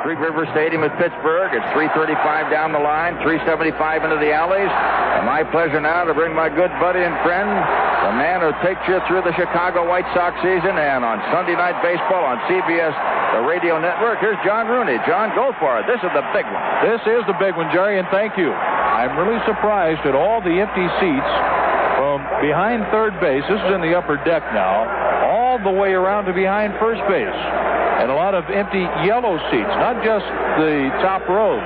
Three River Stadium at Pittsburgh. It's 3:35 down the line, 3:75 into the alleys. And my pleasure now to bring my good buddy and friend, the man who takes you through the Chicago White Sox season and on Sunday Night Baseball on CBS, the radio network. Here's John Rooney. John, go for it. This is the big one. This is the big one, Jerry, and thank you. I'm really surprised at all the empty seats from behind third base. This is in the upper deck now, all the way around to behind first base. And a lot of empty yellow seats, not just the top rows.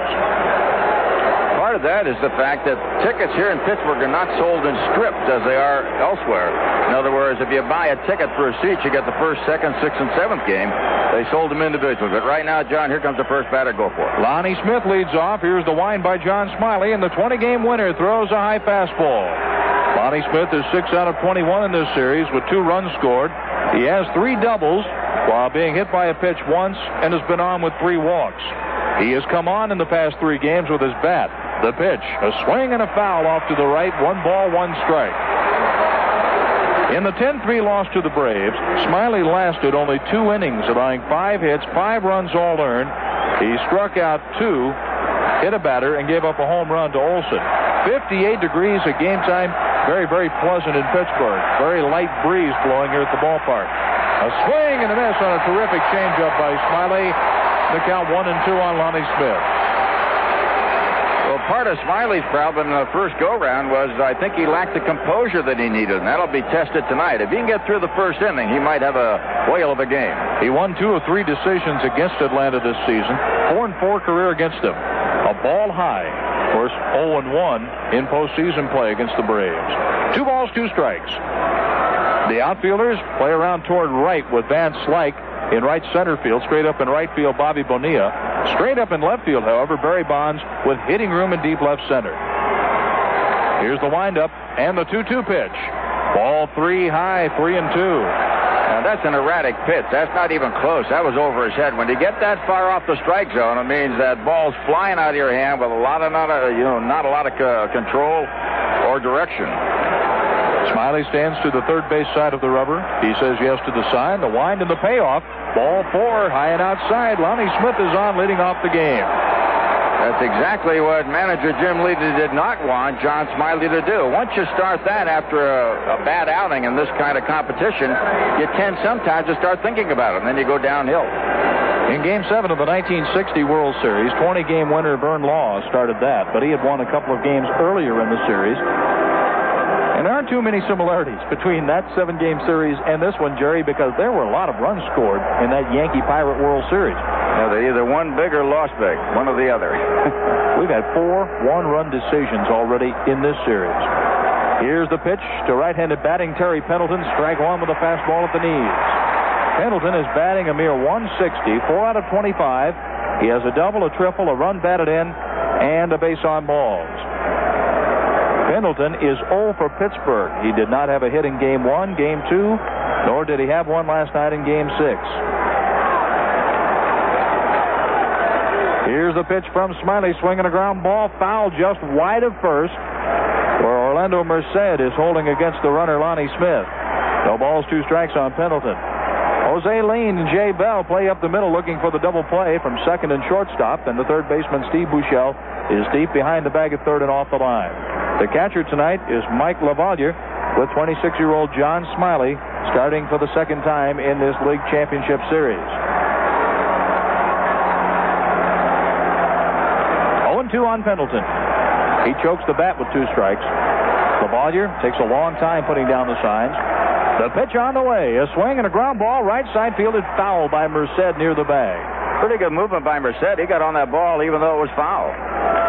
Part of that is the fact that tickets here in Pittsburgh are not sold in strips as they are elsewhere. In other words, if you buy a ticket for a seat, you get the first, second, sixth, and seventh game. They sold them individually. But right now, John, here comes the first batter. Go for it. Lonnie Smith leads off. Here's the wind by John Smiley, and the 20-game winner throws a high fastball. Lonnie Smith is 6 out of 21 in this series with 2 runs scored. He has 3 doubles while being hit by a pitch once and has been on with 3 walks. He has come on in the past 3 games with his bat. The pitch, a swing and a foul off to the right. 1 ball, 1 strike. In the 10-3 loss to the Braves, Smiley lasted only 2 innings, allowing 5 hits, 5 runs all earned. He struck out 2, hit a batter, and gave up a home run to Olson. 58 degrees at game time. Very, very pleasant in Pittsburgh. Very light breeze blowing here at the ballpark. A swing and a miss on a terrific changeup by Smiley. The count 1-2 on Lonnie Smith. Well, part of Smiley's problem in the first go-round was I think he lacked the composure that he needed, and that'll be tested tonight. If he can get through the first inning, he might have a whale of a game. He won 2 of 3 decisions against Atlanta this season. 4-4 career against them. A ball high. Of course, 0-1 in postseason play against the Braves. 2 balls, 2 strikes. The outfielders play around toward right with Van Slyke in right center field. Straight up in right field, Bobby Bonilla. Straight up in left field, however, Barry Bonds with hitting room in deep left center. Here's the windup and the 2-2 pitch. Ball 3 high, 3-2. Now, that's an erratic pitch. That's not even close. That was over his head. When you get that far off the strike zone, it means that ball's flying out of your hand with not a lot of control or direction. Smiley stands to the third base side of the rubber. He says yes to the sign, the wind, and the payoff. Ball 4, high and outside. Lonnie Smith is on, leading off the game. That's exactly what manager Jim Lee did not want John Smiley to do. Once you start that after a bad outing in this kind of competition, you tend sometimes to start thinking about it, and then you go downhill. In Game 7 of the 1960 World Series, 20-game winner Vern Law started that, but he had won a couple of games earlier in the series. And there aren't too many similarities between that 7-game series and this one, Jerry, because there were a lot of runs scored in that Yankee-Pirate World Series. Yeah, they either won big or lost big, one or the other. We've had 4 one-run decisions already in this series. Here's the pitch to right-handed batting Terry Pendleton. Strike 1 with a fastball at the knees. Pendleton is batting a mere 160, 4 out of 25. He has a double, a triple, a run batted in, and a base on balls. Pendleton is 0 for Pittsburgh. He did not have a hit in Game 1, Game 2, nor did he have one last night in Game 6. Here's the pitch from Smiley, swinging a ground ball, foul just wide of first, where Orlando Merced is holding against the runner Lonnie Smith. No balls, 2 strikes on Pendleton. Jose Lean and Jay Bell play up the middle looking for the double play from second and shortstop, and the third baseman Steve Buechele is deep behind the bag at third and off the line. The catcher tonight is Mike LaValliere with 26-year-old John Smiley starting for the second time in this league championship series. 0-2 on Pendleton. He chokes the bat with 2 strikes. LaValliere takes a long time putting down the signs. The pitch on the way. A swing and a ground ball. Right side fielded foul by Merced near the bag. Pretty good movement by Merced. He got on that ball even though it was foul.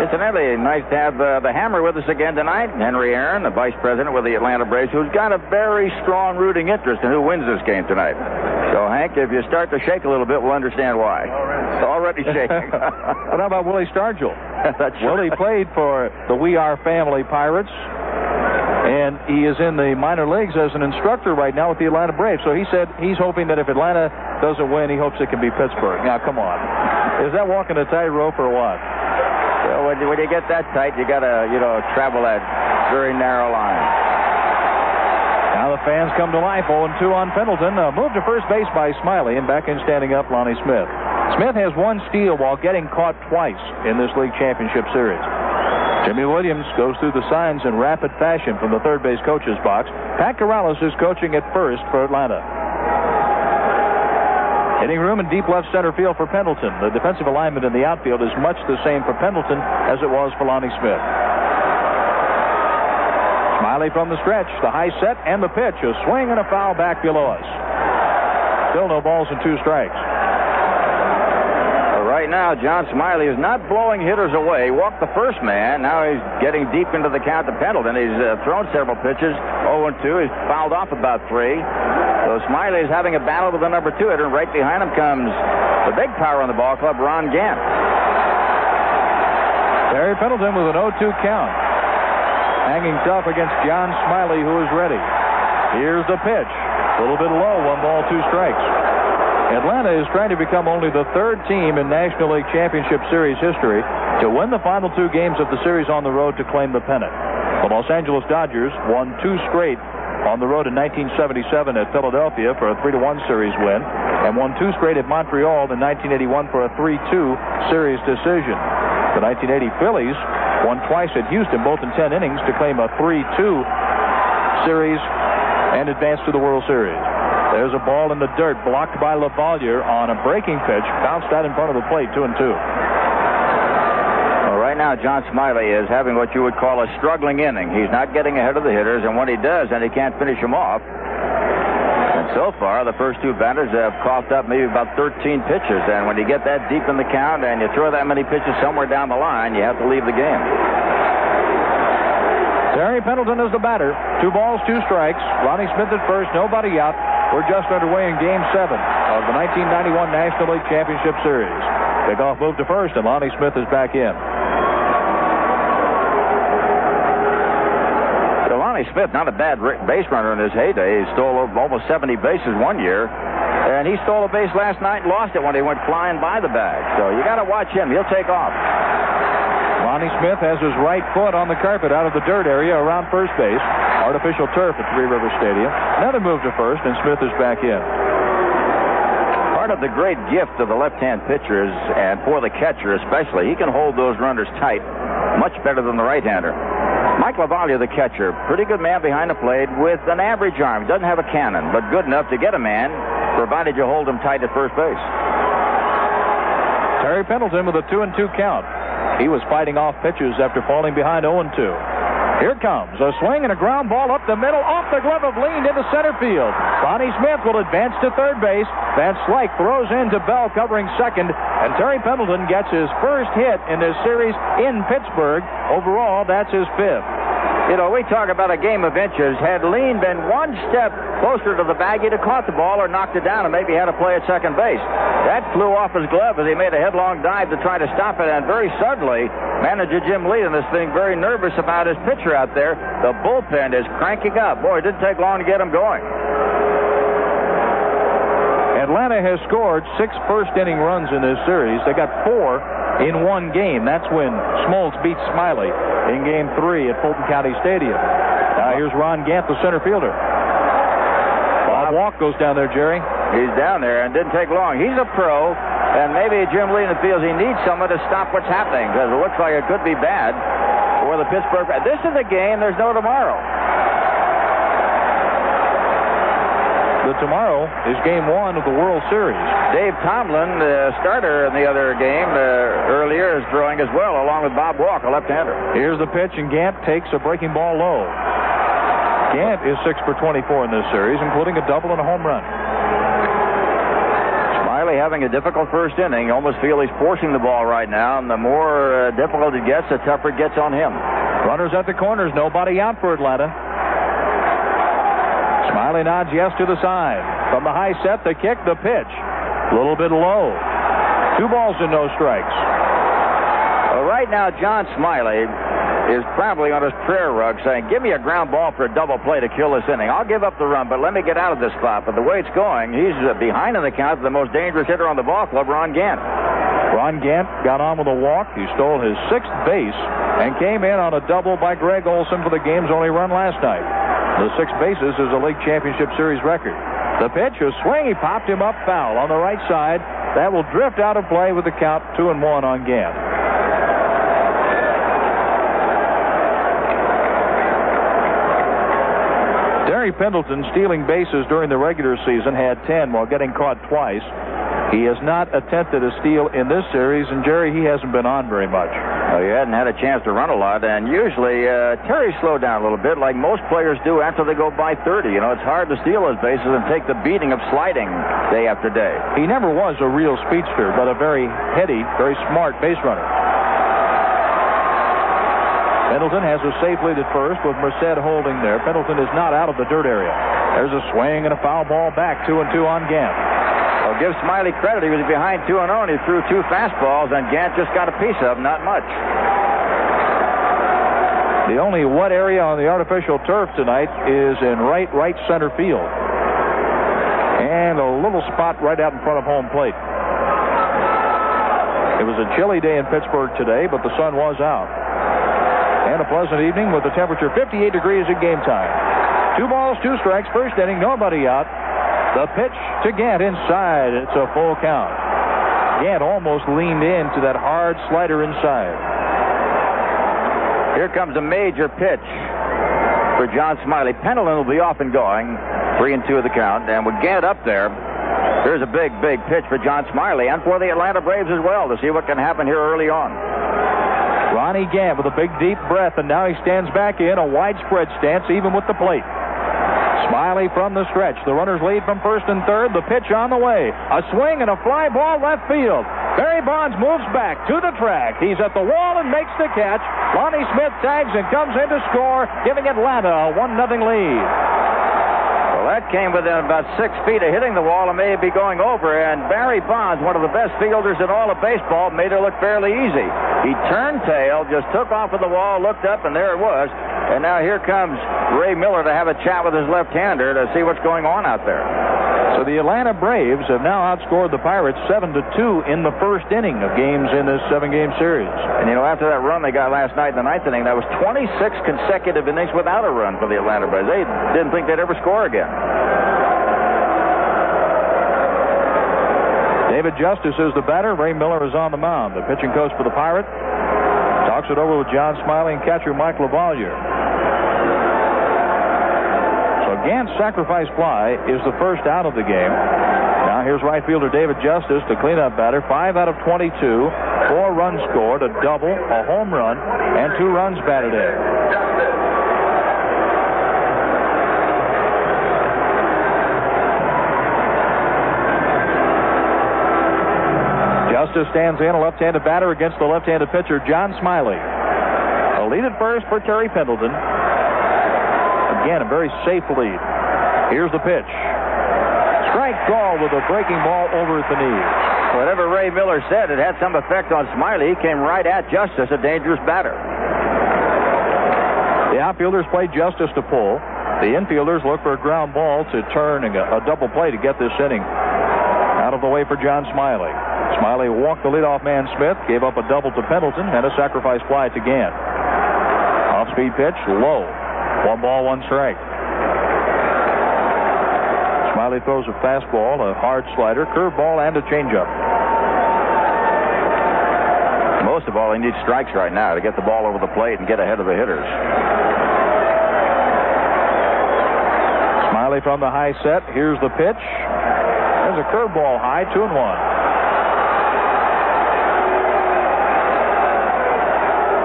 Incidentally, nice to have the Hammer with us again tonight. Henry Aaron, the vice president with the Atlanta Braves, who's got a very strong rooting interest in who wins this game tonight. So, Hank, if you start to shake a little bit, we'll understand why. It's already shaking. What about Willie Stargell? That's Willie played for the We Are Family Pirates, and he is in the minor leagues as an instructor right now with the Atlanta Braves. So he said he's hoping that if Atlanta doesn't win, he hopes it can be Pittsburgh. Now, come on. Is that walking a tightrope or what? Well, when you get that tight, you got to, travel that very narrow line. Now the fans come to life. 0-2 on Pendleton. Moved to first base by Smiley, and back in standing up, Lonnie Smith. Smith has 1 steal while getting caught twice in this league championship series. Jimmy Williams goes through the signs in rapid fashion from the third base coach's box. Pat Corrales is coaching at first for Atlanta. Hitting room in deep left center field for Pendleton. The defensive alignment in the outfield is much the same for Pendleton as it was for Lonnie Smith. Smiley from the stretch, the high set and the pitch. A swing and a foul back below us. Still no balls and 2 strikes. Right now, John Smiley is not blowing hitters away. He walked the first man. Now he's getting deep into the count to Pendleton. He's thrown several pitches. 0-2. He's fouled off about 3. So Smiley is having a battle with the number 2 hitter. And right behind him comes the big power on the ball club, Ron Gant. Terry Pendleton with an 0-2 count. Hanging tough against John Smiley, who is ready. Here's the pitch. A little bit low. 1 ball, 2 strikes. Atlanta is trying to become only the 3rd team in National League Championship Series history to win the final 2 games of the series on the road to claim the pennant. The Los Angeles Dodgers won 2 straight on the road in 1977 at Philadelphia for a 3-1 series win, and won 2 straight at Montreal in 1981 for a 3-2 series decision. The 1980 Phillies won twice at Houston, both in 10 innings, to claim a 3-2 series and advance to the World Series. There's a ball in the dirt blocked by LaValliere on a breaking pitch. Bounced out in front of the plate, 2-2. Well, right now, John Smiley is having what you would call a struggling inning. He's not getting ahead of the hitters, and when he does, then he can't finish them off. And so far, the first 2 batters have coughed up maybe about 13 pitches. And when you get that deep in the count and you throw that many pitches somewhere down the line, you have to leave the game. Terry Pendleton is the batter. 2 balls, 2 strikes. Ronnie Smith at first, nobody out. We're just underway in Game 7 of the 1991 National League Championship Series. Pickoff move to first, and Lonnie Smith is back in. So Lonnie Smith, not a bad base runner in his heyday. He stole almost 70 bases one year. And he stole a base last night and lost it when he went flying by the bag. So you got to watch him. He'll take off. Lonnie Smith has his right foot on the carpet out of the dirt area around first base. Artificial turf at Three River Stadium. Another move to first, and Smith is back in. Part of the great gift of the left-hand pitcher is, and for the catcher especially, he can hold those runners tight much better than the right-hander. Mike LaValliere, the catcher, pretty good man behind the plate with an average arm. Doesn't have a cannon, but good enough to get a man, provided you hold him tight at first base. Terry Pendleton with a 2-2 count. He was fighting off pitches after falling behind 0-2. Here comes a swing and a ground ball up the middle, off the glove of Lean into center field. Ronnie Smith will advance to third base. Van Slyke throws in to Bell covering second, and Terry Pendleton gets his first hit in this series in Pittsburgh. Overall, that's his 5th. You know, we talk about a game of inches. Had Lean been 1 step closer to the bag, he'd have caught the ball or knocked it down and maybe had to play at second base. That flew off his glove as he made a headlong dive to try to stop it, and very suddenly, manager Jim Lee in this thing very nervous about his pitcher out there. The bullpen is cranking up. Boy, it didn't take long to get him going. Atlanta has scored 6 first-inning runs in this series. They got 4 in 1 game. That's when Smoltz beat Smiley in Game 3 at Fulton County Stadium. Now here's Ron Gant, the center fielder. Bob Walk goes down there, Jerry. He's down there, and didn't take long. He's a pro, and maybe Jim Lee feels he needs someone to stop what's happening, because it looks like it could be bad for the Pittsburgh. This is a game there's no tomorrow. The tomorrow is Game 1 of the World Series. Dave Tomlin, the starter in the other game earlier, is throwing as well, along with Bob Walk, a left-hander. Here's the pitch, and Gant takes a breaking ball low. Gant is 6 for 24 in this series, including a double and a home run. Smiley having a difficult first inning. You almost feel he's forcing the ball right now, and the more difficult it gets, the tougher it gets on him. Runners at the corners, nobody out for Atlanta. Smiley nods yes to the side. From the high set, the kick, the pitch. A little bit low. 2 balls and no strikes. Well, right now, John Smiley is probably on his prayer rug saying, give me a ground ball for a double play to kill this inning. I'll give up the run, but let me get out of this spot. But the way it's going, he's behind in the count the most dangerous hitter on the ball club, Ron Gant. Ron Gant got on with a walk. He stole his 6th base and came in on a double by Greg Olson for the game's only run last night. The 6 bases is a League Championship Series record. The pitch, a swing. He popped him up foul on the right side. That will drift out of play with the count 2-1 on Gant. Terry Pendleton, stealing bases during the regular season, had 10 while getting caught twice. He has not attempted a steal in this series, and Jerry, he hasn't been on very much. Well, he hadn't had a chance to run a lot, and usually Terry slowed down a little bit like most players do after they go by 30. You know, it's hard to steal those bases and take the beating of sliding day after day. He never was a real speedster, but a very heady, very smart base runner. Pendleton has a safe lead at first with Merced holding there. Pendleton is not out of the dirt area. There's a swing and a foul ball back, 2-2 on Gant. Well, give Smiley credit. He was behind 2-0, and he threw 2 fastballs, and Gant just got a piece of them, not much. The only wet area on the artificial turf tonight is in right center field. And a little spot right out in front of home plate. It was a chilly day in Pittsburgh today, but the sun was out. And a pleasant evening with the temperature 58 degrees at game time. 2 balls, 2 strikes, first inning, nobody out. The pitch to Gant inside. It's a full count. Gant almost leaned into that hard slider inside. Here comes a major pitch for John Smiley. Pendleton will be off and going. 3-2 of the count. And with Gant up there, here's a big pitch for John Smiley and for the Atlanta Braves as well to see what can happen here early on. Ronnie Gant with a big deep breath, and now he stands back in a widespread stance even with the plate. Smiley from the stretch. The runners lead from first and third. The pitch on the way. A swing and a fly ball left field. Barry Bonds moves back to the track. He's at the wall and makes the catch. Lonnie Smith tags and comes in to score, giving Atlanta a 1-0 lead. Well, that came within about 6 feet of hitting the wall and may be going over. And Barry Bonds, one of the best fielders in all of baseball, made it look fairly easy. He turned tail, just took off of the wall, looked up, and there it was. And now here comes Ray Miller to have a chat with his left-hander to see what's going on out there. So the Atlanta Braves have now outscored the Pirates 7-2 in the first inning of games in this 7-game series. And, you know, after that run they got last night in the 9th inning, that was 26 consecutive innings without a run for the Atlanta Braves. They didn't think they'd ever score again. David Justice is the batter. Ray Miller is on the mound. The pitching coach for the Pirates talks it over with John Smiley and catcher Mike LaValliere. So Gant's sacrifice fly is the first out of the game. Now here's right fielder David Justice, the cleanup batter. 5 out of 22, 4 runs scored, a double, a home run, and 2 runs batted in. Justice stands in, a left-handed batter against the left-handed pitcher, John Smiley. A lead at first for Terry Pendleton. Again, a very safe lead. Here's the pitch. Strike call with a breaking ball over at the knees. Whatever Ray Miller said, it had some effect on Smiley. He came right at Justice, a dangerous batter. The outfielders play Justice to pull. The infielders look for a ground ball to turn a double play to get this inning out of the way for John Smiley. Smiley walked the leadoff man Smith, gave up a double to Pendleton, and a sacrifice fly to Gant. Off-speed pitch, low. 1 ball, 1 strike. Smiley throws a fastball, a hard slider, curveball, and a changeup. Most of all, he needs strikes right now to get the ball over the plate and get ahead of the hitters. Smiley from the high set. Here's the pitch. There's a curveball high, 2-1.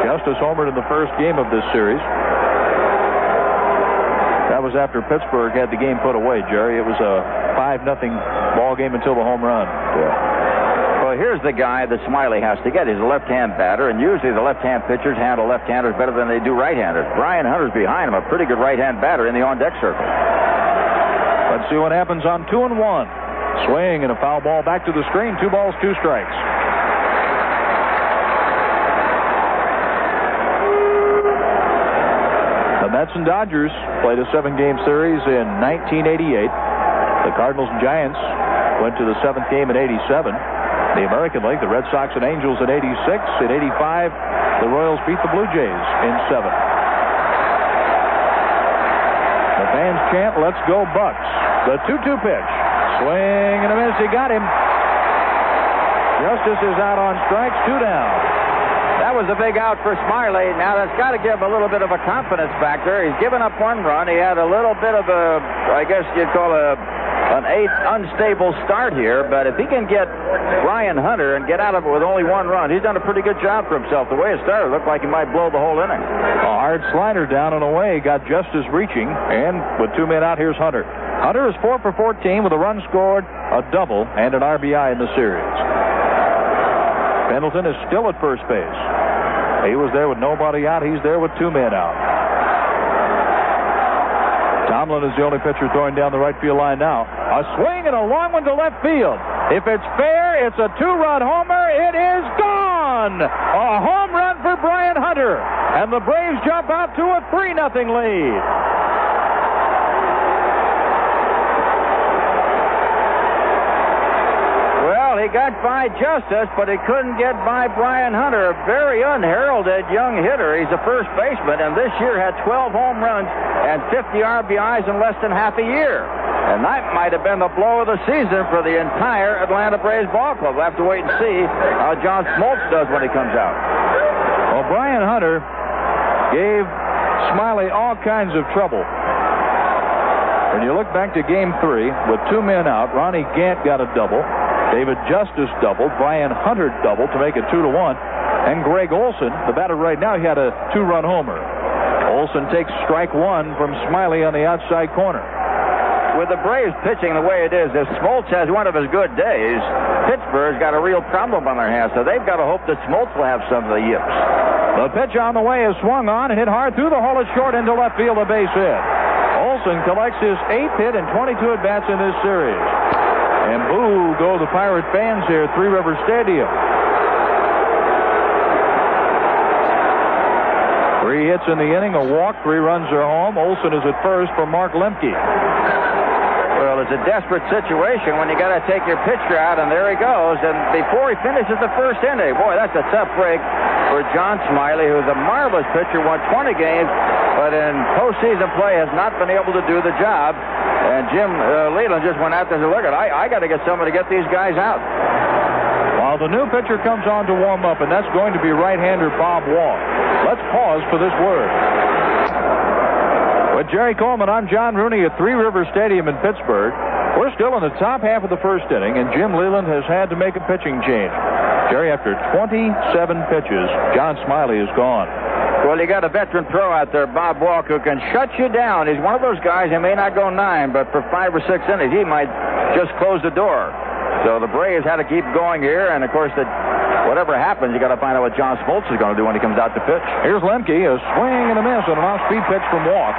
Justice homered in the first game of this series. That was after Pittsburgh had the game put away, Jerry. It was a 5-0 ball game until the home run. Yeah. Well, here's the guy that Smiley has to get. He's a left-hand batter, and usually the left-hand pitchers handle left-handers better than they do right-handers. Brian Hunter's behind him, a pretty good right-hand batter in the on-deck circle. Let's see what happens on 2-1. Swing and a foul ball back to the screen. 2 balls, 2 strikes. The Mets and Dodgers played a 7-game series in 1988. The Cardinals and Giants went to the 7th game in 87. The American League, the Red Sox and Angels in 86. In 85, the Royals beat the Blue Jays in 7. The Fans chant, "Let's go Bucks." The 2-2 pitch. Swing and a miss. He got him. Justice is out on strikes, 2 down. That was a big out for Smiley. Now, that's got to give a little bit of a confidence factor. He's given up 1 run. He had a little bit of a, I guess you'd call an unstable start here. But if he can get Brian Hunter and get out of it with only 1 run, he's done a pretty good job for himself. The way it started, it looked like he might blow the whole inning. A hard slider down and away. Got Justice reaching. And with 2 men out, here's Hunter. Hunter is 4 for 14 with a run scored, a double, and an RBI in the series. Pendleton is still at first base. He was there with nobody out. He's there with 2 men out. Tomlin is the only pitcher throwing down the right field line now. A swing and a long one to left field. If it's fair, it's a 2-run homer. It is gone. A home run for Brian Hunter. And the Braves jump out to a 3-0 lead. He got by Justice, but he couldn't get by Brian Hunter. A very unheralded young hitter. He's a first baseman, and this year had 12 home runs and 50 RBIs in less than half a year. And that might have been the blow of the season for the entire Atlanta Braves ball club. We'll have to wait and see how John Smoltz does when he comes out. Well, Brian Hunter gave Smiley all kinds of trouble. When you look back to Game 3, with 2 men out, Ronnie Gant got a double. David Justice doubled. Brian Hunter doubled to make it 2-1. And Greg Olson, the batter right now, he had a 2-run homer. Olson takes strike 1 from Smiley on the outside corner. With the Braves pitching the way it is, if Smoltz has one of his good days, Pittsburgh's got a real problem on their hands, so they've got to hope that Smoltz will have some of the yips. The pitch on the way is swung on and hit hard through the hole at short into left field, a base hit. Olson collects his 8th hit and 22 at-bats in this series. And boo go the Pirate fans here at Three River Stadium. 3 hits in the inning, a walk, 3 runs are home. Olson is at first for Mark Lemke. Well, it's a desperate situation when you got to take your pitcher out, and there he goes. And before he finishes the first inning, boy, that's a tough break for John Smiley, who's a marvelous pitcher, won 20 games, but in postseason play has not been able to do the job. And Jim Leland just went out there and said, look, I got to get somebody to get these guys out. While the new pitcher comes on to warm up, and that's going to be right-hander Bob Walk. Let's pause for this word. With Jerry Coleman, I'm John Rooney at Three River Stadium in Pittsburgh. We're still in the top half of the first inning, and Jim Leland has had to make a pitching change. Jerry, after 27 pitches, John Smiley is gone. Well, you got a veteran pro out there, Bob Walk, who can shut you down. He's one of those guys, he may not go 9, but for 5 or 6 innings, he might just close the door. So the Braves had to keep going here, and of course, whatever happens, you got to find out what John Smoltz is going to do when he comes out to pitch. Here's Lemke, a swing and a miss on an off-speed pitch from Walk.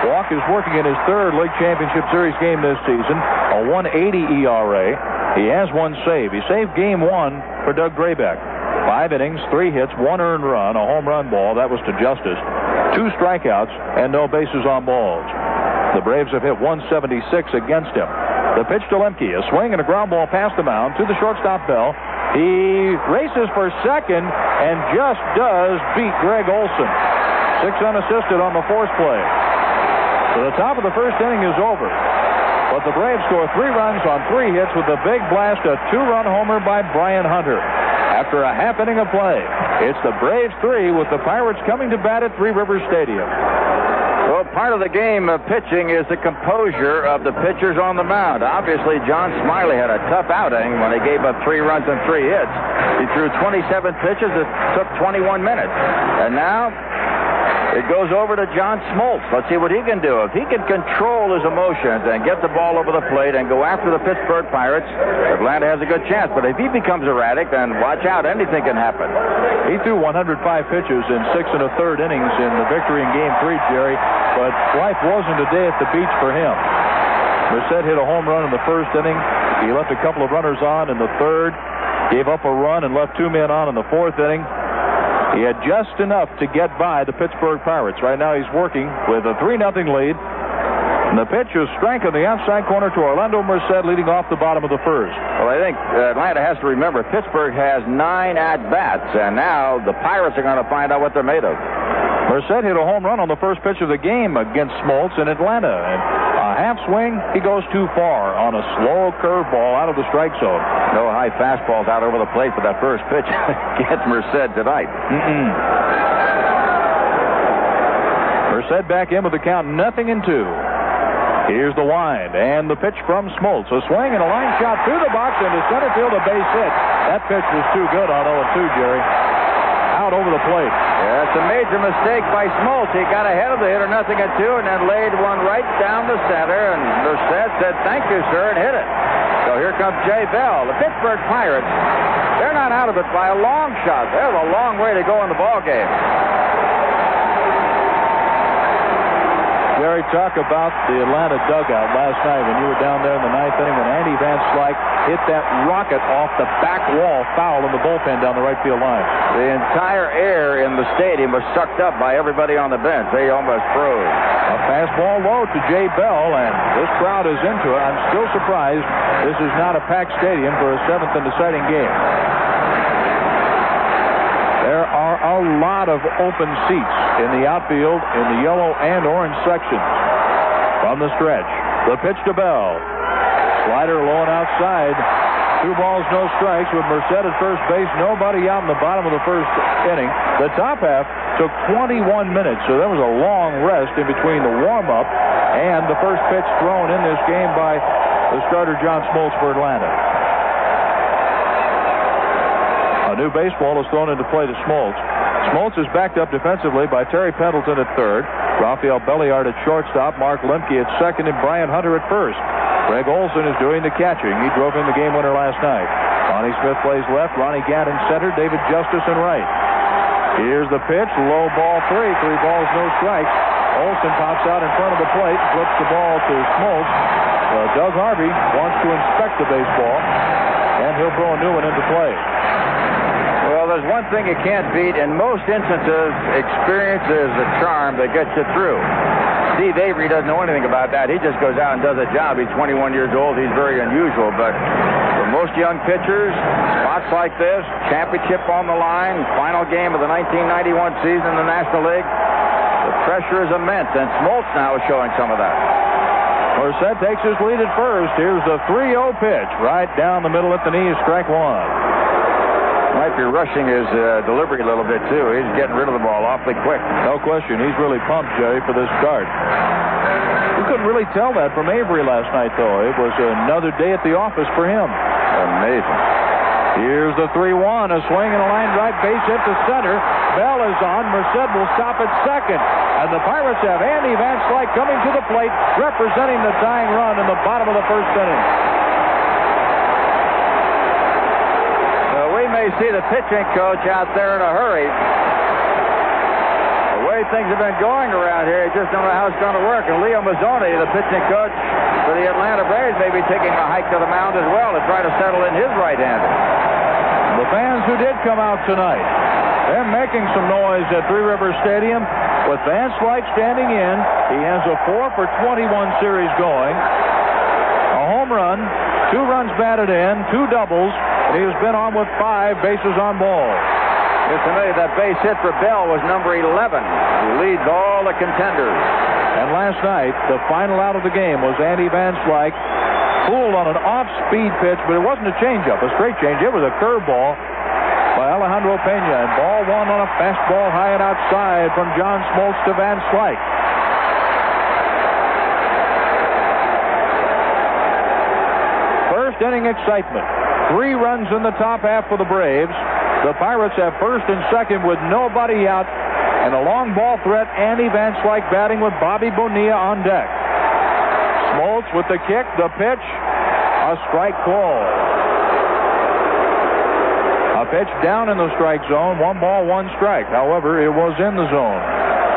Walk is working in his 3rd League Championship Series game this season, a 1.80 ERA. He has 1 save. He saved Game 1 for Doug Graybeck. 5 innings, 3 hits, 1 earned run, a home run ball. That was to Justice. 2 strikeouts, and no bases on balls. The Braves have hit 176 against him. The pitch to Lemke, a swing and a ground ball past the mound to the shortstop Bell. He races for second and just does beat Greg Olson. 6 unassisted on the force play. So the top of the first inning is over. But the Braves score 3 runs on 3 hits with a big blast, a 2-run homer by Brian Hunter. After a half inning of play, it's the Braves 3 with the Pirates coming to bat at Three Rivers Stadium. Well, part of the game of pitching is the composure of the pitchers on the mound. Obviously, John Smiley had a tough outing when he gave up 3 runs and 3 hits. He threw 27 pitches. It took 21 minutes. And now it goes over to John Smoltz. Let's see what he can do. If he can control his emotions and get the ball over the plate and go after the Pittsburgh Pirates, Atlanta has a good chance. But if he becomes erratic, then watch out. Anything can happen. He threw 105 pitches in 6 1/3 innings in the victory in Game 3, Jerry. But life wasn't a day at the beach for him. Merced hit a home run in the 1st inning. He left a couple of runners on in the 3rd. Gave up a run and left 2 men on in the 4th inning. He had just enough to get by the Pittsburgh Pirates. Right now he's working with a 3-0 lead. And the pitch is strike on the outside corner to Orlando Merced, leading off the bottom of the 1st. Well, I think Atlanta has to remember Pittsburgh has 9 at-bats, and now the Pirates are going to find out what they're made of. Merced hit a home run on the first pitch of the game against Smoltz in Atlanta. And a half swing, he goes too far on a slow curveball out of the strike zone. No high fastballs out over the plate for that first pitch against Merced tonight. Merced back in with the count 0-2. Here's the wind and the pitch from Smoltz. A swing and a line shot through the box into center field, a base hit. That pitch was too good on 0-2, Jerry. Out over the plate. Yeah, it's a major mistake by Smoltz. He got ahead of the hitter 0-2 and then laid one right down the center, and Merced said, "Thank you, sir," and hit it. So here comes Jay Bell. The Pittsburgh Pirates, they're not out of it by a long shot. They have a long way to go in the ball game. Jerry, talk about the Atlanta dugout last night when you were down there in the ninth inning when Andy Van Slyke hit that rocket off the back wall foul in the bullpen down the right field line. The entire air in the stadium was sucked up by everybody on the bench. They almost froze. A fastball low to Jay Bell, and this crowd is into it. I'm still surprised this is not a packed stadium for a seventh and deciding game. There are a lot of open seats in the outfield in the yellow and orange sections. From the stretch, the pitch to Bell. Slider low and outside. 2 balls, no strikes with Merced at first base. Nobody out in the bottom of the first inning. The top half took 21 minutes, so there was a long rest in between the warm-up and the first pitch thrown in this game by the starter John Smoltz for Atlanta. A new baseball is thrown into play to Smoltz. Smoltz is backed up defensively by Terry Pendleton at third, Rafael Belliard at shortstop, Mark Lemke at second, and Brian Hunter at first. Greg Olson is doing the catching. He drove in the game winner last night. Ronnie Smith plays left, Ronnie Gannon center, David Justice in right. Here's the pitch, low ball 3 balls, no strikes. Olson pops out in front of the plate, flips the ball to Smoltz. Doug Harvey wants to inspect the baseball, and he'll throw a new one into play. Well, there's one thing you can't beat. In most instances, experience is a charm that gets you through. Steve Avery doesn't know anything about that. He just goes out and does a job. He's 21 years old. He's very unusual. But for most young pitchers, spots like this, championship on the line, final game of the 1991 season in the National League, the pressure is immense. And Smoltz now is showing some of that. Merced takes his lead at first. Here's the 3-0 pitch. Right down the middle at the knees, strike one. Might be rushing his delivery a little bit, too. He's getting rid of the ball awfully quick. No question. He's really pumped, Jerry, for this start. We couldn't really tell that from Avery last night, though. It was another day at the office for him. Amazing. Here's the 3-1. A swing and a line drive, base hit to center. Bell is on. Merced will stop at second. And the Pirates have Andy Van Slyke coming to the plate, representing the tying run in the bottom of the first inning. We may see the pitching coach out there in a hurry. The way things have been going around here, you just don't know how it's going to work. And Leo Mazzoni, the pitching coach for the Atlanta Braves, may be taking a hike to the mound as well to try to settle in his right-hander. The fans who did come out tonight, they're making some noise at Three Rivers Stadium. With Van Slyke standing in, he has a 4-for-21 series going. A home run, 2 runs batted in, 2 doubles. He has been on with 5 bases on balls. Just to know that base hit for Bell was number 11. He leads all the contenders. And last night, the final out of the game was Andy Van Slyke, fooled on an off-speed pitch, but it wasn't a changeup, a straight change. It was a curveball by Alejandro Pena. And ball 1 on a fastball high and outside from John Smoltz to Van Slyke. First inning excitement. 3 runs in the top half for the Braves. The Pirates have first and second with nobody out. And a long ball threat, Andy Van Slyke batting with Bobby Bonilla on deck. Smoltz with the kick, the pitch, a strike call. A pitch down in the strike zone, 1 ball, 1 strike. However, it was in the zone.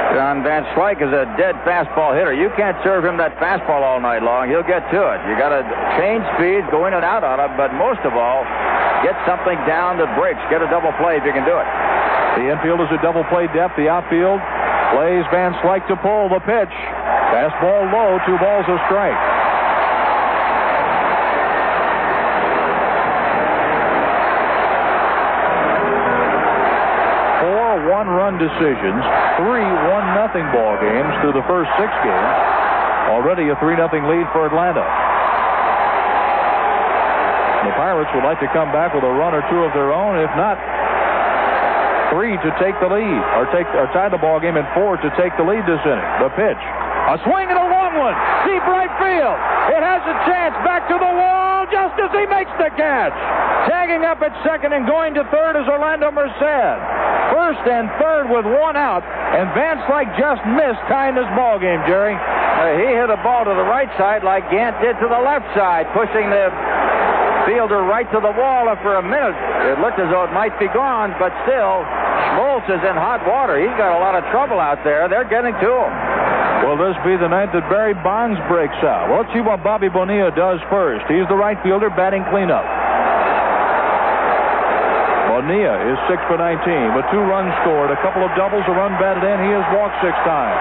John Van Slyke is a dead fastball hitter. You can't serve him that fastball all night long. He'll get to it. You got to change speeds, go in and out on it, but most of all, get something down that breaks. Get a double play if you can do it. The infield is a double play depth. The outfield plays Van Slyke to pull the pitch. Fastball low, 2 balls, a strike. 4-1 one-run decisions, 3 1-0 ball games through the first 6 games. Already a 3-0 lead for Atlanta. The Pirates would like to come back with a run or two of their own. If not, 3 to take the lead, or tie the ball game, and 4 to take the lead this inning. The pitch. A swing and a long one. Deep right field. It has a chance. Back to the wall just as he makes the catch. Tagging up at second and going to third is Orlando Merced. First and third with 1 out. And Van Slyke just missed tying this ball game, Jerry. He hit a ball to the right side like Gant did to the left side, pushing the fielder right to the wall. And for a minute, it looked as though it might be gone, but still, Schmoltz is in hot water. He's got a lot of trouble out there. They're getting to him. Will this be the night that Barry Bonds breaks out? Well, let's see what Bobby Bonilla does first. He's the right fielder batting cleanup. Bonilla is 6 for 19 with 2 runs scored, a couple of doubles, a run batted in. He has walked 6 times.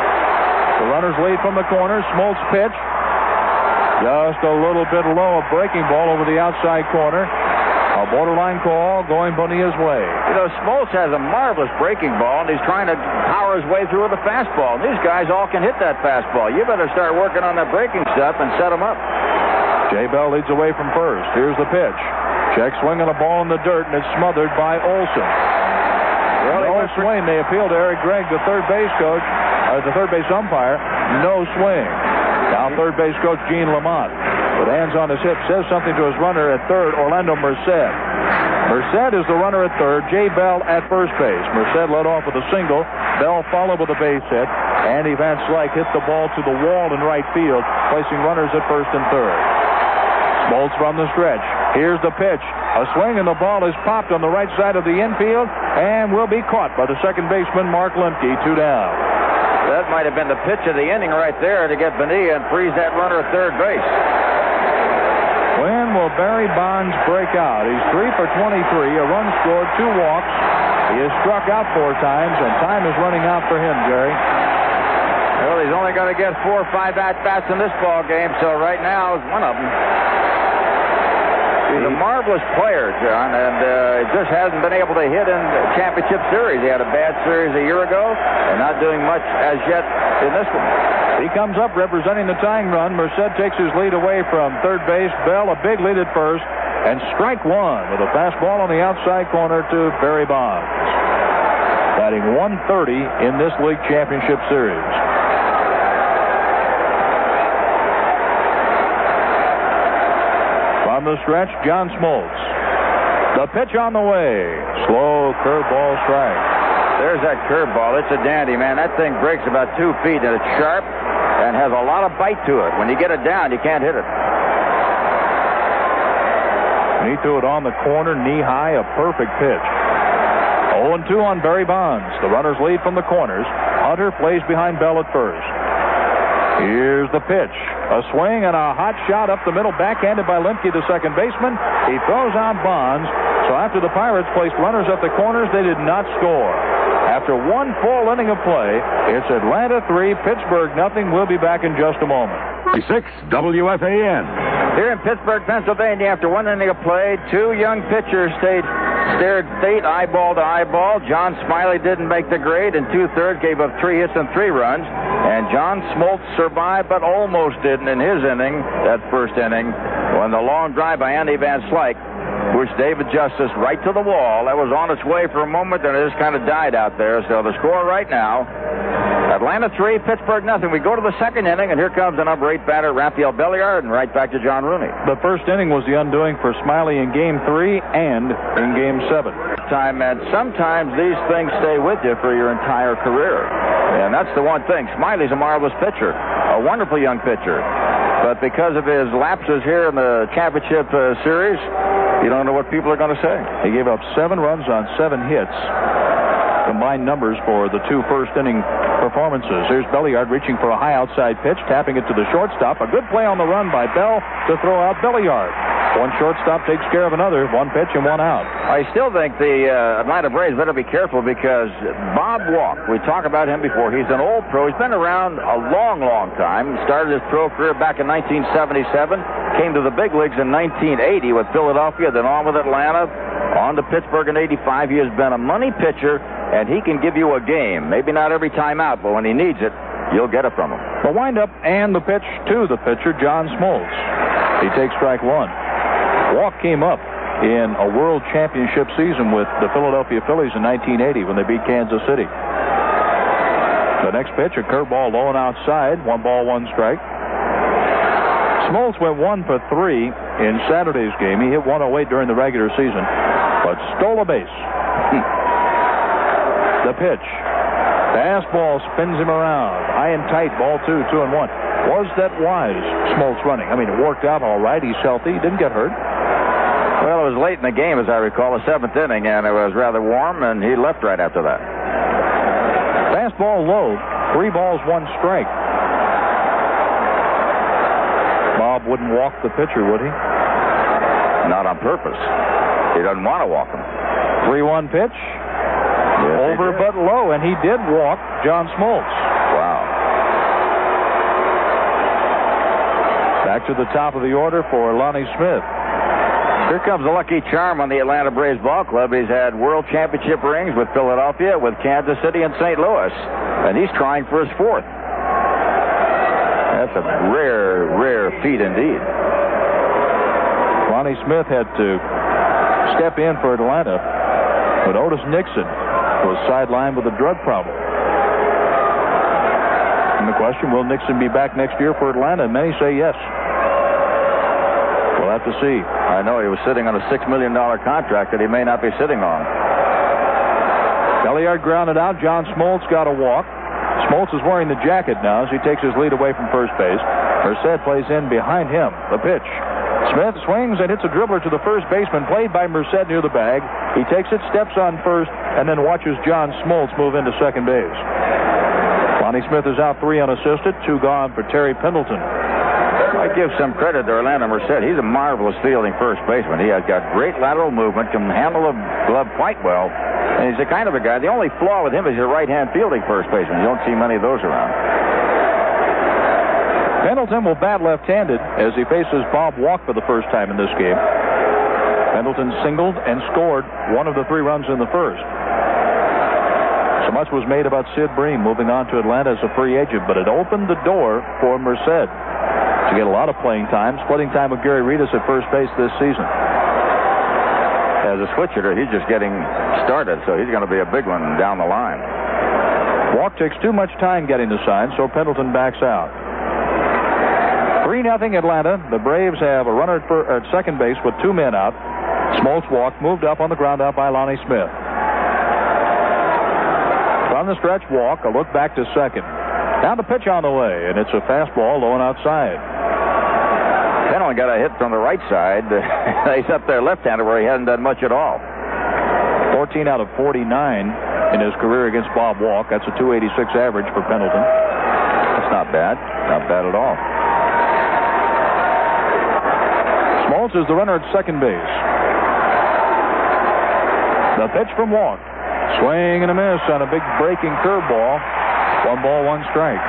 The runners lead from the corner. Schmoltz pitch. Just a little bit low, a breaking ball over the outside corner. A borderline call going Bonilla's way. You know, Schmoltz has a marvelous breaking ball, and he's trying to power his way through with a fastball. And these guys all can hit that fastball. You better start working on that breaking stuff and set them up. Jay Bell leads away from first. Here's the pitch. Check swing on a ball in the dirt, and it's smothered by Olson. No swing. They appeal to Eric Gregg, the third base coach, or the third base umpire. No swing. Down third base coach Gene Lamont, with hands on his hips, says something to his runner at third, Orlando Merced. Merced is the runner at third. Jay Bell at first base. Merced led off with a single. Bell followed with a base hit. Andy Van Slyke hit the ball to the wall in right field, placing runners at first and third. Schmoltz from the stretch. Here's the pitch. A swing, and the ball is popped on the right side of the infield and will be caught by the second baseman, Mark Lemke. 2 down. That might have been the pitch of the inning right there to get Bonilla and freeze that runner at third base. When will Barry Bonds break out? He's 3 for 23, a run scored, 2 walks. He has struck out 4 times, and time is running out for him, Jerry. Well, he's only going to get 4 or 5 at-bats in this ball game, so right now is one of them. He's a marvelous player, John, and just hasn't been able to hit in the championship series. He had a bad series a year ago, and not doing much as yet in this one. He comes up representing the tying run. Merced takes his lead away from third base. Bell a big lead at first, and strike 1 with a fastball on the outside corner to Barry Bonds. Batting 130 in this league championship series. On the stretch, John Schmoltz. The pitch on the way. Slow curveball strike. There's that curveball. It's a dandy, man. That thing breaks about 2 feet, and it's sharp and has a lot of bite to it. When you get it down, you can't hit it. He threw it on the corner, knee high, a perfect pitch. 0-2 on Barry Bonds. The runners lead from the corners. Hunter plays behind Bell at first. Here's the pitch. A swing and a hot shot up the middle, backhanded by Lemke, the second baseman. He throws out Bonds. So after the Pirates placed runners at the corners, they did not score. After 1 full inning of play, it's Atlanta 3, Pittsburgh nothing. We'll be back in just a moment. 6 WFAN. Here in Pittsburgh, Pennsylvania, after 1 inning of play, 2 young pitchers stared fate eyeball to eyeball. John Smiley didn't make the grade. In 2/3, gave up 3 hits and 3 runs. And John Schmoltz survived, but almost didn't in his inning, that first inning, when the long drive by Andy Van Slyke pushed David Justice right to the wall. That was on its way for a moment, and it just kind of died out there. So the score right now, Atlanta 3, Pittsburgh nothing. We go to the second inning, and here comes the number 8 batter, Raphael Belliard, and right back to John Rooney. The first inning was the undoing for Smiley in Game 3 and in Game 7. And sometimes these things stay with you for your entire career. And that's the one thing. Smiley's a marvelous pitcher, a wonderful young pitcher. But because of his lapses here in the championship series, you don't know what people are going to say. He gave up 7 runs on 7 hits. Combined numbers for the 2 first inning performances. Here's Belliard reaching for a high outside pitch, tapping it to the shortstop. A good play on the run by Bell to throw out Belliard. One shortstop takes care of another. 1 pitch and 1 out. I still think the Atlanta Braves better be careful because Bob Walk, we talked about him before. He's an old pro. He's been around a long, long time. Started his pro career back in 1977. Came to the big leagues in 1980 with Philadelphia, then on with Atlanta, on to Pittsburgh in 85. He has been a money pitcher and he can give you a game. Maybe not every time out, but when he needs it, you'll get it from him. The windup and the pitch to the pitcher, John Smoltz. He takes strike one. Walk came up in a World Championship season with the Philadelphia Phillies in 1980 when they beat Kansas City. The next pitch, a curveball low and outside. 1 ball, 1 strike. Smoltz went 1 for 3 in Saturday's game. He hit 108 during the regular season, but stole a base. The pitch. Fastball spins him around. High and tight, ball 2, 2-1. Was that wise, Smoltz running? I mean, it worked out all right. He's healthy. He didn't get hurt. Well, it was late in the game, as I recall, the 7th inning, and it was rather warm, and he left right after that. Fastball low. 3 balls, 1 strike. Bob wouldn't walk the pitcher, would he? Not on purpose. He doesn't want to walk him. 3-1 pitch. Yes, over but low, and he did walk John Smoltz. Wow. Back to the top of the order for Lonnie Smith. Here comes the lucky charm on the Atlanta Braves ball club. He's had World Championship rings with Philadelphia, with Kansas City, and St. Louis, and he's trying for his 4th. That's a rare, rare feat indeed. Lonnie Smith had to step in for Atlanta, but Otis Nixon was sidelined with a drug problem. And the question, will Nixon be back next year for Atlanta? And many say yes. We'll have to see. I know he was sitting on a $6 million contract that he may not be sitting on. Belliard grounded out. John Smoltz got a walk. Smoltz is wearing the jacket now as he takes his lead away from first base. Merced plays in behind him. The pitch. Smith swings and hits a dribbler to the first baseman, played by Merced near the bag. He takes it, steps on first, and then watches John Smoltz move into second base. Lonnie Smith is out 3 unassisted, 2 gone for Terry Pendleton. I give some credit to Orlando Merced. He's a marvelous fielding first baseman. He has got great lateral movement, can handle the glove quite well, and he's the kind of a guy. The only flaw with him is his right-hand fielding first baseman. You don't see many of those around. Pendleton will bat left-handed as he faces Bob Walk for the first time in this game. Pendleton singled and scored 1 of the 3 runs in the first. So much was made about Sid Bream moving on to Atlanta as a free agent, but it opened the door for Merced to get a lot of playing time, splitting time with Gary Reedus at first base this season. As a switch hitter, he's just getting started, so he's going to be a big one down the line. Walk takes too much time getting the sign, so Pendleton backs out. 3-0 Atlanta. The Braves have a runner at second base with 2 men out. Smoltz walked, moved up on the ground out by Lonnie Smith. From the stretch walk, a look back to second. Now the pitch on the way, and it's a fastball low and outside. Pendleton got a hit from the right side. He's up there left-handed where he hasn't done much at all. 14 out of 49 in his career against Bob Walk. That's a .286 average for Pendleton. That's not bad. Not bad at all. Smoltz is the runner at second base. The pitch from Walk. Swing and a miss on a big breaking curveball. 1 ball, 1 strike.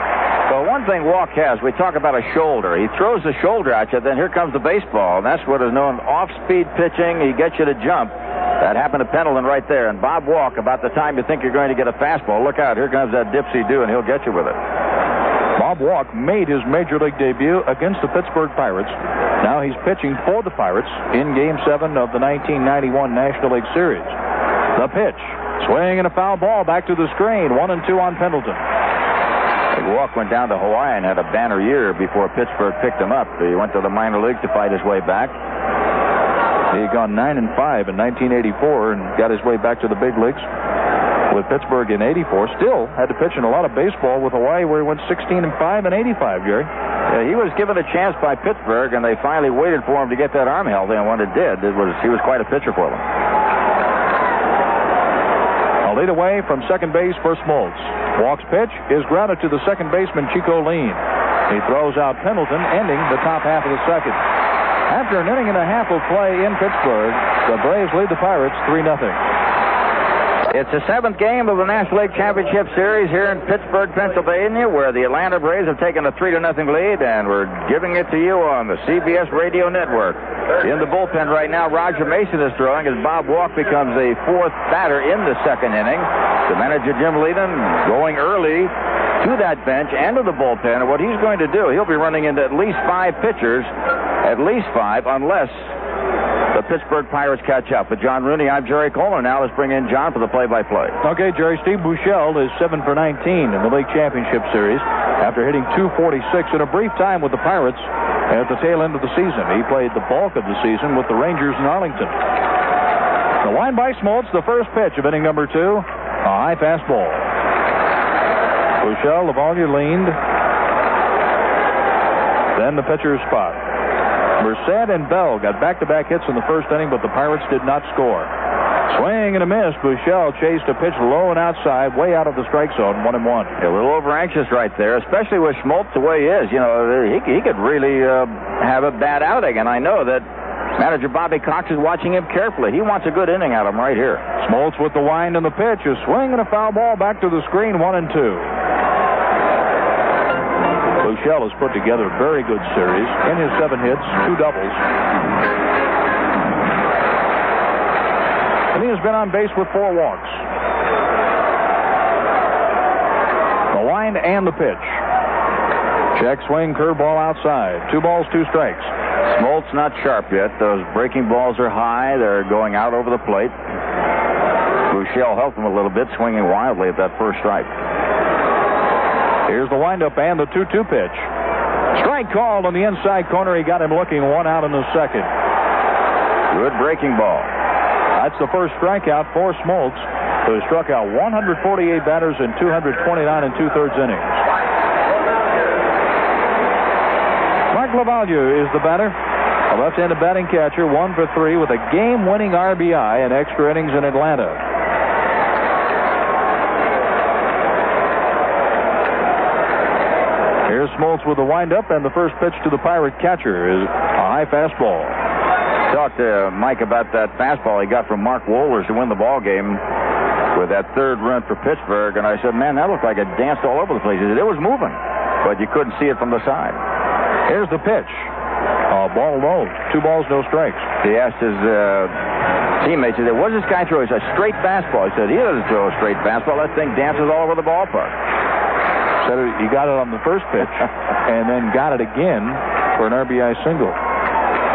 Well, one thing Walk has, we talk about a shoulder. He throws the shoulder at you, then here comes the baseball, and that's what is known off-speed pitching. He gets you to jump. That happened to Pendleton right there. And Bob Walk, about the time you think you're going to get a fastball, look out, here comes that dipsy-do, and he'll get you with it. Bob Walk made his Major League debut against the Pittsburgh Pirates. Now he's pitching for the Pirates in Game 7 of the 1991 National League Series. The pitch. Swing and a foul ball back to the screen. 1-2 on Pendleton. Walk went down to Hawaii and had a banner year before Pittsburgh picked him up. He went to the minor league to fight his way back. He had gone 9-5 in 1984 and got his way back to the big leagues with Pittsburgh in 84. Still had to pitch in a lot of baseball with Hawaii, where he went 16-5 in 85, Gary. Yeah, he was given a chance by Pittsburgh, and they finally waited for him to get that arm healthy, and when it did, he was quite a pitcher for them. A lead away from second base for Smoltz. Walk's pitch is grounded to the second baseman, Chico Lean. He throws out Pendleton, ending the top half of the second. After an inning and a half of play in Pittsburgh, the Braves lead the Pirates 3-0. It's the 7th game of the National League Championship Series here in Pittsburgh, Pennsylvania, where the Atlanta Braves have taken a 3-0 lead, and we're giving it to you on the CBS Radio Network. In the bullpen right now, Roger Mason is throwing as Bob Walk becomes the 4th batter in the 2nd inning. The manager, Jim Leland, going early to that bench and to the bullpen, and what he's going to do, he'll be running into at least 5 pitchers, at least 5, unless the Pittsburgh Pirates catch up. With John Rooney, I'm Jerry Coleman. Now let's bring in John for the play-by-play. Okay, Jerry. Steve Buechele is 7 for 19 in the League Championship Series after hitting .246 in a brief time with the Pirates at the tail end of the season. He played the bulk of the season with the Rangers in Arlington. The line by Smoltz, the first pitch of inning number 2, a high fastball. Buechele, LaValliere leaned. Then the pitcher's spot. Merced and Bell got back-to-back hits in the first inning, but the Pirates did not score. Swing and a miss. Buechele chased a pitch low and outside, way out of the strike zone, 1-1. A little over-anxious right there, especially with Smoltz the way he is. You know, he could really have a bad outing, and I know that manager Bobby Cox is watching him carefully. He wants a good inning out of him right here. Smoltz with the wind and the pitch. A swing and a foul ball back to the screen, 1-2. Buechele has put together a very good series. In his 7 hits, 2 doubles. And he has been on base with 4 walks. The wind and the pitch. Check swing, curveball outside. 2 balls, 2 strikes. Smoltz not sharp yet. Those breaking balls are high. They're going out over the plate. Buechele helped him a little bit, swinging wildly at that first strike. Here's the windup and the 2-2 pitch. Strike called on the inside corner. He got him looking, 1 out in the 2nd. Good breaking ball. That's the first strikeout for Smoltz, who struck out 148 batters in 229 2/3 innings. Mark LaValliere is the batter. A left-handed batting catcher, 1 for 3 with a game-winning RBI in extra innings in Atlanta. Here's Smoltz with the windup, and the first pitch to the Pirate catcher is a high fastball. Talked to Mike about that fastball he got from Mark Wohlers to win the ball game with that 3rd run for Pittsburgh, and I said, man, that looked like it danced all over the place. He said, it was moving, but you couldn't see it from the side. Here's the pitch. Ball low. 2 balls, no strikes. He asked his teammates, he said, what does this guy throw? He said, straight fastball. He said, he doesn't throw a straight fastball. That thing dances all over the ballpark. Said he got it on the first pitch and then got it again for an RBI single.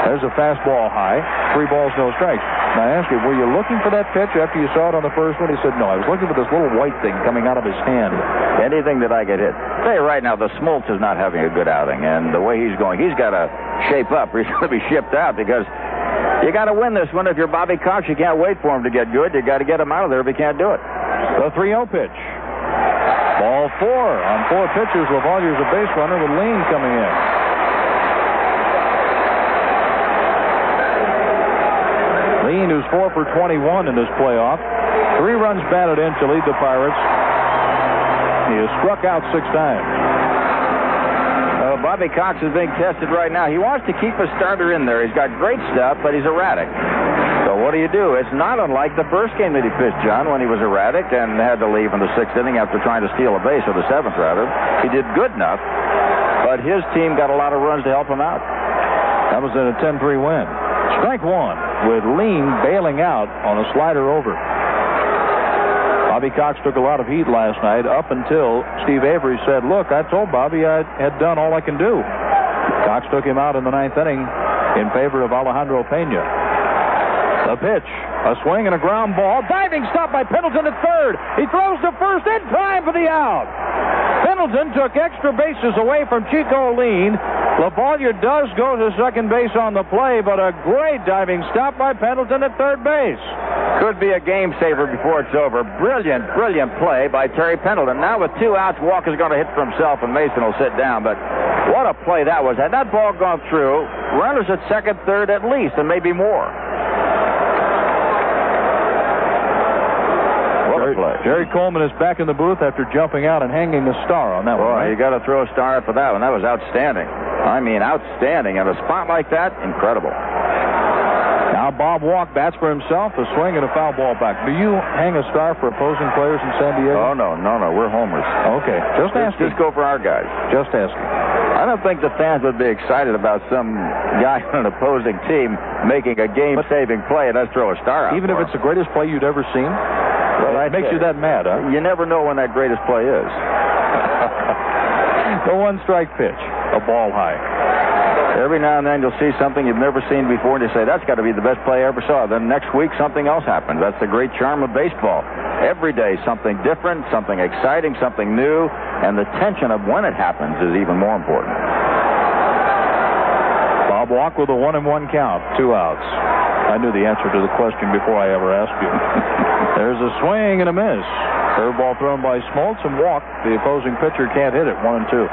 There's a fastball high. 3 balls, no strikes. And I asked him, were you looking for that pitch after you saw it on the first one? He said, no, I was looking for this little white thing coming out of his hand. Anything that I could hit. I'll tell you right now, the Smoltz is not having a good outing, and the way he's going, he's got to shape up or he's going to be shipped out, because you got to win this one. If you're Bobby Cox, you can't wait for him to get good. You got to get him out of there if he can't do it. The 3-0 pitch. Ball 4 on 4 pitches. LaValliere's a base runner with Lean coming in. Lean, who's 4 for 21 in this playoff. 3 runs batted in to lead the Pirates. He has struck out 6 times. Bobby Cox is being tested right now. He wants to keep a starter in there. He's got great stuff, but he's erratic. So what do you do? It's not unlike the first game that he pitched, John, when he was erratic and had to leave in the 6th inning after trying to steal a base, or the 7th, rather. He did good enough, but his team got a lot of runs to help him out. That was a 10-3 win. Strike 1 with Lean bailing out on a slider over. Bobby Cox took a lot of heat last night up until Steve Avery said, look, I told Bobby I had done all I can do. Cox took him out in the 9th inning in favor of Alejandro Pena. The pitch, a swing and a ground ball. Diving stop by Pendleton at 3rd. He throws to first in time for the out. Pendleton took extra bases away from Chico Lean. LaValliere does go to second base on the play, but a great diving stop by Pendleton at 3rd base. Could be a game saver before it's over. Brilliant, brilliant play by Terry Pendleton. Now with 2 outs, Walker's going to hit for himself, and Mason will sit down. But what a play that was. Had that ball gone through, runners at 2nd, 3rd at least, and maybe more. Jerry Coleman is back in the booth after jumping out and hanging a star on that one. Boy, you got to throw a star for that one. That was outstanding. I mean, outstanding. And a spot like that, incredible. Now Bob Walk bats for himself, a swing and a foul ball back. Do you hang a star for opposing players in San Diego? Oh, no. We're homers. Okay. Just Just go for our guys. Just asking. I don't think the fans would be excited about some guy on an opposing team making a game-saving play and us throw a star out. Even if it's the greatest play you'd ever seen? Well, it makes you that mad, huh? You never know when that greatest play is. The one-strike pitch, a ball high. Every now and then you'll see something you've never seen before, and you say, that's got to be the best play I ever saw. Then next week, something else happens. That's the great charm of baseball. Every day, something different, something exciting, something new, and the tension of when it happens is even more important. Bob Walk with a 1-1 count, 2 outs. I knew the answer to the question before I ever asked you. There's a swing and a miss. Curveball thrown by Smoltz, and Walk, the opposing pitcher, can't hit it. 1-2.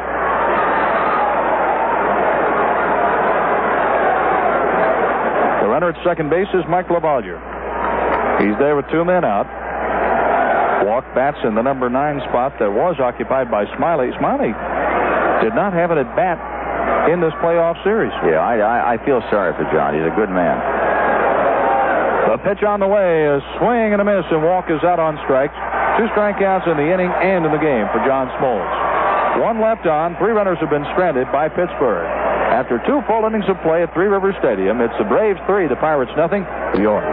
Runner at second base is Mike LaValliere. He's there with 2 men out. Walk bats in the number 9 spot that was occupied by Smiley. Smiley did not have an at-bat in this playoff series. Yeah, I feel sorry for John. He's a good man. The pitch on the way, a swing and a miss, and Walk is out on strikes. 2 strikeouts in the inning and in the game for John Smoltz. 1 left on. 3 runners have been stranded by Pittsburgh. After 2 full innings of play at Three Rivers Stadium, it's the Braves 3, the Pirates nothing. New York.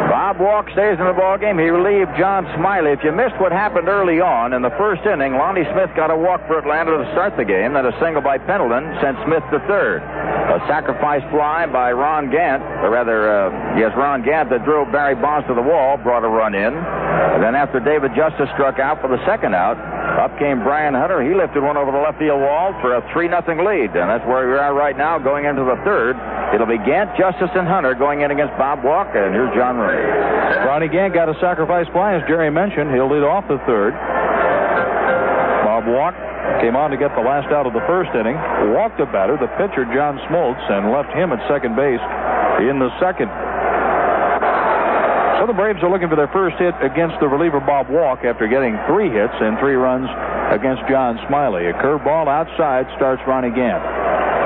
Bob Walk stays in the ballgame. He relieved John Smiley. If you missed what happened early on in the first inning, Lonnie Smith got a walk for Atlanta to start the game, then a single by Pendleton sent Smith to third. A sacrifice fly by Ron Gant, Ron Gant that drove Barry Bonds to the wall, brought a run in. And then after David Justice struck out for the second out, up came Brian Hunter. He lifted one over the left field wall for a 3-0 lead. And that's where we are right now going into the third. It'll be Gant, Justice, and Hunter going in against Bob Walk. And here's John Rooney. Ronnie Gant got a sacrifice fly, as Jerry mentioned. He'll lead off the third. Bob Walk came on to get the last out of the first inning. Walked a batter, the pitcher, John Smoltz, and left him at second base in the second. So the Braves are looking for their first hit against the reliever Bob Walk after getting 3 hits and 3 runs against John Smiley. A curveball outside starts Ronnie Gant.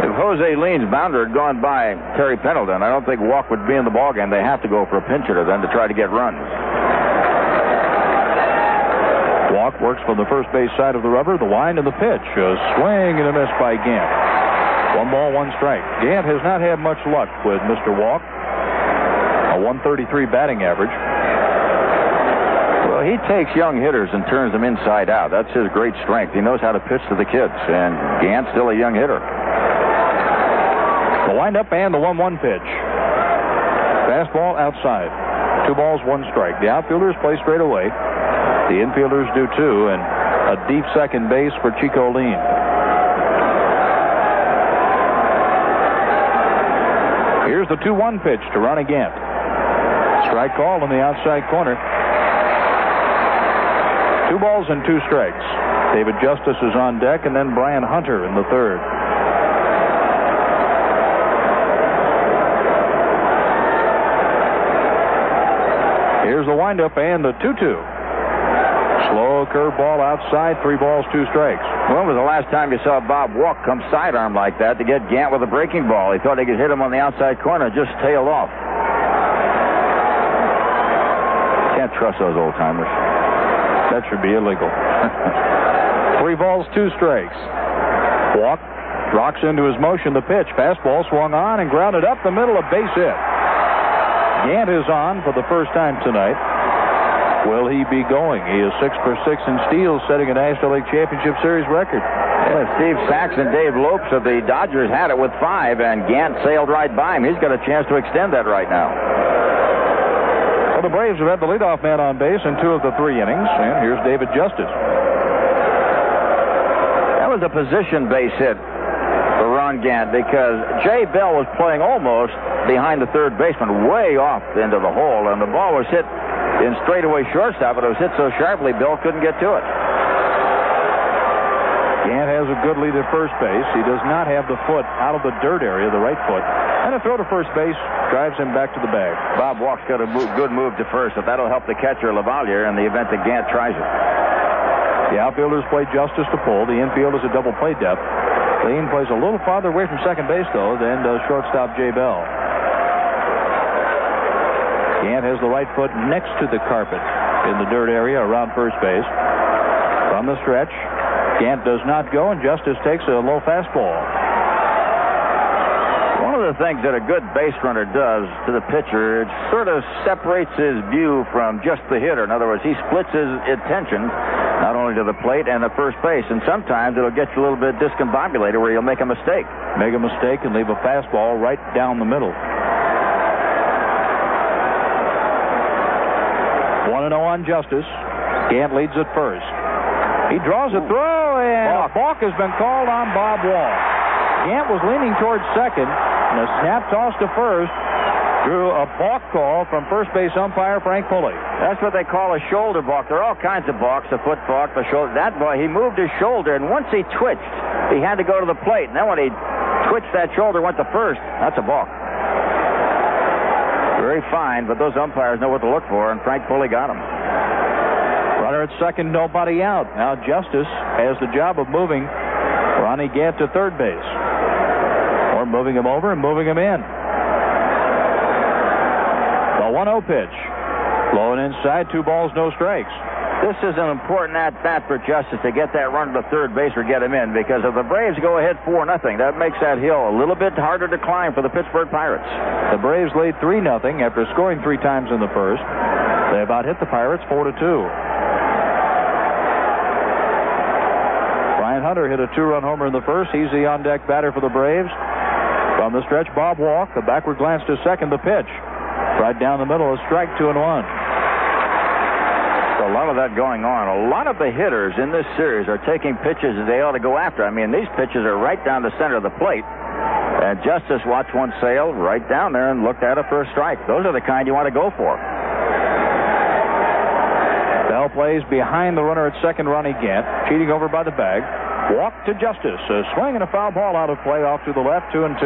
If Jose Lean's bounder had gone by Terry Pendleton, I don't think Walk would be in the ballgame. They have to go for a pinch hitter then to try to get runs. Walk works from the first base side of the rubber. The wind and the pitch. A swing and a miss by Gant. 1 ball, 1 strike. Gant has not had much luck with Mr. Walk. A 133 batting average. Well, he takes young hitters and turns them inside out. That's his great strength. He knows how to pitch to the kids, and Gant's still a young hitter. The windup and the 1-1 pitch. Fastball outside. 2 balls, 1 strike. The outfielders play straight away. The infielders do too, and a deep second base for Chico Lean. Here's the 2-1 pitch to Ronnie Gant. Strike call in the outside corner. 2 balls and 2 strikes. David Justice is on deck, and then Brian Hunter in the third. Here's the windup and the 2-2. Slow curveball outside, 3 balls, 2 strikes. When was the last time you saw Bob Walk come sidearm like that to get Gant with a breaking ball? He thought he could hit him on the outside corner, just tailed off. Can't trust those old timers. That should be illegal. 3 balls, 2 strikes. Walk rocks into his motion. The pitch. Fastball swung on and grounded up the middle, a base hit. Gant is on for the first time tonight. Will he be going? He is 6 for 6 in steals, setting a National League Championship Series record. Yeah, Steve Sachs and Dave Lopes of the Dodgers had it with 5, and Gant sailed right by him. He's got a chance to extend that right now. Well, the Braves have had the leadoff man on base in 2 of the 3 innings, and here's David Justice. That was a position base hit for Ron Gant because Jay Bell was playing almost behind the third baseman, way off into the hole, and the ball was hit in straightaway shortstop, but it was hit so sharply Bill couldn't get to it. Gant has a good lead at first base. He does not have the foot out of the dirt area, the right foot. And a throw to first base drives him back to the bag. Bob Walk's got a good move to first, but that'll help the catcher LaValliere in the event that Gant tries it. The outfielders play Justice to pull. The infield is a double play depth. Lean plays a little farther away from second base, though, than does shortstop Jay Bell. Gant has the right foot next to the carpet in the dirt area around first base. From the stretch, Gant does not go, and Justice takes a low fastball. One of the things that a good base runner does to the pitcher, it sort of separates his view from just the hitter. In other words, he splits his attention not only to the plate and the first base, and sometimes it'll get you a little bit discombobulated where you'll make a mistake. Make a mistake and leave a fastball right down the middle. 1-0 on Justice. Gant leads at first. He draws a throw, and a balk has been called on Bob Walk. Gant was leaning towards second, and a snap toss to first drew a balk call from first base umpire Frank Pulley. That's what they call a shoulder balk. There are all kinds of balks, a foot balk, a shoulder. That boy, he moved his shoulder, and once he twitched, he had to go to the plate. And then when he twitched that shoulder, went to first, that's a balk. Very fine, but those umpires know what to look for, and Frank Pulley got him. Runner at second, nobody out. Now Justice has the job of moving Ronnie Gant to third base, or moving him over and moving him in. The 1-0 pitch. Blowing inside, 2 balls, no strikes. This is an important at-bat for Justice to get that run to the third base or get him in, because if the Braves go ahead 4-0, that makes that hill a little bit harder to climb for the Pittsburgh Pirates. The Braves lead 3-0 after scoring 3 times in the first. They about hit the Pirates 4-2. Brian Hunter hit a 2-run homer in the first. He's the on-deck batter for the Braves. From the stretch, Bob Walk. The backward glance to second. The pitch. Right down the middle, a strike, 2-1. A lot of that going on. A lot of the hitters in this series are taking pitches that they ought to go after. I mean, these pitches are right down the center of the plate. And Justice watched one sail right down there and looked at it for a strike. Those are the kind you want to go for. Bell plays behind the runner at second, Ronnie Gant. Cheating over by the bag. Walk to Justice. A swing and a foul ball out of play off to the left, 2-2.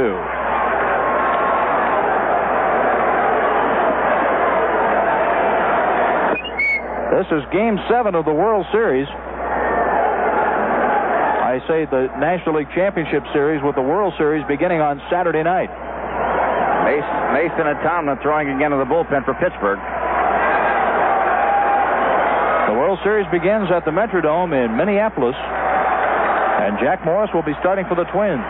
This is Game 7 of the World Series. I say the National League Championship Series with the World Series beginning on Saturday night. Mason and Tomlin throwing again in the bullpen for Pittsburgh. The World Series begins at the Metrodome in Minneapolis, and Jack Morris will be starting for the Twins.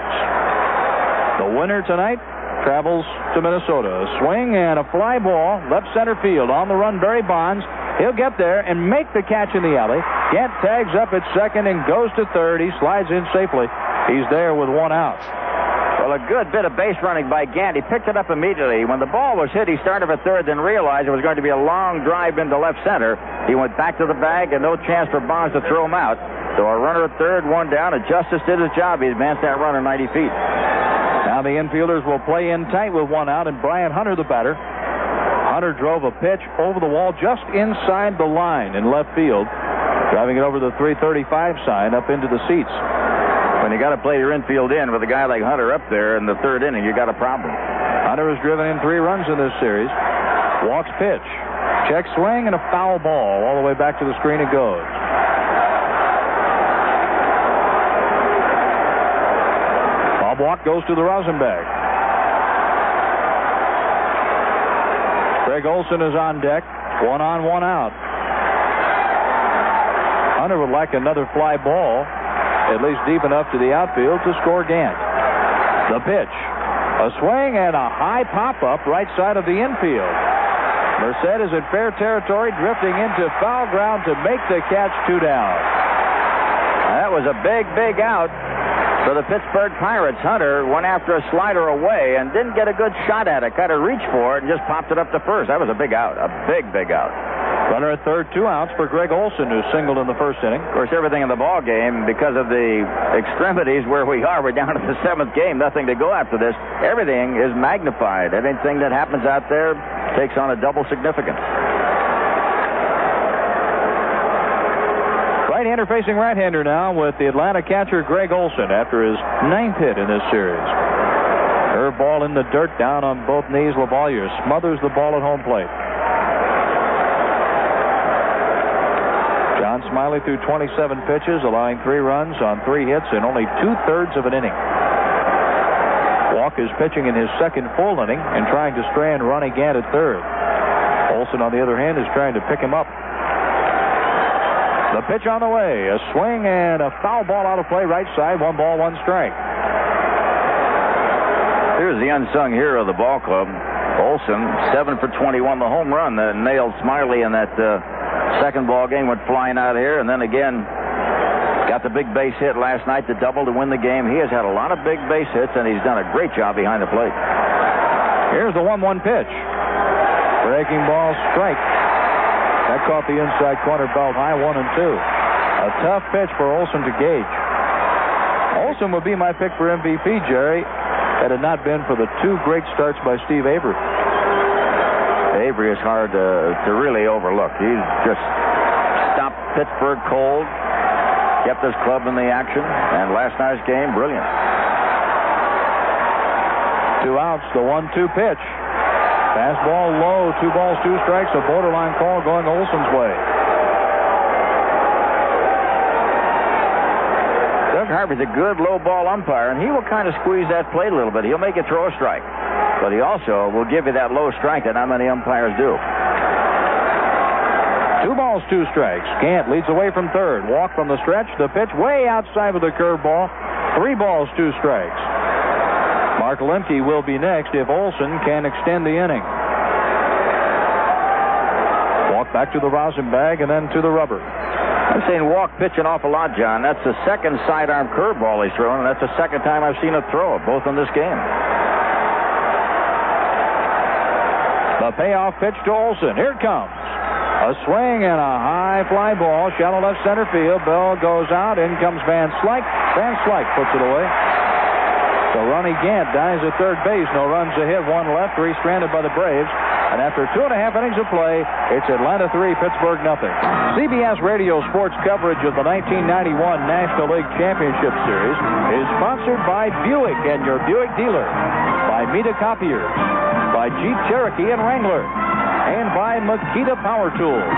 The winner tonight travels to Minnesota. A swing and a fly ball, left center field. On the run, Barry Bonds. He'll get there and make the catch in the alley. Gant tags up at second and goes to third. He slides in safely. He's there with 1 out. Well, a good bit of base running by Gant. He picked it up immediately. When the ball was hit, he started at third, then realized it was going to be a long drive into left center. He went back to the bag, and no chance for Bonds to throw him out. So a runner at third, 1 down, and Justice did his job. He advanced that runner 90 feet. Now the infielders will play in tight with 1 out, and Brian Hunter, the batter. Hunter drove a pitch over the wall just inside the line in left field, driving it over the 335 sign up into the seats. When you got to play your infield in with a guy like Hunter up there in the third inning, you got a problem. Hunter has driven in 3 runs in this series. Walks pitch. Check swing and a foul ball. All the way back to the screen it goes. Bob Walk goes to the Rosenbach. Greg Olson is on deck. 1 on, 1 out. Hunter would like another fly ball, at least deep enough to the outfield to score Gant. The pitch. A swing and a high pop-up right side of the infield. Merced is in fair territory, drifting into foul ground to make the catch, 2 down. That was a big, big out for the Pittsburgh Pirates. Hunter went after a slider away and didn't get a good shot at it. Kind of reached for it and just popped it up to first. That was a big out. A big, big out. Runner at third, 2 outs for Greg Olson, who singled in the first inning. Of course, everything in the ball game, because of the extremities where we are, we're down to the 7th game. Nothing to go after this. Everything is magnified. Anything that happens out there takes on a double significance. Right-hander facing right-hander now with the Atlanta catcher Greg Olson after his 9th hit in this series. Curveball in the dirt down on both knees. LaValliere smothers the ball at home plate. John Smiley threw 27 pitches, allowing 3 runs on 3 hits in only 2/3 of an inning. Walk is pitching in his second full inning and trying to strand Ronnie Gant at third. Olson, on the other hand, is trying to pick him up. The pitch on the way. A swing and a foul ball out of play right side. 1 ball, 1 strike. Here's the unsung hero of the ball club. Olson, 7 for 21, the home run that nailed Smiley in that second ball game, went flying out of here, and then again got the big base hit last night, the double to win the game. He has had a lot of big base hits, and he's done a great job behind the plate. Here's the 1-1 pitch. Breaking ball, strike. That caught the inside corner, belt high, 1-2. A tough pitch for Olson to gauge. Olson would be my pick for MVP, Jerry, had it not been for the 2 great starts by Steve Avery. Avery is hard to really overlook. He's just stopped Pittsburgh cold, kept his club in the action, and last night's game, brilliant. 2 outs, the 1-2 pitch. Fastball low, 2 balls, 2 strikes, a borderline call going Olson's way. Doug Harvey's a good low ball umpire, and he will kind of squeeze that plate a little bit. He'll make you throw a strike, but he also will give you that low strike that not many umpires do. 2 balls, 2 strikes. Gant leads away from third. Walk from the stretch. The pitch way outside with a curveball. 3 balls, 2 strikes. Mark Lemke will be next if Olson can extend the inning. Walk back to the rosin bag and then to the rubber. I'm saying walk pitch an awful lot, John. That's the second sidearm curveball he's thrown, and that's the second time I've seen him throw it, both in this game. The payoff pitch to Olson. Here it comes. A swing and a high fly ball, shallow left center field. Bell goes out. In comes Van Slyke. Van Slyke puts it away. So Ronnie Gant dies at third base. No runs a hit, 1 left, 3 stranded by the Braves. And after 2.5 innings of play, it's Atlanta 3, Pittsburgh nothing. CBS Radio Sports coverage of the 1991 National League Championship Series is sponsored by Buick and your Buick dealer, by Mita Copiers, by Jeep Cherokee and Wrangler, and by Makita Power Tools.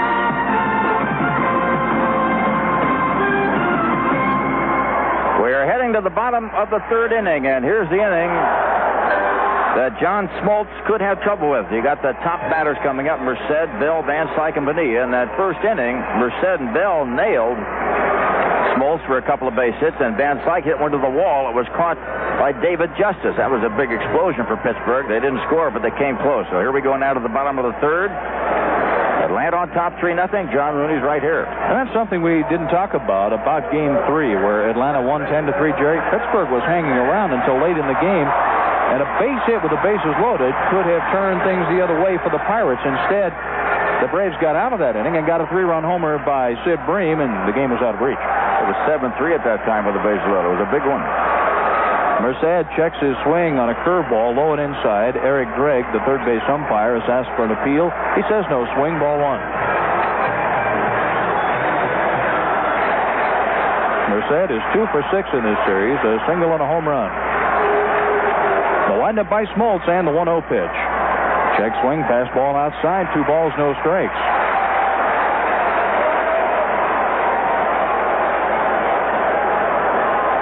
We are heading to the bottom of the 3rd inning, and here's the inning that John Smoltz could have trouble with. You got the top batters coming up, Merced, Bell, Van Slyke, and Bonilla. In that first inning, Merced and Bell nailed Smoltz for a couple of base hits, and Van Slyke hit one to the wall. It was caught by David Justice. That was a big explosion for Pittsburgh. They didn't score, but they came close. So here we go now to the bottom of the 3rd. Atlanta on top 3-0. John Rooney's right here. And that's something we didn't talk about Game 3, where Atlanta won 10-3. Jerry, Pittsburgh was hanging around until late in the game, and a base hit with the bases loaded could have turned things the other way for the Pirates. Instead, the Braves got out of that inning and got a 3-run homer by Sid Bream, and the game was out of reach. It was 7-3 at that time with the bases loaded. It was a big one. Merced checks his swing on a curveball, low and inside. Eric Gregg, the third base umpire, has asked for an appeal. He says no swing, ball 1. Merced is 2 for 6 in this series, a single and a home run. The windup by Smoltz and the 1-0 pitch. Check swing, fastball outside, 2 balls, no strikes.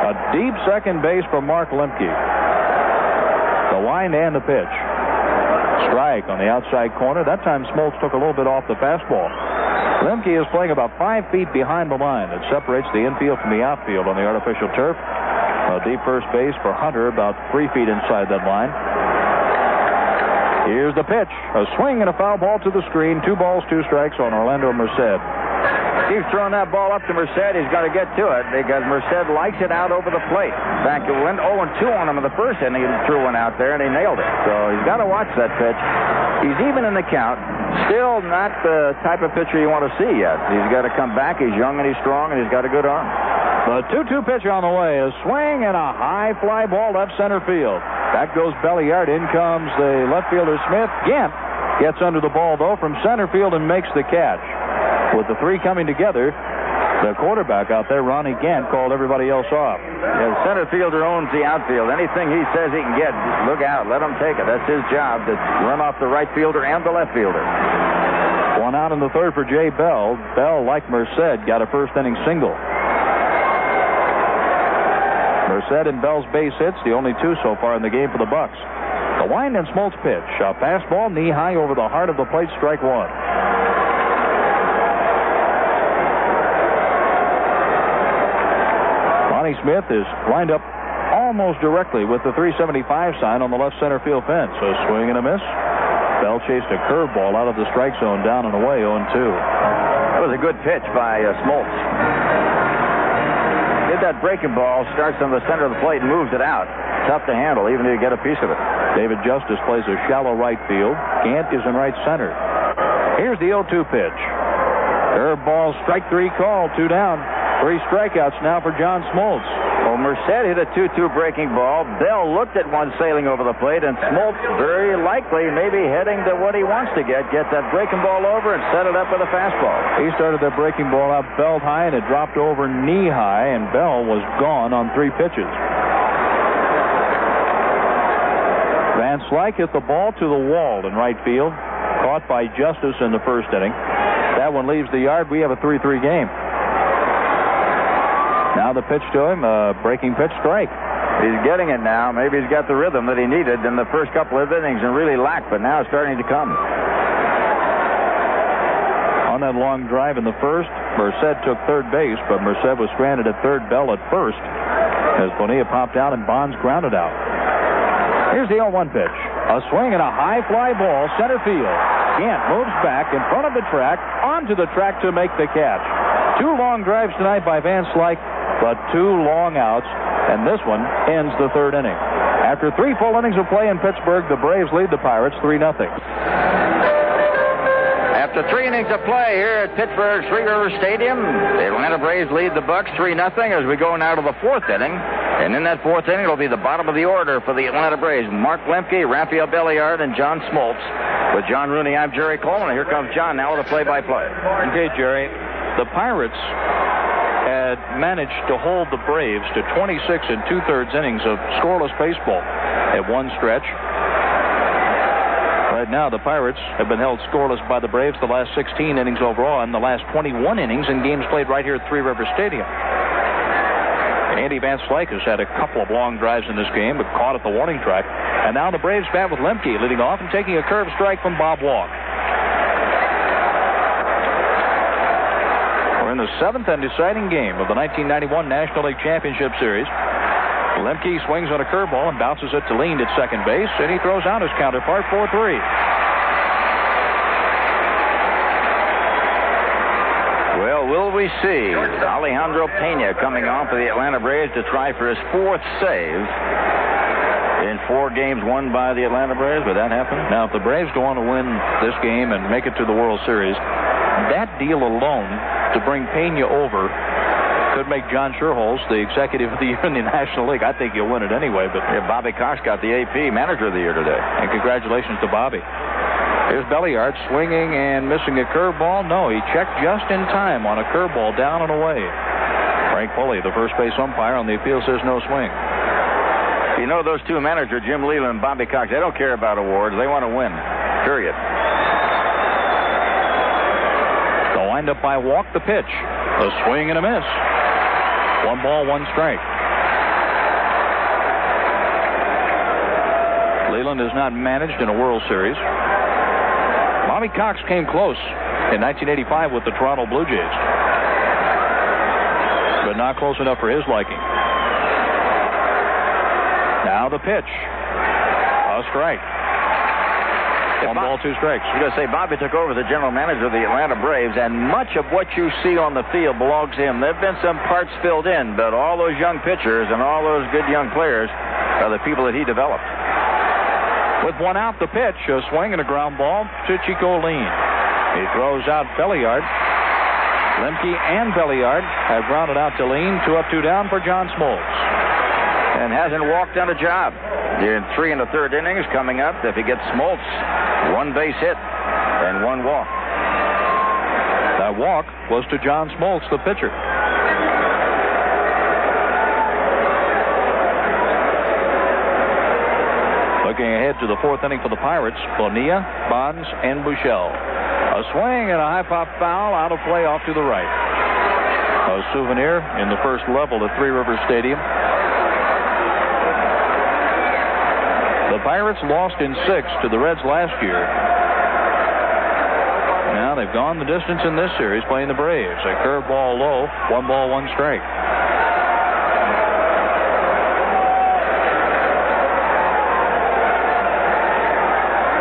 A deep second base for Mark Lemke. The wind and the pitch. Strike on the outside corner. That time Smoltz took a little bit off the fastball. Lemke is playing about 5 feet behind the line that separates the infield from the outfield on the artificial turf. A deep first base for Hunter, about 3 feet inside that line. Here's the pitch. A swing and a foul ball to the screen. 2 balls, 2 strikes on Orlando Merced. Keeps throwing that ball up to Merced. He's got to get to it because Merced likes it out over the plate. In fact, it went 0-2 on him in the first inning. He threw one out there and he nailed it. So he's got to watch that pitch. He's even in the count. Still not the type of pitcher you want to see yet. He's got to come back. He's young and he's strong and he's got a good arm. The 2-2 pitch on the way. A swing and a high fly ball left center field. Back goes Belliard. In comes the left fielder Smith. Gant gets under the ball, though, from center field and makes the catch. With the 3 coming together, the quarterback out there, Ronnie Gant, called everybody else off. Yeah, the center fielder owns the outfield. Anything he says he can get, look out. Let him take it. That's his job, to run off the right fielder and the left fielder. 1 out in the 3rd for Jay Bell. Bell, like Merced, got a first-inning single. Merced and Bell's base hits, the only 2 so far in the game for the Bucks. The wind and Smoltz pitch. A fastball knee high over the heart of the plate, strike one. Bonnie Smith is lined up almost directly with the 375 sign on the left center field fence. A swing and a miss. Bell chased a curveball out of the strike zone, down and away, 0-2. That was a good pitch by Smoltz. Did that breaking ball, starts on the center of the plate and moves it out. Tough to handle, even if you get a piece of it. David Justice plays a shallow right field. Gant is in right center. Here's the 0-2 pitch. Curveball, strike three call, 2 down. 3 strikeouts now for John Smoltz. Well, Merced hit a 2-2 breaking ball. Bell looked at one sailing over the plate, and Smoltz very likely maybe heading to what he wants to get that breaking ball over and set it up with a fastball. He started that breaking ball out belt high, and it dropped over knee high, and Bell was gone on 3 pitches. Van Slyke hit the ball to the wall in right field, caught by Justice in the first inning. That one leaves the yard. We have a 3-3 game. Now the pitch to him, breaking pitch, strike. He's getting it now. Maybe he's got the rhythm that he needed in the first couple of innings and really lacked, but now it's starting to come. On that long drive in the first, Merced took third base, but Merced was stranded at third, Bell at first, as Bonilla popped out and Bonds grounded out. Here's the 0-1 pitch. A swing and a high fly ball, center field. Gant moves back in front of the track, onto the track to make the catch. 2 long drives tonight by Van Slyke, but 2 long outs, and this one ends the third inning. After 3 full innings of play in Pittsburgh, the Braves lead the Pirates 3-0. After 3 innings of play here at Pittsburgh's Three Rivers Stadium, the Atlanta Braves lead the Bucks 3-0 as we go now to the 4th inning. And in that 4th inning, it'll be the bottom of the order for the Atlanta Braves. Mark Lemke, Rafael Belliard, and John Smoltz. With John Rooney, I'm Jerry Coleman. Here comes John now with a play-by-play. Okay, Jerry. The Pirates had managed to hold the Braves to 26 2/3 innings of scoreless baseball at one stretch. Right now, the Pirates have been held scoreless by the Braves the last 16 innings overall and the last 21 innings in games played right here at Three Rivers Stadium. Andy Van Slyke has had a couple of long drives in this game, but caught at the warning track. And now the Braves bat with Lemke leading off and taking a curve strike from Bob Walk. We're in the 7th and deciding game of the 1991 National League Championship Series. Lemke swings on a curveball and bounces it to Lean at second base, and he throws out his counterpart 4-3. Well, will we see Alejandro Pena coming on for the Atlanta Braves to try for his 4th save in 4 games won by the Atlanta Braves? Would that happen? Now, if the Braves go on to win this game and make it to the World Series, that deal alone to bring Pena over could make John Schuerholz the executive of the year in the National League. I think he'll win it anyway, but Bobby Cox got the AP Manager of the Year today. And congratulations to Bobby. Here's Belliard swinging and missing a curveball. No, he checked just in time on a curveball down and away. Frank Pulley, the first base umpire on the appeal, says no swing. You know, those 2 managers, Jim Leland and Bobby Cox, they don't care about awards. They want to win, period. The windup by Walk, the pitch. A swing and a miss. 1 ball, 1 strike. Leland is not managed in a World Series. Bobby Cox came close in 1985 with the Toronto Blue Jays, but not close enough for his liking. Now the pitch. A strike. 1 ball, 2 strikes. I was going to say, Bobby took over the general manager of the Atlanta Braves, and much of what you see on the field belongs to him. There have been some parts filled in, but all those young pitchers and all those good young players are the people that he developed. With 1 out, the pitch, a swing and a ground ball to Chico Lean. He throws out Belliard. Lemke and Belliard have grounded out to Lean. 2 up, 2 down for John Smoltz. And hasn't walked on a job. In 3 1/3 innings coming up, if he gets Smoltz, 1 base hit and 1 walk. That walk was to John Smoltz, the pitcher. Looking ahead to the 4th inning for the Pirates, Bonilla, Bonds, and Buechele. A swing and a high pop foul out of play off to the right. A souvenir in the first level at Three Rivers Stadium. The Pirates lost in 6 to the Reds last year. Now they've gone the distance in this series playing the Braves. A curveball low, 1 ball, 1 strike.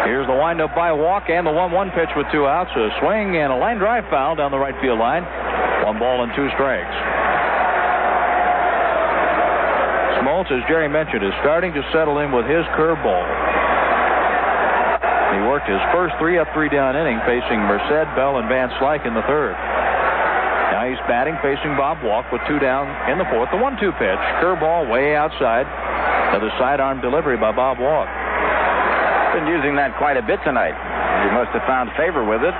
Here's the windup by walk and the 1-1 pitch with 2 outs. A swing and a line drive foul down the right field line. 1 ball and 2 strikes. Smoltz, as Jerry mentioned, is starting to settle in with his curveball. He worked his first 3 up, 3 down inning facing Merced, Bell, and Van Slyke in the 3rd. Now he's batting facing Bob Walk with 2 down in the 4th. The 1-2 pitch, curveball way outside. Another sidearm delivery by Bob Walk. Been using that quite a bit tonight. He must have found favor with it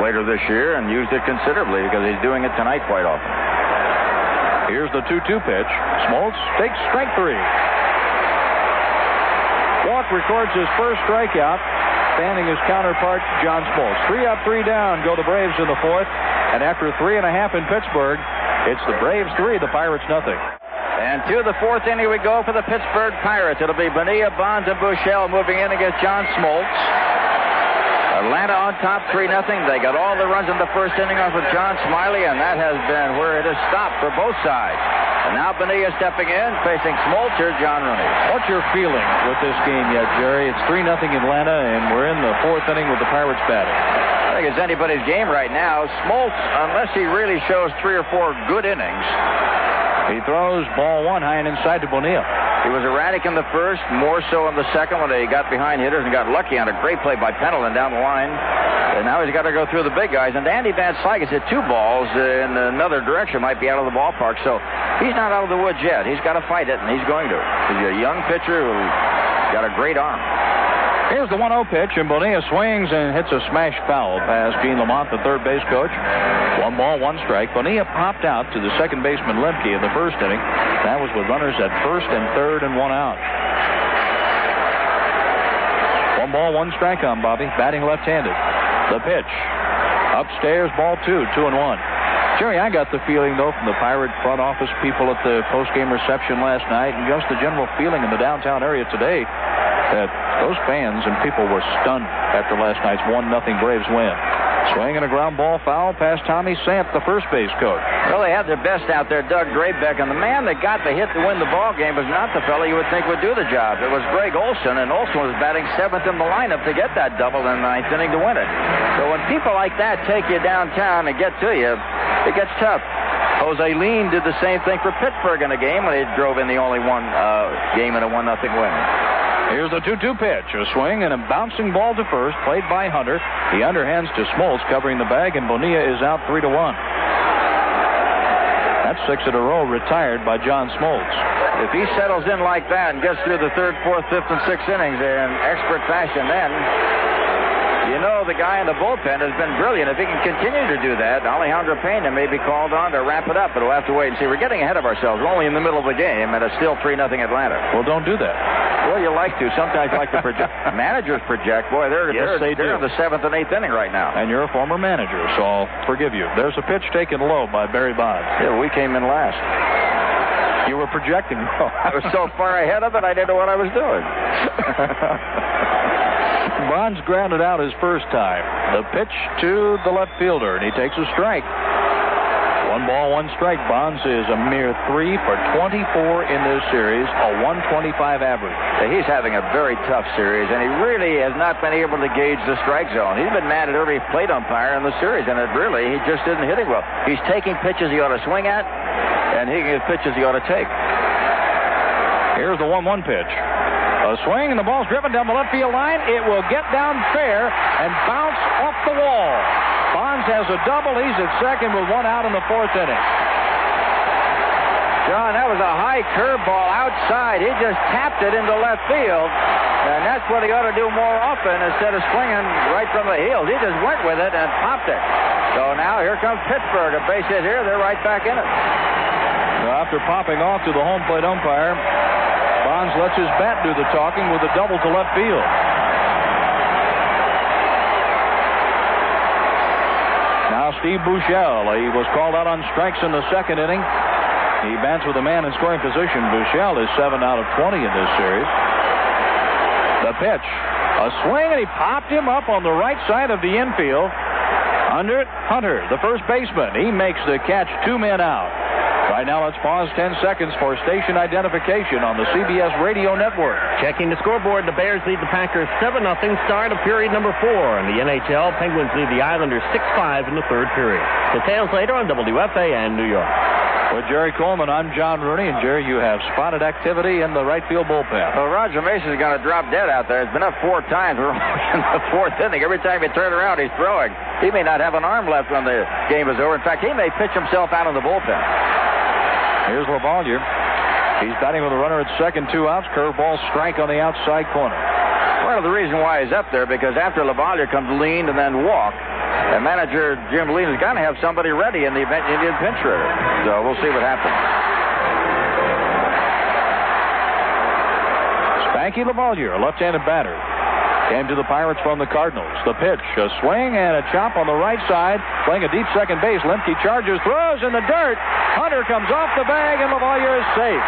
later this year and used it considerably because he's doing it tonight quite often. Here's the 2-2 pitch. Smoltz takes strike 3. Walk records his first strikeout, standing his counterpart, John Smoltz. 3 up, 3 down go the Braves in the 4th. And after 3.5 in Pittsburgh, it's the Braves 3, the Pirates nothing. And to the 4th inning we go for the Pittsburgh Pirates. It'll be Bonilla, Bonds, and Buechele moving in against John Smoltz. Atlanta on top 3-0. They got all the runs in the first inning off of John Smiley, and that has been where it has stopped for both sides. And now Bonilla stepping in, facing Smoltz. Here's John Rooney. What's your feeling with this game yet, Jerry? It's 3-0 Atlanta, and we're in the 4th inning with the Pirates batting. I think it's anybody's game right now. Smoltz, unless he really shows 3 or 4 good innings. He throws ball 1 high and inside to Bonilla. He was erratic in the first, more so in the second when he got behind hitters and got lucky on a great play by Pendleton down the line. And now he's got to go through the big guys. And Andy Van Slyke has hit 2 balls in another direction, might be out of the ballpark. So he's not out of the woods yet. He's got to fight it, and he's going to. He's a young pitcher who's got a great arm. Here's the 1-0 pitch, and Bonilla swings and hits a smash foul past Gene Lamont, the third base coach. 1 ball, 1 strike. Bonilla popped out to the second baseman Lemke in the first inning. That was with runners at first and third and 1 out. 1 ball, 1 strike on Bobby, batting left-handed. The pitch. Upstairs, ball 2, 2-1. Jerry, I got the feeling, though, from the Pirate front office people at the post-game reception last night and just the general feeling in the downtown area today that those fans and people were stunned after last night's 1-0 Braves win. Swing and a ground ball foul past Tommy Sant, the first base coach. Well, they had their best out there, Doug Drabek, and the man that got the hit to win the ball game was not the fella you would think would do the job. It was Greg Olson, and Olson was batting 7th in the lineup to get that double in the 9th inning to win it. So when people like that take you downtown and get to you, it gets tough. Jose Lean did the same thing for Pittsburgh in a game when they drove in the only one game in a 1-0 win. Here's the 2-2 pitch. A swing and a bouncing ball to first, played by Hunter. He underhands to Smoltz, covering the bag, and Bonilla is out 3-1. That's 6 in a row retired by John Smoltz. If he settles in like that and gets through the 3rd, 4th, 5th, and 6th innings in expert fashion, then you know the guy in the bullpen has been brilliant. If he can continue to do that, Alejandro Pena may be called on to wrap it up, but we'll have to wait and see. We're getting ahead of ourselves. We're only in the middle of the game, and it's still 3-0 Atlanta. Well, don't do that. Well, you like to. Sometimes you like to project. Managers project. Boy, they're in the 7th and 8th inning right now. And you're a former manager, so I'll forgive you. There's a pitch taken low by Barry Bonds. Yeah, we came in last. You were projecting. I was so far ahead of it, I didn't know what I was doing. Bonds grounded out his first time. The pitch to the left fielder, and he takes a strike. 1 ball, 1 strike. Bonds is a mere 3 for 24 in this series, a 125 average. He's having a very tough series, and he really has not been able to gauge the strike zone. He's been mad at every plate umpire in the series, and he just isn't hitting well. He's taking pitches he ought to swing at, and hitting pitches he ought to take. Here's the 1-1 pitch. A swing, and the ball's driven down the left field line. It will get down fair and bounce off the wall. Bonds has a double. He's at second with 1 out in the 4th inning. John, that was a high curveball outside. He just tapped it into left field, and that's what he ought to do more often instead of swinging right from the heels. He just went with it and popped it. So now here comes Pittsburgh. A base hit here. They're right back in it. Well, after popping off to the home plate umpire, Bonds lets his bat do the talking with a double to left field. Now Steve Buechele. He was called out on strikes in the 2nd inning. He bats with a man in scoring position. Buechele is 7 out of 20 in this series. pitch. A swing, and he popped him up on the right side of the infield. Under it, Hunter, the first baseman. He makes the catch, 2 men out. Right now, let's pause 10 seconds for station identification on the CBS Radio Network. Checking the scoreboard, the Bears lead the Packers 7-0, start of period number 4. In the NHL, Penguins lead the Islanders 6-5 in the third period. Details later on WFAN New York. With Jerry Coleman, I'm John Rooney, and Jerry, you have spotted activity in the right field bullpen. Well, Roger Mason's going to drop dead out there. It's been up 4 times in the fourth inning. Every time you turn around, he's throwing. He may not have an arm left when the game is over. In fact, he may pitch himself out of the bullpen. Here's LaValliere. He's batting with a runner at second, 2 outs. Curveball strike on the outside corner. Part of the reason why he's up there, because after LaValliere comes Lean and then Walk. And manager Jim Lean has got to have somebody ready in the event you need a pinch hitter. So we'll see what happens. Spanky LaValliere, a left-handed batter. Came to the Pirates from the Cardinals. The pitch, a swing and a chop on the right side. Playing a deep second base. Lemke charges, throws in the dirt. Hunter comes off the bag, and LaValliere is safe.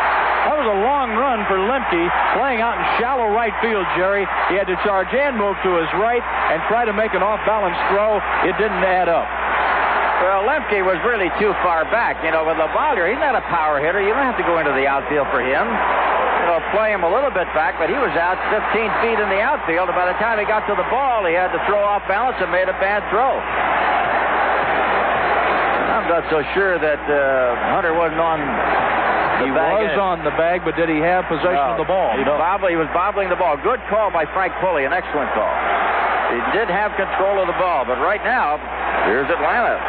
That was a long run for Lemke, playing out in shallow right field, Jerry. He had to charge and move to his right and try to make an off-balance throw. It didn't add up. Well, Lemke was really too far back. You know, with LaValliere, he's not a power hitter. You don't have to go into the outfield for him. You know, play him a little bit back, but he was out 15 feet in the outfield, and by the time he got to the ball, he had to throw off balance and made a bad throw. I'm not so sure that Hunter wasn't on the bag. He was on the bag, but did he have possession of the ball? He was bobbling the ball. Good call by Frank Pulley, an excellent call. He did have control of the ball, but right now, here's Atlanta.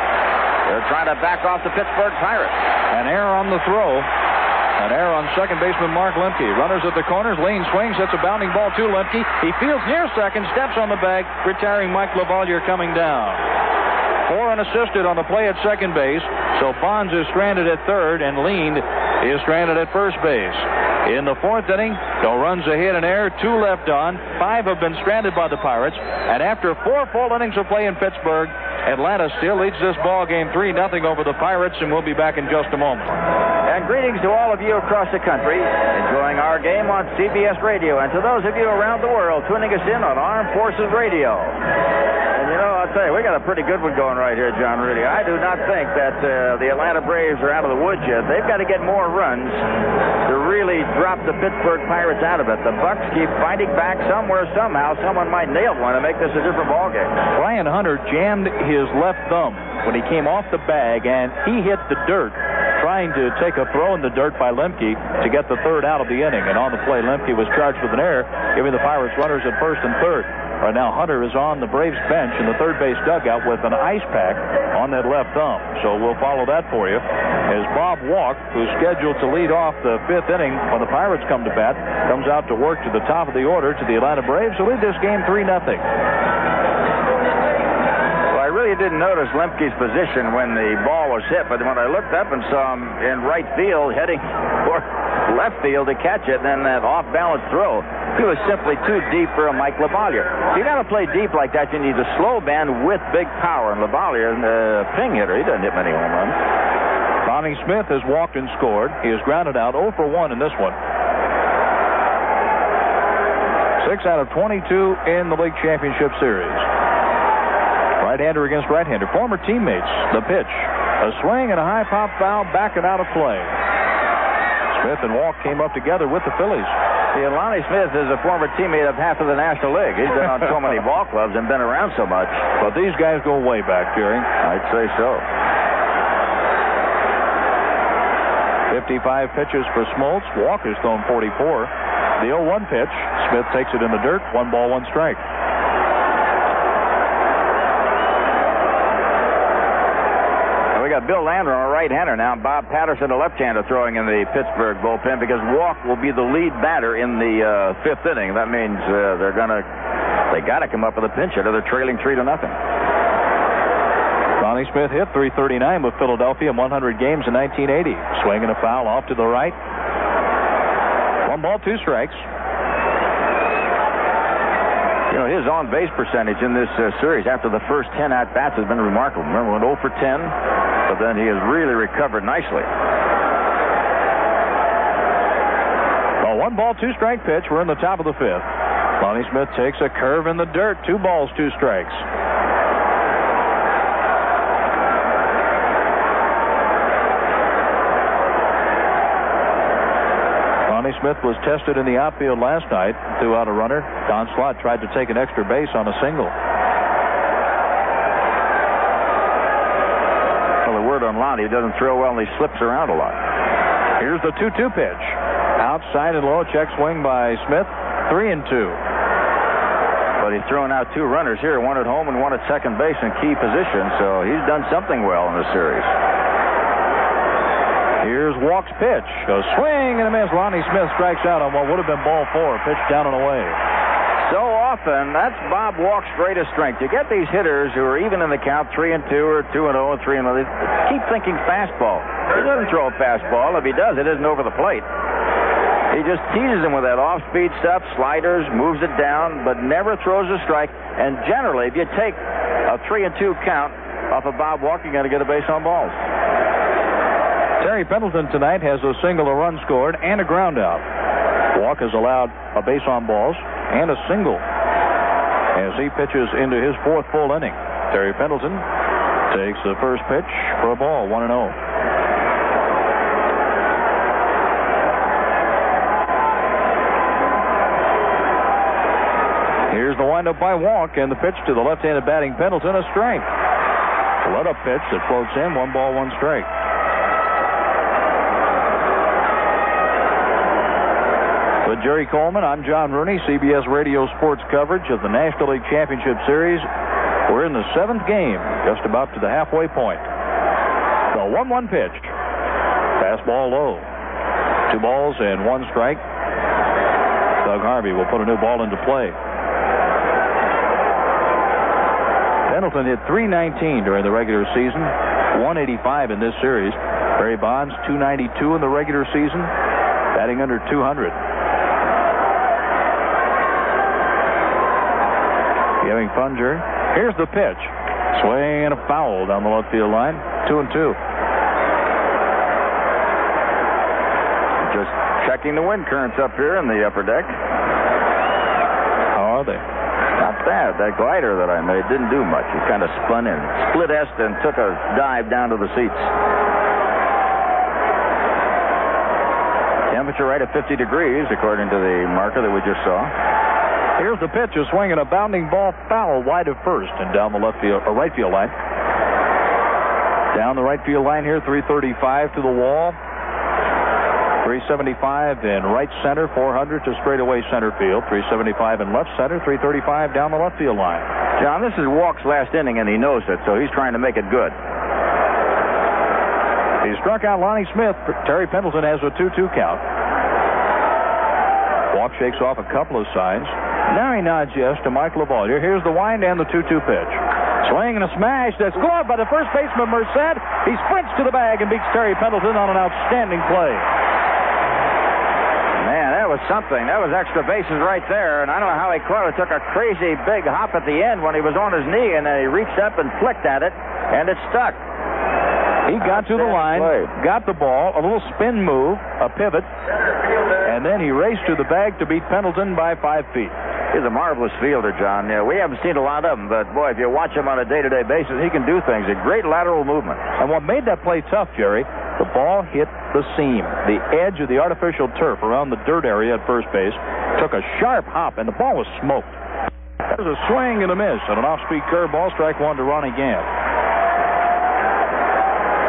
They're trying to back off the Pittsburgh Pirates. An error on the throw. An error on second baseman Mark Lemke. Runners at the corners. Lean swings. Hits a bounding ball to Lemke. He fields near second. Steps on the bag. Retiring Mike LaValliere coming down. 4 unassisted on the play at second base. So Bonds is stranded at third, and Lean is stranded at first base. In the fourth inning, no runs, a hit, an error, 2 left on. 5 have been stranded by the Pirates. And after 4 full innings of play in Pittsburgh, Atlanta still leads this ball game 3-0 over the Pirates, and we'll be back in just a moment. And greetings to all of you across the country enjoying our game on CBS Radio, and to those of you around the world tuning us in on Armed Forces Radio. And you know, I'll tell you, we got a pretty good one going right here, John Rudy. I do not think that the Atlanta Braves are out of the woods yet. They've got to get more runs to really drop the Pittsburgh Pirates out of it. The Bucks keep fighting back somewhere, somehow. Someone might nail one to make this a different ball game. Brian Hunter jammed his left thumb when he came off the bag, and he hit the dirt trying to take a throw in the dirt by Lemke to get the third out of the inning. And on the play, Lemke was charged with an error, giving the Pirates runners at first and third. Right now, Hunter is on the Braves bench in the third base dugout with an ice pack on that left thumb. So we'll follow that for you. As Bob Walk, who's scheduled to lead off the 5th inning when the Pirates come to bat, comes out to work to the top of the order to the Atlanta Braves, who lead this game 3-0. I really didn't notice Lemke's position when the ball was hit, but when I looked up and saw him in right field heading for left field to catch it, and then that off-balance throw, he was simply too deep for a Mike LaValliere. If you got to play deep like that, you need a slow band with big power, and LaValliere, the ping hitter, he doesn't hit many home runs. Bonnie Smith has walked and scored. He is grounded out 0 for 1 in this one. 6 out of 22 in the League Championship Series. Right-hander against right-hander. Former teammates. The pitch. A swing and a high pop foul back and out of play. Smith and Walk came up together with the Phillies. See, Lonnie Smith is a former teammate of half of the National League. He's been on so many ball clubs and been around so much. But these guys go way back, Jerry. I'd say so. 55 pitches for Smoltz. Walker's thrown 44. The 0-1 pitch. Smith takes it in the dirt. 1 ball, 1 strike. We got Bill Landry, a right-hander now, and Bob Patterson, a left-hander, throwing in the Pittsburgh bullpen because Walk will be the lead batter in the 5th inning. That means they got to come up with a pinch hitter. They're trailing 3-0. Bonnie Smith hit .339 with Philadelphia in 100 games in 1980. Swinging a foul off to the right. 1 ball, 2 strikes. You know, his on-base percentage in this series after the first 10 at-bats has been remarkable. Remember, went 0 for 10, but then he has really recovered nicely. A 1 ball, 2 strike pitch. We're in the top of the 5th. Lonnie Smith takes a curve in the dirt. 2 balls, 2 strikes. Lonnie Smith was tested in the outfield last night. Threw out a runner. Don Slott tried to take an extra base on a single. Well, the word on Lonnie, he doesn't throw well and he slips around a lot. Here's the 2-2 pitch. Outside and low, check swing by Smith. 3-2. But he's thrown out 2 runners here, 1 at home and 1 at second base in key position, so he's done something well in the series. Here's Walk's pitch. A swing and a miss. Lonnie Smith strikes out on what would have been ball 4. Pitched down and away. So often, that's Bob Walk's greatest strength. You get these hitters who are even in the count, 3-2 or 2-0 and 3-0. They keep thinking fastball. He doesn't throw a fastball. If he does, it isn't over the plate. He just teases him with that off-speed stuff, sliders, moves it down, but never throws a strike. And generally, if you take a 3-2 count off of Bob Walk, you're going to get a base on balls. Terry Pendleton tonight has a single, a run scored, and a ground out. Walk has allowed a base on balls and a single as he pitches into his 4th full inning. Terry Pendleton takes the first pitch for a ball, 1-0. Here's the windup by Walk, and the pitch to the left-handed batting Pendleton, a strike. Let-up pitch that floats in, 1 ball, 1 strike. With Jerry Coleman, I'm John Rooney, CBS Radio Sports coverage of the National League Championship Series. We're in the 7th game, just about to the halfway point. The 1-1 pitch. Fastball low. 2 balls and 1 strike. Doug Harvey will put a new ball into play. Pendleton hit .319 during the regular season, .185 in this series. Barry Bonds, .292 in the regular season, batting under .200. Giving fun, Jerry. Here's the pitch. Swing and a foul down the left field line. 2-2. Just checking the wind currents up here in the upper deck. How are they? Not bad. That glider that I made didn't do much. It kind of spun in. Split est and took a dive down to the seats. Temperature right at 50 degrees, according to the marker that we just saw. Here's the pitch. A swing and a bounding ball foul wide of first and down the left field, or right field line. Down the right field line here, 335 to the wall. 375 in right center, 400 to straightaway center field. 375 in left center, 335 down the left field line. John, this is Walk's last inning, and he knows it, so he's trying to make it good. He struck out Lonnie Smith. Terry Pendleton has a 2-2 count. Walk shakes off a couple of signs. Now he nods yes to Mike LaValle. Here's the wind and the 2-2 pitch. Swing and a smash that's gloved by the first baseman Merced. He sprints to the bag and beats Terry Pendleton on an outstanding play. Man, that was something. That was extra bases right there, and I don't know how he caught it. Took a crazy big hop at the end when he was on his knee, and then he reached up and flicked at it, and it stuck. He got to the line, got the ball, a little spin move, a pivot, and then he raced to the bag to beat Pendleton by 5 feet. He's a marvelous fielder, John. Yeah, we haven't seen a lot of him, but, boy, if you watch him on a day-to-day basis, he can do things. A great lateral movement. And what made that play tough, Jerry, the ball hit the seam. The edge of the artificial turf around the dirt area at first base took a sharp hop, and the ball was smoked. There's a swing and a miss on an off-speed curveball, strike 1 to Ronnie Gant.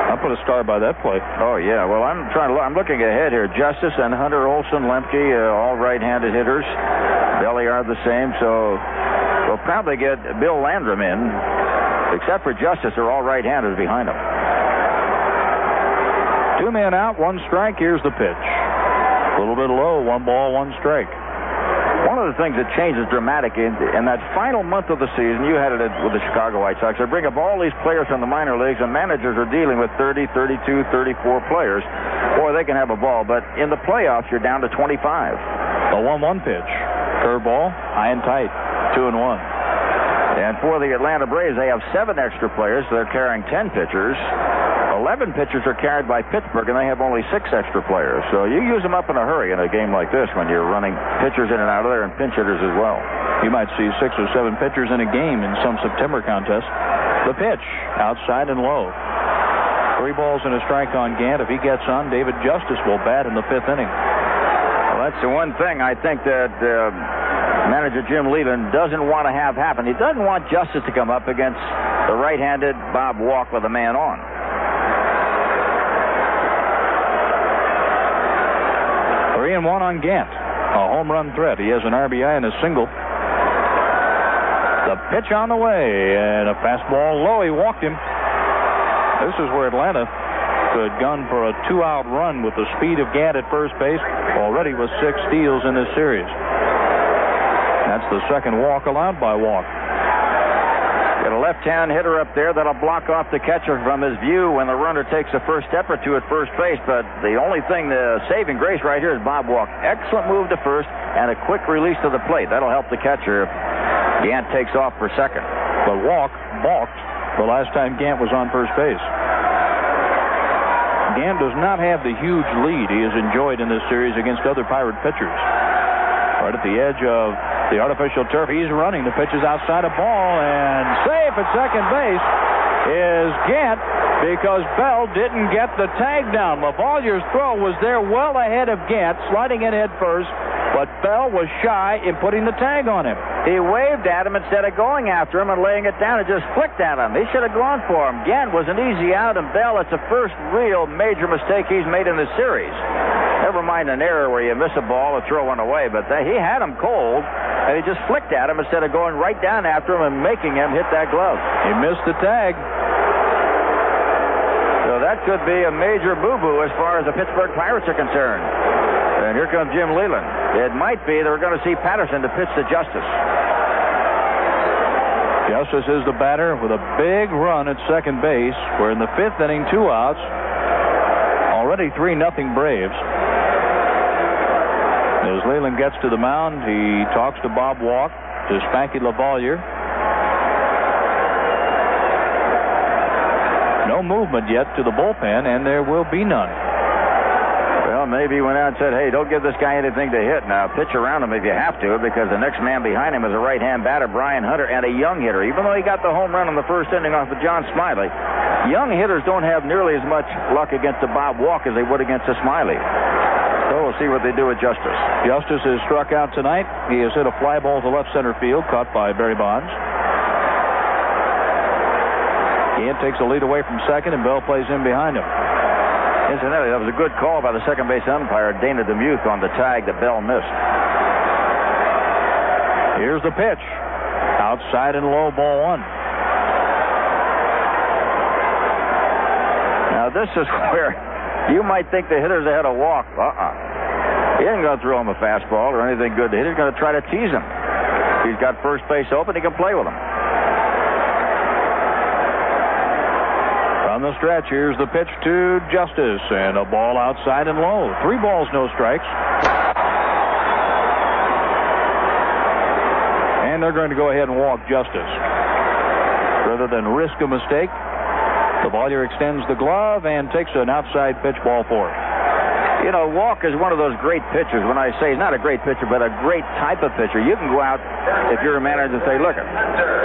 I'll put a star by that play. Oh, yeah. Well, I'm looking ahead here. Justice and Hunter Olson, Lemke, all right-handed hitters. Belliard the same, so we'll probably get Bill Landrum in. Except for Justice, they're all right-handed behind him. 2 men out, 1 strike. Here's the pitch. A little bit low, 1 ball, 1 strike. One of the things that changes dramatically in that final month of the season, you had it with the Chicago White Sox. They bring up all these players from the minor leagues, and managers are dealing with 30, 32, 34 players. Boy, they can have a ball, but in the playoffs, you're down to 25. A 1-1 pitch. Curveball, high and tight, 2-1. And for the Atlanta Braves, they have 7 extra players, so they're carrying 10 pitchers. 11 11 pitchers are carried by Pittsburgh, and they have only 6 extra players. So you use them up in a hurry in a game like this when you're running pitchers in and out of there and pinch hitters as well. You might see 6 or 7 pitchers in a game in some September contests. The pitch, outside and low. 3 balls and a strike on Gant. If he gets on, David Justice will bat in the 5th inning. Well, that's the one thing I think that manager Jim Leland doesn't want to have happen. He doesn't want Justice to come up against the right-handed Bob Walk with a man on. Three and one on Gant. A home run threat. He has an RBI and a single. The pitch on the way, and a fastball low. He walked him. This is where Atlanta could gun for a 2-out run with the speed of Gant at first base, already with 6 steals in this series. That's the second walk allowed by Walk. Got a left-hand hitter up there that'll block off the catcher from his view when the runner takes a first step or two at first base. But the only thing, the saving grace right here is Bob Walk. Excellent move to first and a quick release to the plate. That'll help the catcher if Gant takes off for second. But Walk balked the last time Gant was on first base. Gant does not have the huge lead he has enjoyed in this series against other Pirate pitchers. Right at the edge of the artificial turf, he's running. The pitch is outside a ball, and safe at second base is Gant because Bell didn't get the tag down. Lavalier's throw was there well ahead of Gant, sliding in head first, but Bell was shy in putting the tag on him. He waved at him instead of going after him and laying it down. It just flicked at him. He should have gone for him. Gant was an easy out, and Bell, it's the first real major mistake he's made in the series. Never mind an error where you miss a ball or throw one away, but he had him cold, and he just flicked at him instead of going right down after him and making him hit that glove. He missed the tag. So that could be a major boo-boo as far as the Pittsburgh Pirates are concerned. And here comes Jim Leland. It might be that we're going to see Patterson to pitch to Justice. Justice is the batter with a big run at second base. We're in the 5th inning, 2 outs. Already 3-0 Braves. As Leland gets to the mound, he talks to Bob Walk, to Spanky Lavalier. No movement yet to the bullpen, and there will be none. Well, maybe he went out and said, hey, don't give this guy anything to hit. Now, pitch around him if you have to, because the next man behind him is a right-hand batter, Brian Hunter, and a young hitter. Even though he got the home run in the first inning off of John Smiley, young hitters don't have nearly as much luck against a Bob Walk as they would against a Smiley. So we'll see what they do with Justice. Justice is struck out tonight. He has hit a fly ball to left center field, caught by Barry Bonds. Gant takes the lead away from second, and Bell plays in behind him. Incidentally, that was a good call by the second base umpire, Dana DeMuth, on the tag that Bell missed. Here's the pitch. Outside and low, ball 1. Now, this is where you might think the hitter's ahead of Walk. He ain't going to throw him a fastball or anything good to hit. He's going to try to tease him. If he's got first base open, he can play with him. On the stretch, here's the pitch to Justice, and a ball outside and low. 3 balls, no strikes. And they're going to go ahead and walk Justice. Rather than risk a mistake, Lavalier extends the glove and takes an outside pitch, ball 4. You know, Walk is one of those great pitchers. When I say he's not a great pitcher, but a great type of pitcher, you can go out, if you're a manager, and say, look,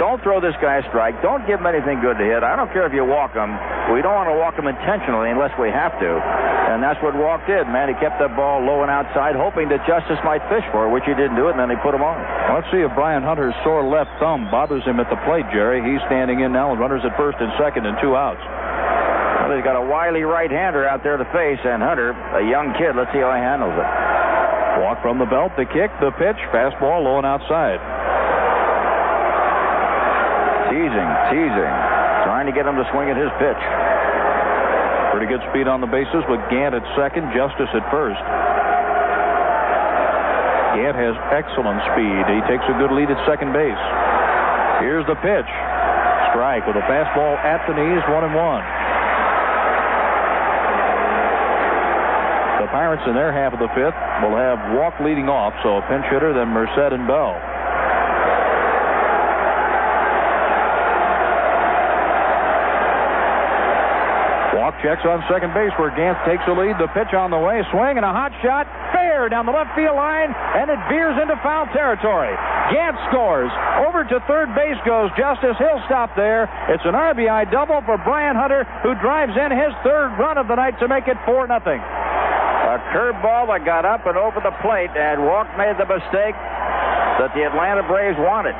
don't throw this guy a strike. Don't give him anything good to hit. I don't care if you walk him. We don't want to walk him intentionally unless we have to. And that's what Walk did, man. He kept that ball low and outside, hoping that Justice might fish for it, which he didn't do it, and then he put him on. Let's see if Brian Hunter's sore left thumb bothers him at the plate, Jerry. He's standing in now, and runners at first and second and 2 outs. Well, he's got a wily right-hander out there to face, and Hunter, a young kid, let's see how he handles it. Walk from the belt, the kick, the pitch, fastball low and outside. Teasing. Trying to get him to swing at his pitch. Pretty good speed on the bases with Gant at second, Justice at first. Gant has excellent speed. He takes a good lead at second base. Here's the pitch. Strike with a fastball at the knees, 1-1. The Pirates in their half of the 5th will have Walk leading off, so a pinch hitter, then Merced and Bell. Walk checks on second base where Gant takes the lead. The pitch on the way. Swing and a hot shot. Fair down the left field line, and it veers into foul territory. Gant scores. Over to third base goes Justice. He'll stop there. It's an RBI double for Brian Hunter, who drives in his third run of the night to make it 4-0. A curveball that got up and over the plate, and Walk made the mistake that the Atlanta Braves wanted.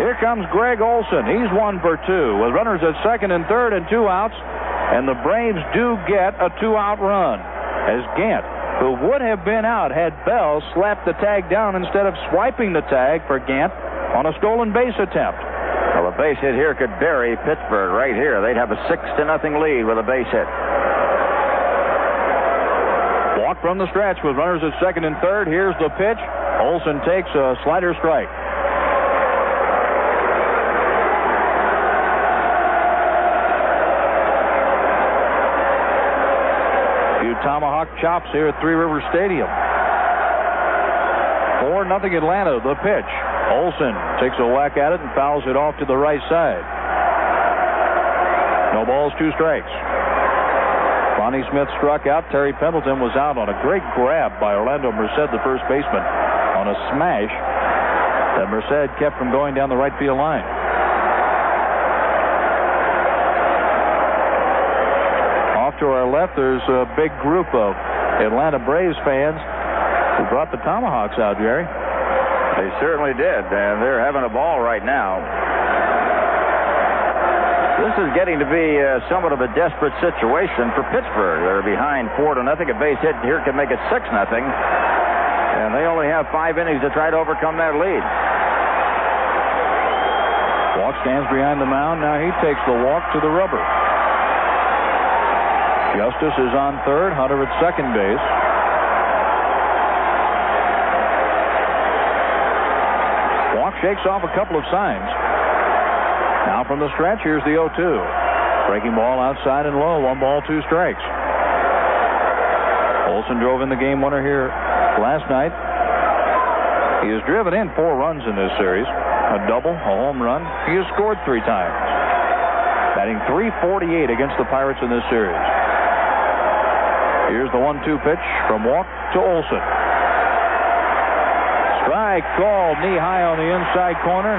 Here comes Greg Olson. He's 1 for 2 with runners at second and third and 2 outs. And the Braves do get a 2-out run as Gant, who would have been out had Bell slapped the tag down instead of swiping the tag for Gant on a stolen base attempt. Well, a base hit here could bury Pittsburgh right here. They'd have a 6-0 lead with a base hit. Walk from the stretch with runners at second and third. Here's the pitch. Olson takes a slider strike. Tomahawk chops here at Three Rivers Stadium. 4-0 Atlanta. The pitch. Olson takes a whack at it and fouls it off to the right side. No balls, 2 strikes. Bonnie Smith struck out. Terry Pendleton was out on a great grab by Orlando Merced, the first baseman, on a smash that Merced kept from going down the right field line. To our left, there's a big group of Atlanta Braves fans who brought the Tomahawks out, Jerry. They certainly did, and they're having a ball right now. This is getting to be somewhat of a desperate situation for Pittsburgh. They're behind 4-0. A base hit here can make it 6-0, and they only have 5 innings to try to overcome that lead. Walk stands behind the mound. Now he takes the walk to the rubber. Justice is on third, Hunter at second base. Walk shakes off a couple of signs. Now from the stretch, here's the 0-2. Breaking ball outside and low, 1 ball, 2 strikes. Olson drove in the game winner here last night. He has driven in 4 runs in this series. A double, a home run. He has scored 3 times. Batting .348 against the Pirates in this series. Here's the 1-2 pitch from Walk to Olson. Strike called knee high on the inside corner.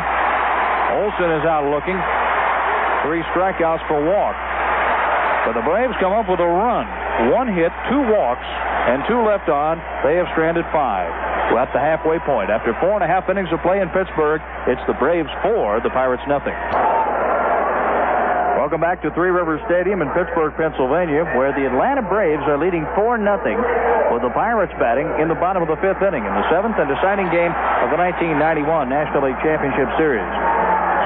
Olson is out looking. 3 strikeouts for Walk. But the Braves come up with a run. 1 hit, 2 walks, and 2 left on. They have stranded 5. We're at the halfway point. After 4.5 innings of play in Pittsburgh, it's the Braves 4, the Pirates nothing. Welcome back to Three Rivers Stadium in Pittsburgh, Pennsylvania, where the Atlanta Braves are leading 4-0 with the Pirates batting in the bottom of the 5th inning in the 7th and deciding game of the 1991 National League Championship Series.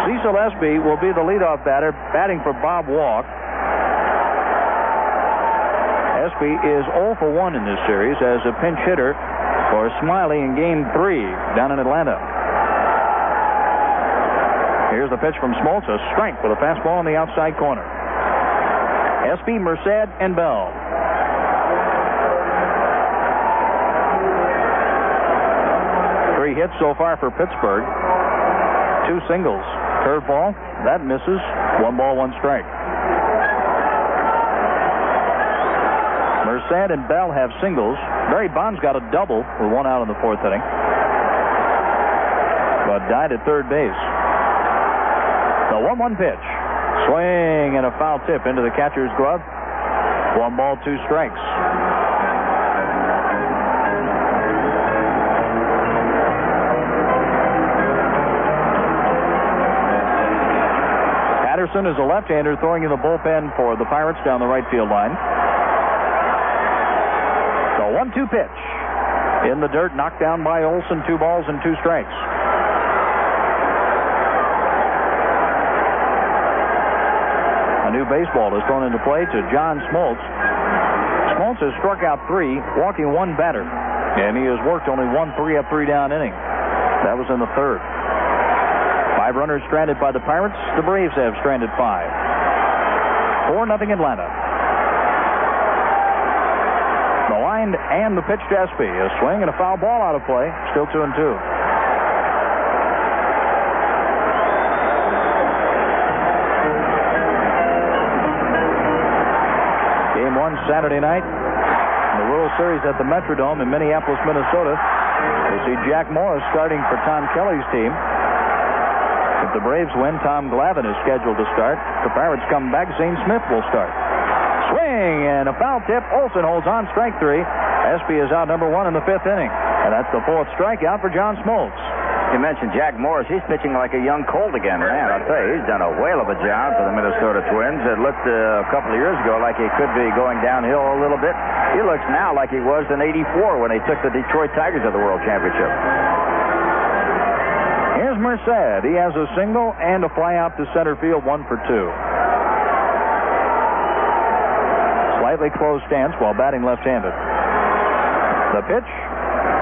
Cecil Espy will be the leadoff batter, batting for Bob Walk. Espy is 0 for 1 in this series as a pinch hitter for Smiley in Game 3 down in Atlanta. Here's the pitch from Smoltz, a strike with a fastball on the outside corner. Espy, Merced, and Bell. Three hits so far for Pittsburgh. 2 singles. Curveball, that misses. 1 ball, 1 strike. Merced and Bell have singles. Barry Bonds got a double with 1 out in the 4th inning, but died at third base. The 1-1 pitch. Swing and a foul tip into the catcher's glove. 1 ball, 2 strikes. Patterson is a left-hander throwing in the bullpen for the Pirates down the right field line. The 1-2 pitch. In the dirt, knocked down by Olson. 2 balls and 2 strikes. A new baseball is thrown into play to John Smoltz. Smoltz has struck out 3, walking 1 batter, and he has worked only 1 3-up, 3-down inning. That was in the 3rd. 5 runners stranded by the Pirates. The Braves have stranded 5. 4-0 Atlanta. The line and the pitch to Espy. A swing and a foul ball out of play. Still 2-2. 1 Saturday night in the World Series at the Metrodome in Minneapolis, Minnesota. We see Jack Morris starting for Tom Kelly's team. If the Braves win, Tom Glavine is scheduled to start. If the Pirates come back, Zane Smith will start. Swing and a foul tip. Olsen holds on, strike 3. Espy is out number 1 in the 5th inning. And that's the 4th strikeout for John Smoltz. You mentioned Jack Morris. He's pitching like a young Colt again, man. I'll tell you, he's done a whale of a job for the Minnesota Twins. It looked a couple of years ago like he could be going downhill a little bit. He looks now like he was in '84 when they took the Detroit Tigers to the World Championship. Here's Merced. He has a single and a fly out to center field, 1 for 2. Slightly closed stance while batting left-handed. The pitch,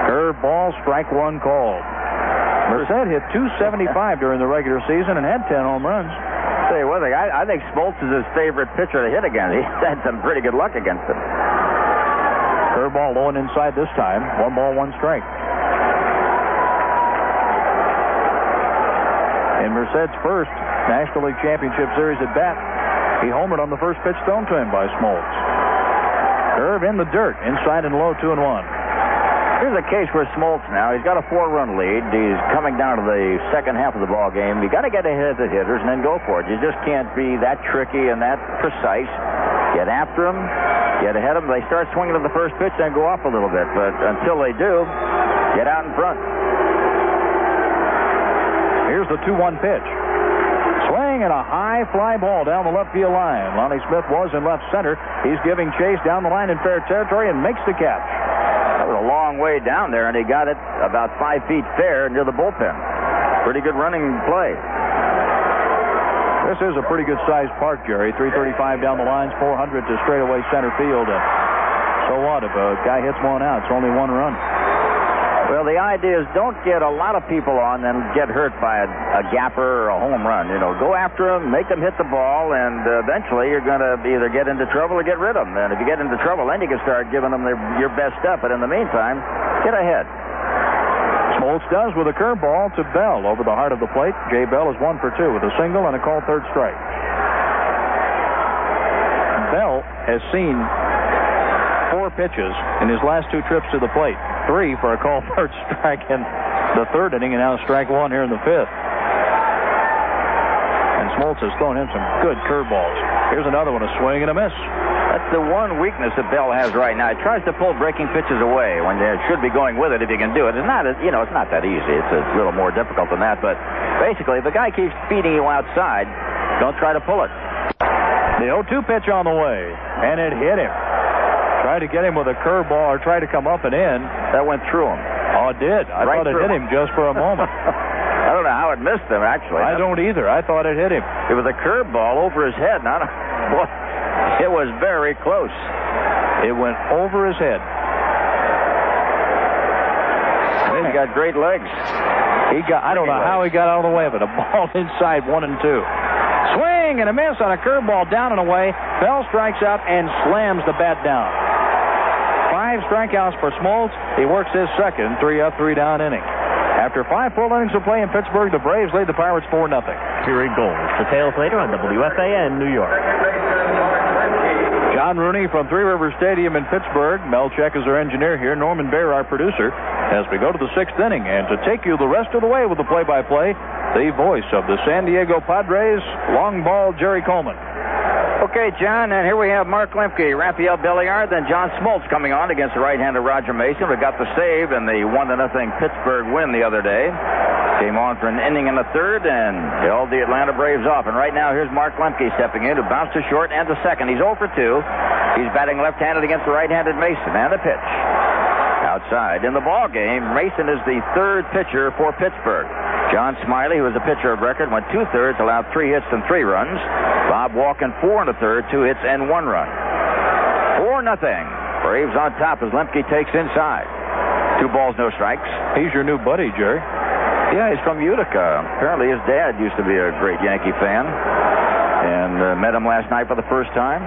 curve ball, strike 1 called. Merced hit .275 during the regular season and had 10 home runs. I'll tell you one thing, I think Smoltz is his favorite pitcher to hit against. He's had some pretty good luck against him. Curveball low and inside this time. 1 ball, 1 strike. In Merced's first National League Championship Series at bat, he homered on the first pitch thrown to him by Smoltz. Curve in the dirt, inside and low, 2-1. Here's a case where Smoltz now, he's got a 4-run lead. He's coming down to the second half of the ball game. You got to get ahead of the hitters and then go for it. You just can't be that tricky and that precise. Get after them, get ahead of them. They start swinging to the first pitch, then go off a little bit. But until they do, get out in front. Here's the 2-1 pitch. Swing and a high fly ball down the left field line. Lonnie Smith was in left center. He's giving chase down the line in fair territory and makes the catch. That was a long way down there, and he got it about 5 feet fair near the bullpen. Pretty good running play. This is a pretty good-sized park, Jerry. 335 down the lines, 400 to straightaway center field. And so what? If a guy hits one out, it's only 1 run. Well, the idea is don't get a lot of people on and get hurt by a gapper or a home run. You know, go after them, make them hit the ball, and eventually you're going to either get into trouble or get rid of them. And if you get into trouble, then you can start giving them your best stuff. But in the meantime, get ahead. Smoltz does with a curveball to Bell over the heart of the plate. Jay Bell is 1 for 2 with a single and a called 3rd strike. Bell has seen 4 pitches in his last 2 trips to the plate. 3 for a called 3rd strike in the 3rd inning, and now strike 1 here in the 5th. And Smoltz has thrown him some good curveballs. Here's another one, a swing and a miss. That's the one weakness that Bell has right now. He tries to pull breaking pitches away when they should be going with it if you can do it. It's not, it's not that easy. It's a little more difficult than that. But basically, if the guy keeps feeding you outside, don't try to pull it. The 0-2 pitch on the way, and it hit him. Tried to get him with a curveball or tried to come up and in. That went through him. Oh, it did. I thought it hit him just for a moment. I don't know how it missed him, actually. I don't either. I thought it hit him. It was a curveball over his head. It was very close. It went over his head. He's got great legs. I don't know how he got out of the way of it. A ball inside, 1-2. Swing and a miss on a curveball down and away. Bell strikes out and slams the bat down. 5 strikeouts for Smoltz. He works his second 3-up, 3-down inning. After 5 full innings of play in Pittsburgh, the Braves lead the Pirates 4-0. Terry Gold. Details later on WFAN, New York. John Rooney from Three Rivers Stadium in Pittsburgh. Mel Check is our engineer here. Norman Baer, our producer, as we go to the 6th inning. And to take you the rest of the way with the play-by-play, the voice of the San Diego Padres, long ball Jerry Coleman. Okay, John, and here we have Mark Lemke, Rafael Belliard, then John Smoltz coming on against the right-hander Roger Mason, who got the save in the 1-0 Pittsburgh win the other day. Came on for an inning in the 3rd and held the Atlanta Braves off. And right now, here's Mark Lemke stepping in to bounce to short and to second. He's 0 for 2. He's batting left-handed against the right-handed Mason. And a pitch. Outside. In the ball game, Mason is the 3rd pitcher for Pittsburgh. John Smiley, who was a pitcher of record, went 2/3, allowed 3 hits and 3 runs. Bob Walken, 4 1/3, 2 hits and 1 run. 4-0. Braves on top as Lemke takes inside. 2 balls, no strikes. He's your new buddy, Jerry. Yeah, he's from Utica. Apparently his dad used to be a great Yankee fan. And met him last night for the first time.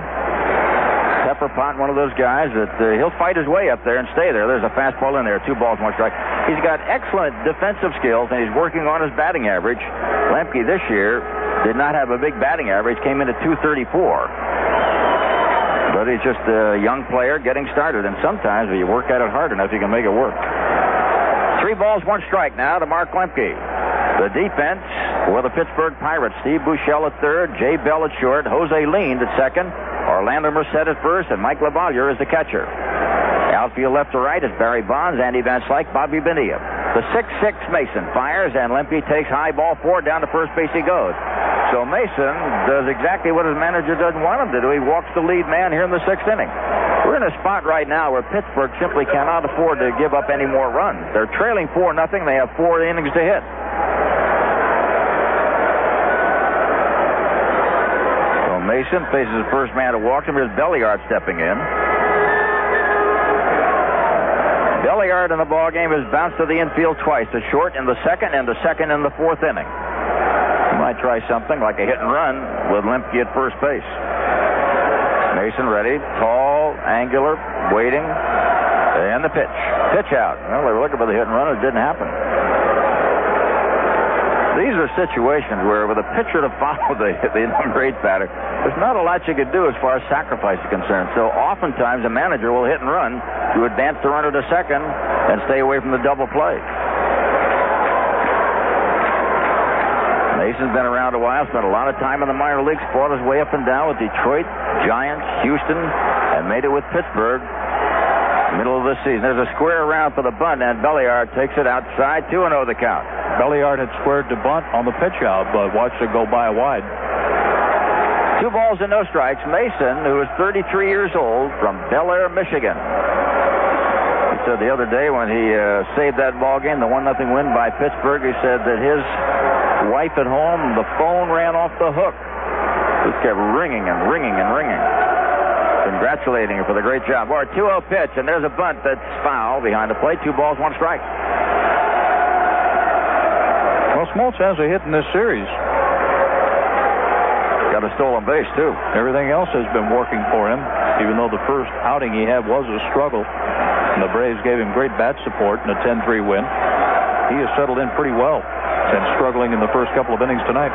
Pepper Pot, one of those guys that he'll fight his way up there and stay there. There's a fastball in there, 2 balls, 1 strike. He's got excellent defensive skills, and he's working on his batting average. Lemke this year did not have a big batting average, came in at 234. But he's just a young player getting started, and sometimes if you work at it hard enough, you can make it work. 3 balls, 1 strike now to Mark Lemke. The defense for the Pittsburgh Pirates: Steve Buechele at third, Jay Bell at short, Jose Lind at second, Orlando Merced at first, and Mike LaValliere is the catcher. Outfield left to right is Barry Bonds, Andy Van Slyke, Bobby Bonilla. The 6-6 Mason fires, and Lemke takes high ball 4 down to first base he goes. So Mason does exactly what his manager doesn't want him to do. He walks the lead man here in the 6th inning. We're in a spot right now where Pittsburgh simply cannot afford to give up any more runs. They're trailing 4-0. They have 4 innings to hit. So Mason faces the first man to walk him. Here's Belliard stepping in. Belliard in the ballgame has bounced to the infield twice, to short in the 2nd and the 2nd in the 4th inning. You might try something like a hit and run with Lemke at first base. Mason ready, tall, angular, waiting, and the pitch. Pitch out. Well, they were looking for the hit and run. It didn't happen. These are situations where with a pitcher to follow the number 8 batter, there's not a lot you could do as far as sacrifice is concerned. So oftentimes a manager will hit and run to advance the runner to second and stay away from the double play. Mason's been around a while, spent a lot of time in the minor leagues, fought his way up and down with Detroit, Giants, Houston, and made it with Pittsburgh middle of the season. There's a square around for the bunt, and Belliard takes it outside. 2-0 the count. Belliard had squared to bunt on the pitch out, but watched it go by wide. 2 balls and no strikes. Mason, who is 33 years old, from Bel Air, Michigan. He said the other day when he saved that ball game, the 1-0 win by Pittsburgh, he said that his wife at home, the phone ran off the hook. Just kept ringing and ringing and ringing. Congratulating her for the great job. Or 2-0 pitch, and there's a bunt that's foul behind the plate. 2 balls, 1 strike. Well, Smoltz has a hit in this series. Got a stolen base, too. Everything else has been working for him, even though the first outing he had was a struggle. And the Braves gave him great bat support in a 10-3 win. He has settled in pretty well and struggling in the first couple of innings tonight.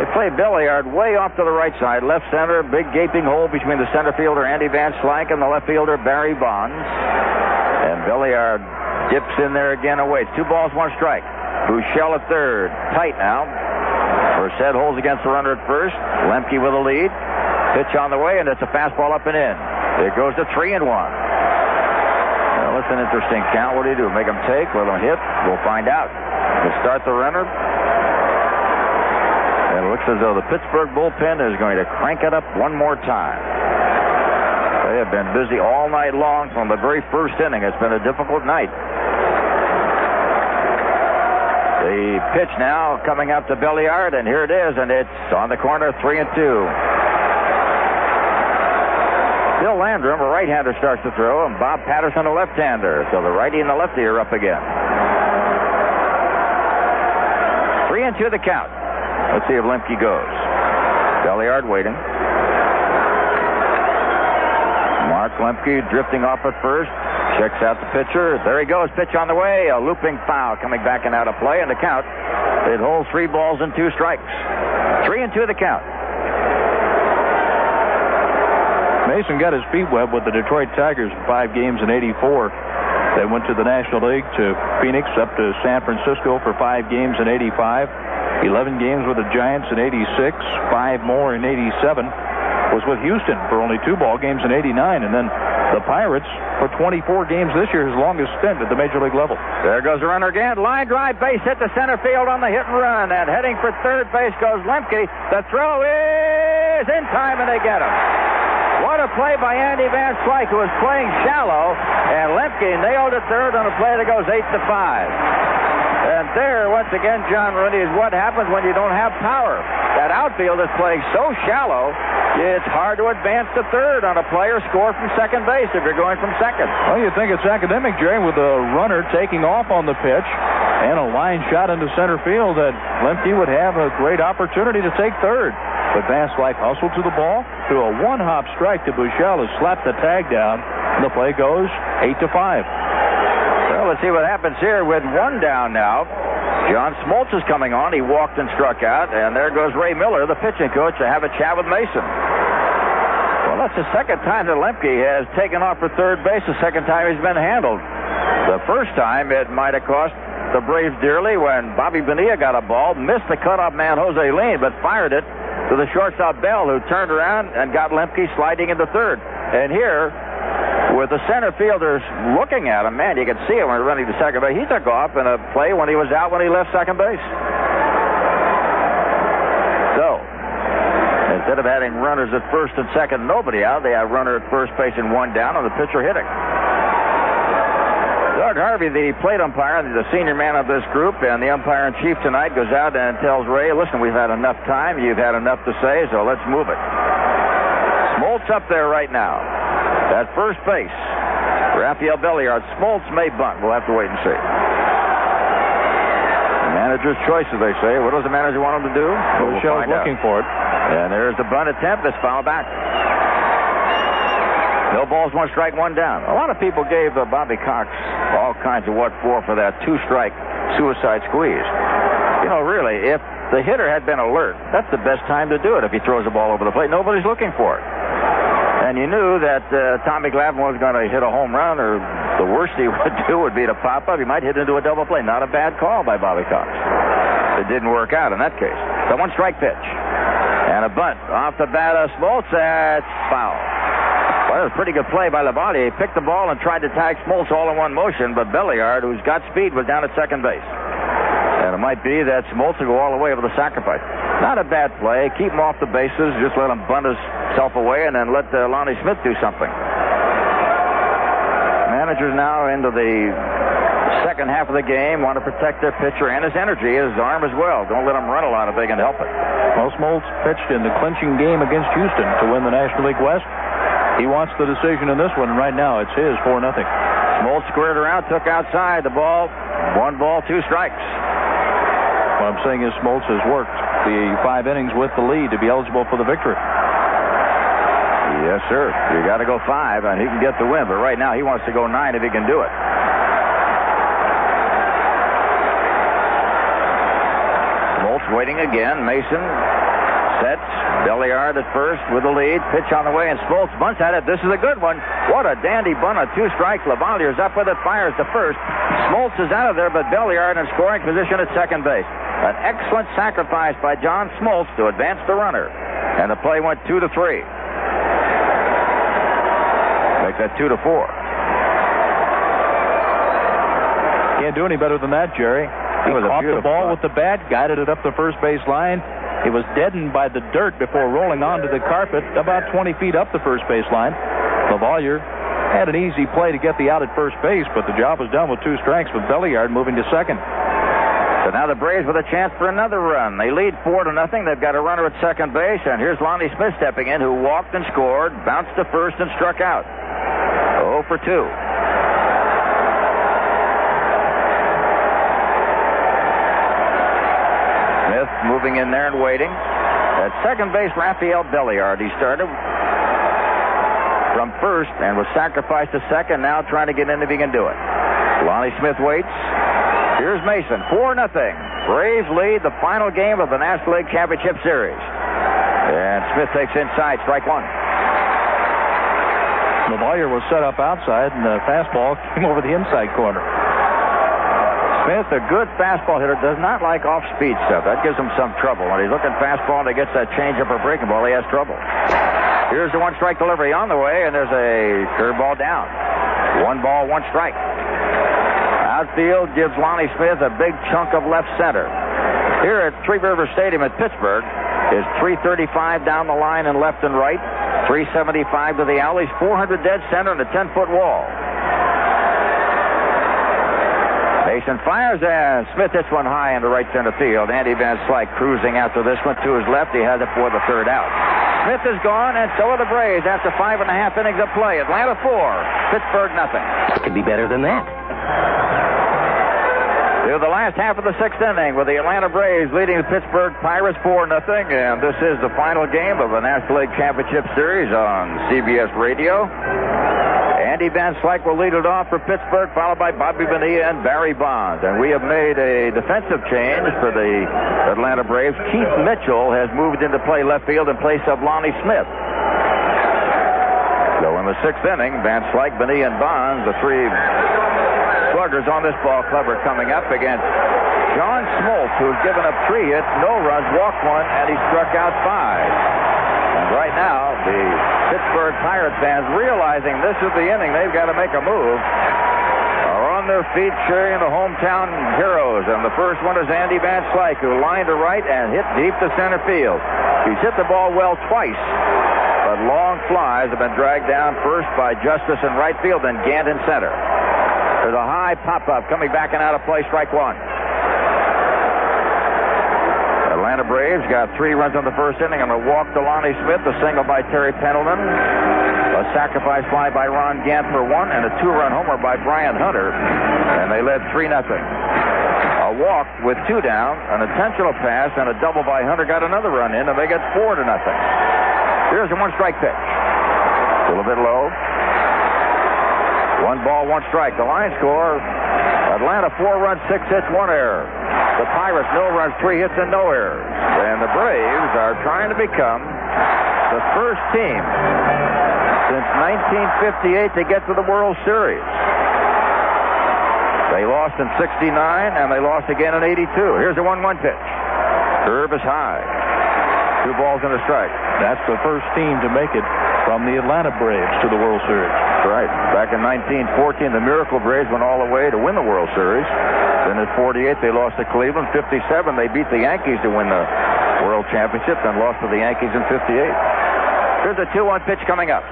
They play Belliard way off to the right side, left center, big gaping hole between the center fielder Andy Van Slyke and the left fielder Barry Bonds. And Belliard dips in there again and waits. 2 balls, 1 strike. Buechele at third. Tight now. Merced holds against the runner at first. Lemke with a lead. Pitch on the way, and it's a fastball up and in. It goes to 3-1. Well, that's an interesting count. What do you do? Make them take? Let them hit? We'll find out. We'll start the runner. And it looks as though the Pittsburgh bullpen is going to crank it up one more time. They have been busy all night long from the very first inning. It's been a difficult night. The pitch now coming up to Belliard, and here it is, and it's on the corner, 3-2. Bill Landrum, a right-hander, starts to throw, and Bob Patterson, a left-hander. So the righty and the lefty are up again. 3-2 the count. Let's see if Lemke goes. Belliard waiting. Mark Lemke drifting off at first. Checks out the pitcher. There he goes. Pitch on the way. A looping foul coming back and out of play. And the count, it holds 3 balls and 2 strikes. 3-2 the count. Mason got his feet wet with the Detroit Tigers in 5 games in '84. They went to the National League, to Phoenix, up to San Francisco for 5 games in '85. 11 games with the Giants in '86. 5 more in '87. Was with Houston for only 2 ball games in '89. And then the Pirates for 24 games this year, his longest stint at the Major League level. There goes the runner again. Line drive, base hit to center field on the hit and run. And heading for third base goes Lemke. The throw is in time, and they get him. What a play by Andy Van Slyke, who was playing shallow. And Lemke nailed it third on a play that goes 8-5. And there, once again, John Rooney, is what happens when you don't have power. That outfield is playing so shallow, it's hard to advance to third on a player scored from second base if you're going from second. Well, you think it's academic, Jerry, with the runner taking off on the pitch and a line shot into center field, that Lemke would have a great opportunity to take third. But Van Slyke hustled to the ball, threw a 1-hop strike to Buechele, who slapped the tag down, and the play goes 8-5. Well, let's see what happens here with 1 down now. John Smoltz is coming on. He walked and struck out. And there goes Ray Miller, the pitching coach, to have a chat with Mason. Well, that's the second time that Lemke has taken off for third base, the second time he's been handled. The first time it might have cost the Braves dearly when Bobby Bonilla got a ball, missed the cutoff man Jose Lean, but fired it to the shortstop Bell, who turned around and got Lemke sliding into third. And here, with the center fielders looking at him, man, you could see him when running to second base. He took off in a play when he was out when he left second base. So, instead of having runners at first and second, nobody out, they have runner at first base and one down, and the pitcher hitting. Doug Harvey, the plate umpire, the senior man of this group, and the umpire-in-chief tonight, goes out and tells Ray, listen, we've had enough time. You've had enough to say, so let's move it. Smoltz up there right now. At first base, Rafael Belliard. Smoltz may bunt. We'll have to wait and see. Manager's choice, as they say. What does the manager want him to do? We'll find looking for it. And there's the bunt attempt. That's fouled back. No balls, one strike, one down. A lot of people gave Bobby Cox all kinds of what for that two-strike suicide squeeze. You know, really, if the hitter had been alert, that's the best time to do it if he throws the ball over the plate. Nobody's looking for it. And you knew that Tommy Glavine was going to hit a home run, or the worst he would do would be to pop up. He might hit into a double play. Not a bad call by Bobby Cox. It didn't work out in that case. The one-strike pitch. And a bunt off the bat of Smoltz. That's foul. Well, that was a pretty good play by Labonte. He picked the ball and tried to tag Smoltz all in one motion, but Belliard, who's got speed, was down at second base. And it might be that Smoltz will go all the way over the sacrifice. Not a bad play. Keep him off the bases. Just let him bunt himself away and then let Lonnie Smith do something. Managers now into the second half of the game want to protect their pitcher and his energy, his arm as well. Don't let him run a lot if they can help it. Well, Smoltz pitched in the clinching game against Houston to win the National League West. He wants the decision in this one, and right now it's his 4-0. Smoltz squared around, took outside the ball. 1 ball, 2 strikes. What I'm saying is Smoltz has worked the 5 innings with the lead to be eligible for the victory. Yes, sir. You got to go 5, and he can get the win. But right now he wants to go 9 if he can do it. Smoltz waiting again. Mason sets. Belliard at first with the lead. Pitch on the way, and Smoltz bunts at it. This is a good one. What a dandy bunt on 2 strikes. Lavalier's up with it, fires to first. Smoltz is out of there, but Belliard in scoring position at second base. An excellent sacrifice by John Smoltz to advance the runner. And the play went 2-3. Make that 2-4. Can't do any better than that, Jerry. He caught the ball with the bat, guided it up the first base line. It was deadened by the dirt before rolling onto the carpet about 20 feet up the first base line. Lavalier had an easy play to get the out at first base, but the job was done with 2 strikes with Belliard moving to second. So now the Braves with a chance for another run. They lead 4-0. They've got a runner at second base, and here's Lonnie Smith stepping in, who walked and scored, bounced to first, and struck out. 0 for 2. Smith moving in there and waiting. At second base, Rafael Belliard. He started from first and was sacrificed to second, now trying to get in if he can do it. Lonnie Smith waits. Here's Mason, 4-0. Braves lead the final game of the National League Championship Series. And Smith takes inside, strike 1. Lavalier was set up outside, and the fastball came over the inside corner. Smith, a good fastball hitter, does not like off-speed stuff. That gives him some trouble. When he's looking fastball and he gets that changeup or breaking ball, he has trouble. Here's the 1-strike delivery on the way, and there's a curveball down. 1 ball, 1 strike. Outfield gives Lonnie Smith a big chunk of left center. Here at Three River Stadium at Pittsburgh is 335 down the line and left and right, 375 to the alleys, 400 dead center, and a 10-foot wall. Mason fires, and Smith hits one high into right center field. Andy Van Slyke cruising after this one to his left. He has it for the 3rd out. Smith is gone, and so are the Braves after 5.5 innings of play. Atlanta 4, Pittsburgh nothing. It could be better than that. To the last half of the 6th inning with the Atlanta Braves leading the Pittsburgh Pirates 4-0, and this is the final game of the National League Championship Series on CBS Radio. Andy Van Slyke will lead it off for Pittsburgh, followed by Bobby Bonilla and Barry Bonds. And we have made a defensive change for the Atlanta Braves. Keith Mitchell has moved into play left field in place of Lonnie Smith. So in the 6th inning, Van Slyke, Benny, and Bonds, the 3 sluggers on this ball club, are coming up against John Smoltz, who's given up 3 hits, no runs, walked 1, and he struck out 5. And right now, the Pittsburgh Pirates fans, realizing this is the inning, they've got to make a move, are on their feet cheering the hometown heroes. And the first one is Andy Van Slyke, who lined to right and hit deep to center field. He's hit the ball well twice, but long flies have been dragged down first by Justice in right field and Gant in center. There's a high pop-up coming back and out of play, strike 1. Atlanta Braves got 3 runs on the first inning on a walk to Lonnie Smith, a single by Terry Pendleton, a sacrifice fly by Ron Gant for 1, and a 2-run homer by Brian Hunter, and they led 3-0. A walk with 2 down, an intentional pass, and a double by Hunter got another run in, and they get 4-0. Here's a 1-strike pitch. Still a bit low. 1 ball, 1 strike. The line score, Atlanta 4 runs, 6 hits, 1 error. The Pirates, no runs, 3 hits, and no errors. And the Braves are trying to become the first team since 1958 to get to the World Series. They lost in 69, and they lost again in 82. Here's a 1-1 pitch. Curve is high. 2 balls and a strike. That's the first team to make it from the Atlanta Braves to the World Series. Right. Back in 1914, the Miracle Braves went all the way to win the World Series. Then in 48, they lost to Cleveland. 57, they beat the Yankees to win the World Championship, then lost to the Yankees in 58. Here's a 2-1 pitch coming up.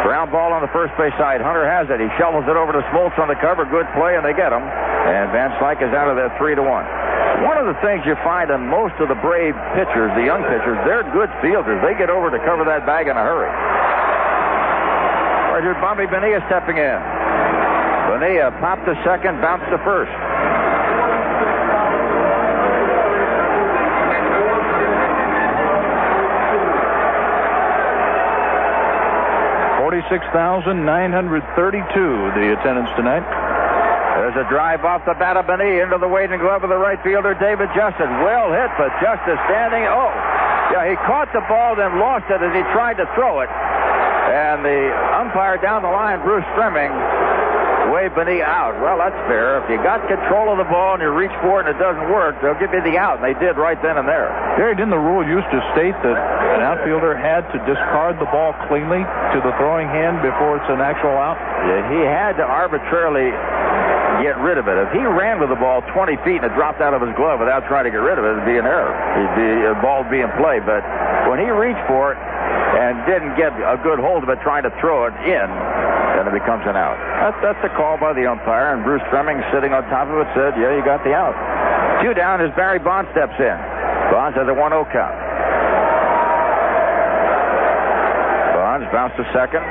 Ground ball on the first base side. Hunter has it. He shovels it over to Smoltz on the cover. Good play, and they get him. And Van Slyke is out of there 3-1. One of the things you find in most of the Brave pitchers, the young pitchers, they're good fielders. They get over to cover that bag in a hurry. Right here, Bobby Bonilla stepping in. Bonilla popped to second, bounced to first. 46,932 the attendance tonight. There's a drive off the bat of Bonilla into the waiting glove of the right fielder, David Justice. Well hit, but Justice standing. Oh, yeah, he caught the ball, then lost it as he tried to throw it. And the umpire down the line, Bruce Stremming, waved Bonilla out. Well, that's fair. If you got control of the ball and you reach for it and it doesn't work, they'll give you the out, and they did right then and there. Gary, didn't the rule used to state that an outfielder had to discard the ball cleanly to the throwing hand before it's an actual out? Yeah, he had to arbitrarily get rid of it. If he ran with the ball 20 feet and it dropped out of his glove without trying to get rid of it, it'd be an error. The ball would be in play. But when he reached for it and didn't get a good hold of it trying to throw it in, then it becomes an out. That's the call by the umpire, and Bruce Stremming, sitting on top of it, said, yeah, you got the out. 2 down as Barry Bonds steps in. Bonds has a 1-0 count. Bonds bounced to second.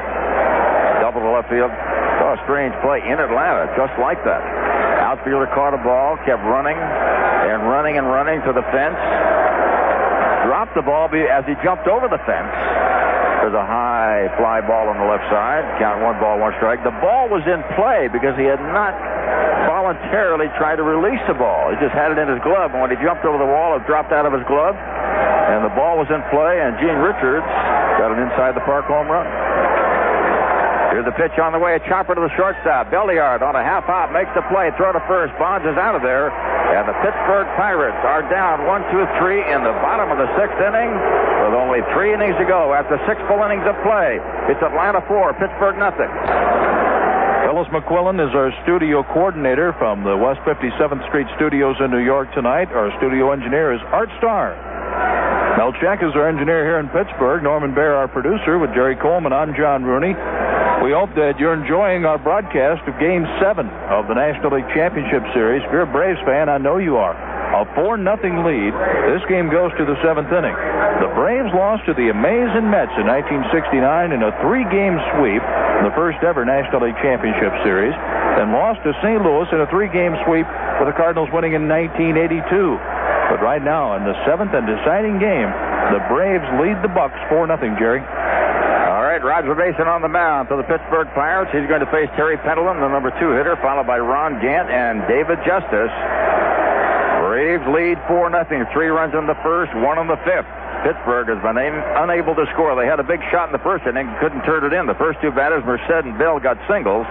Double to left field. Oh, a strange play in Atlanta, just like that. Outfielder caught a ball, kept running and running and running to the fence. Dropped the ball as he jumped over the fence. There's a high fly ball on the left side. Count 1 ball, 1 strike. The ball was in play because he had not voluntarily tried to release the ball. He just had it in his glove, and when he jumped over the wall, it dropped out of his glove, and the ball was in play, and Gene Richards got an inside the park home run. Here's the pitch on the way. A chopper to the shortstop. Belliard on a half hop makes the play. Throw to first. Bonds is out of there. And the Pittsburgh Pirates are down 1-2-3 in the bottom of the 6th inning with only 3 innings to go after 6 full innings of play. It's Atlanta 4, Pittsburgh nothing. Phyllis McQuillan is our studio coordinator from the West 57th Street studios in New York tonight. Our studio engineer is Art Starr. Mel Check is our engineer here in Pittsburgh. Norman Bear, our producer. With Jerry Coleman, I'm John Rooney. We hope that you're enjoying our broadcast of Game 7 of the National League Championship Series. If you're a Braves fan, I know you are. A 4-0 lead. This game goes to the 7th inning. The Braves lost to the amazing Mets in 1969 in a 3-game sweep in the first ever National League Championship Series, then lost to St. Louis in a 3-game sweep with the Cardinals winning in 1982. But right now, in the 7th and deciding game, the Braves lead the Bucks 4-0, Jerry. All right, Roger Mason on the mound for the Pittsburgh Pirates. He's going to face Terry Pendleton, the number 2 hitter, followed by Ron Gant and David Justice. Braves lead 4-0. 3 runs in the first, 1 in the 5th. Pittsburgh has been unable to score. They had a big shot in the first inning, couldn't turn it in. The first two batters, Merced and Bell, got singles.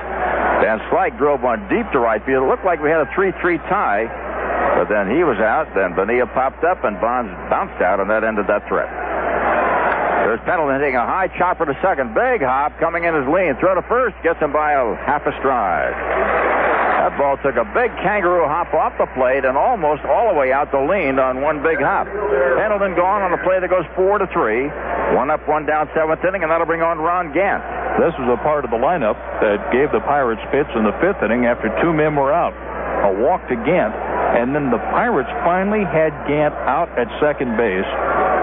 Van Slyke drove one deep to right field. It looked like we had a 3-3 tie, but then he was out. Then Bonilla popped up, and Bonds bounced out, and that ended that threat. There's Pendleton hitting a high chopper to second. Big hop coming in his lean. Throw to first. Gets him by a half a stride. That ball took a big kangaroo hop off the plate and almost all the way out to lean on one big hop. Pendleton gone on a play that goes 4-3. 1 up, 1 down, 7th inning, and that'll bring on Ron Gant. This was a part of the lineup that gave the Pirates fits in the 5th inning after 2 men were out. A walk to Gant, and then the Pirates finally had Gant out at second base,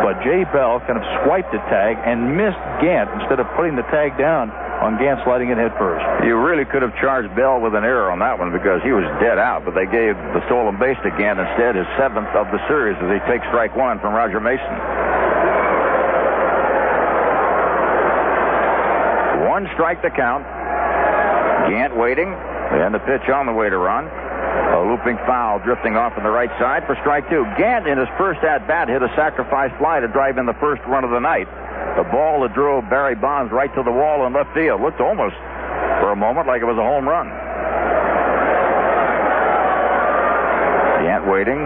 but Jay Bell kind of swiped the tag and missed Gant instead of putting the tag down on Gant sliding it head first. You really could have charged Bell with an error on that one because he was dead out, but they gave the stolen base to Gant instead, his 7th of the series, as he takes strike 1 from Roger Mason. 1 strike to count. Gant waiting, and the pitch on the way to run. A looping foul drifting off on the right side for strike 2. Gant, in his first at-bat, hit a sacrifice fly to drive in the first run of the night. The ball that drove Barry Bonds right to the wall in left field. Looked almost, for a moment, like it was a home run. Gant waiting.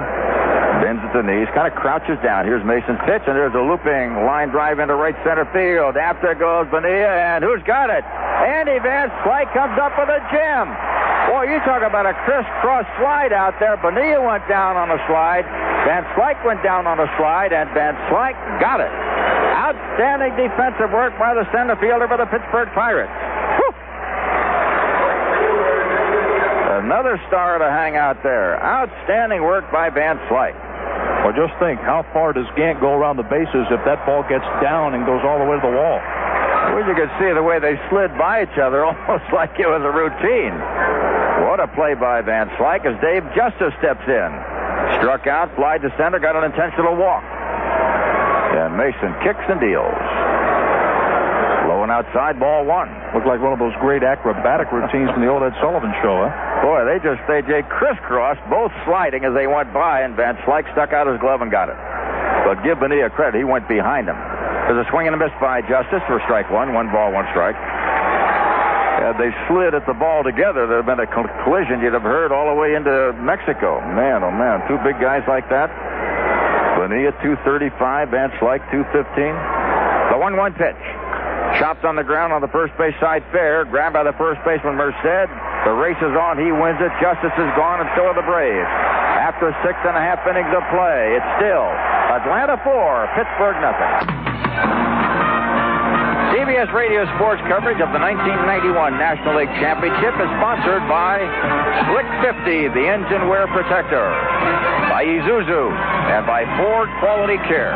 Bends at the knees. Kind of crouches down. Here's Mason's pitch, and there's a looping line drive into right center field. After goes Bonilla, and who's got it? Andy Van Slyke comes up with a gem. Boy, you talk about a crisscross slide out there. Bonilla went down on a slide. Van Slyke went down on a slide, and Van Slyke got it. Outstanding defensive work by the center fielder for the Pittsburgh Pirates. Whew. Another star to hang out there. Outstanding work by Van Slyke. Well, just think, how far does Gant go around the bases if that ball gets down and goes all the way to the wall? Well, you could see the way they slid by each other, almost like it was a routine. What a play by Van Slyke as Dave Justice steps in. Struck out, fly to center, got an intentional walk. And Mason kicks and deals. Low and outside, ball 1. Looked like one of those great acrobatic routines from the old Ed Sullivan show, huh? Boy, they crisscrossed, both sliding as they went by, and Van Slyke stuck out his glove and got it. But give Bonilla credit, he went behind him. There's a swing and a miss by Justice for strike 1. 1 ball, 1 strike. They slid at the ball together. There had been a collision you'd have heard all the way into Mexico. Man, oh man, 2 big guys like that. Bonilla 235, Van Slyke 215. The 1-1 pitch. Chopped on the ground on the first base side fair. Grabbed by the first baseman Merced. The race is on. He wins it. Justice is gone, and so are the Braves. After 6.5 innings of play, it's still Atlanta 4, Pittsburgh nothing. CBS Radio Sports coverage of the 1991 National League Championship is sponsored by Slick 50, the engine wear protector, by Isuzu, and by Ford Quality Care.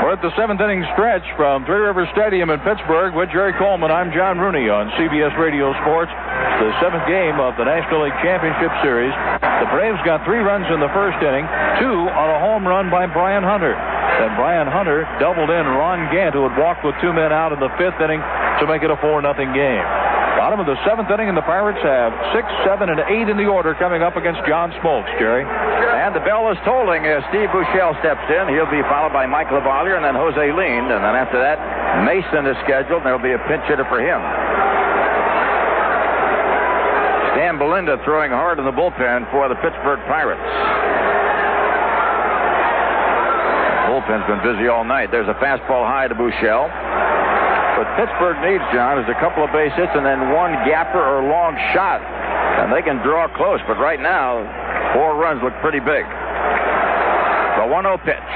We're at the 7th inning stretch from Three Rivers Stadium in Pittsburgh with Jerry Coleman. I'm John Rooney on CBS Radio Sports. The 7th game of the National League Championship Series. The Braves got 3 runs in the first inning, 2 on a home run by Brian Hunter. Then Brian Hunter doubled in Ron Gant, who had walked with 2 men out in the 5th inning to make it a 4-0 game. Bottom of the 7th inning, and the Pirates have 6, 7, and 8 in the order coming up against John Smoltz, Jerry. And the bell is tolling as Steve Buechele steps in. He'll be followed by Mike LaValliere and then Jose Lind. And then after that, Mason is scheduled, and there'll be a pinch hitter for him. Stan Belinda throwing hard in the bullpen for the Pittsburgh Pirates. The bullpen's been busy all night. There's a fastball high to Buechele. What Pittsburgh needs, John, is a couple of base hits and then 1 gapper or long shot. And they can draw close, but right now, 4 runs look pretty big. The 1-0 pitch.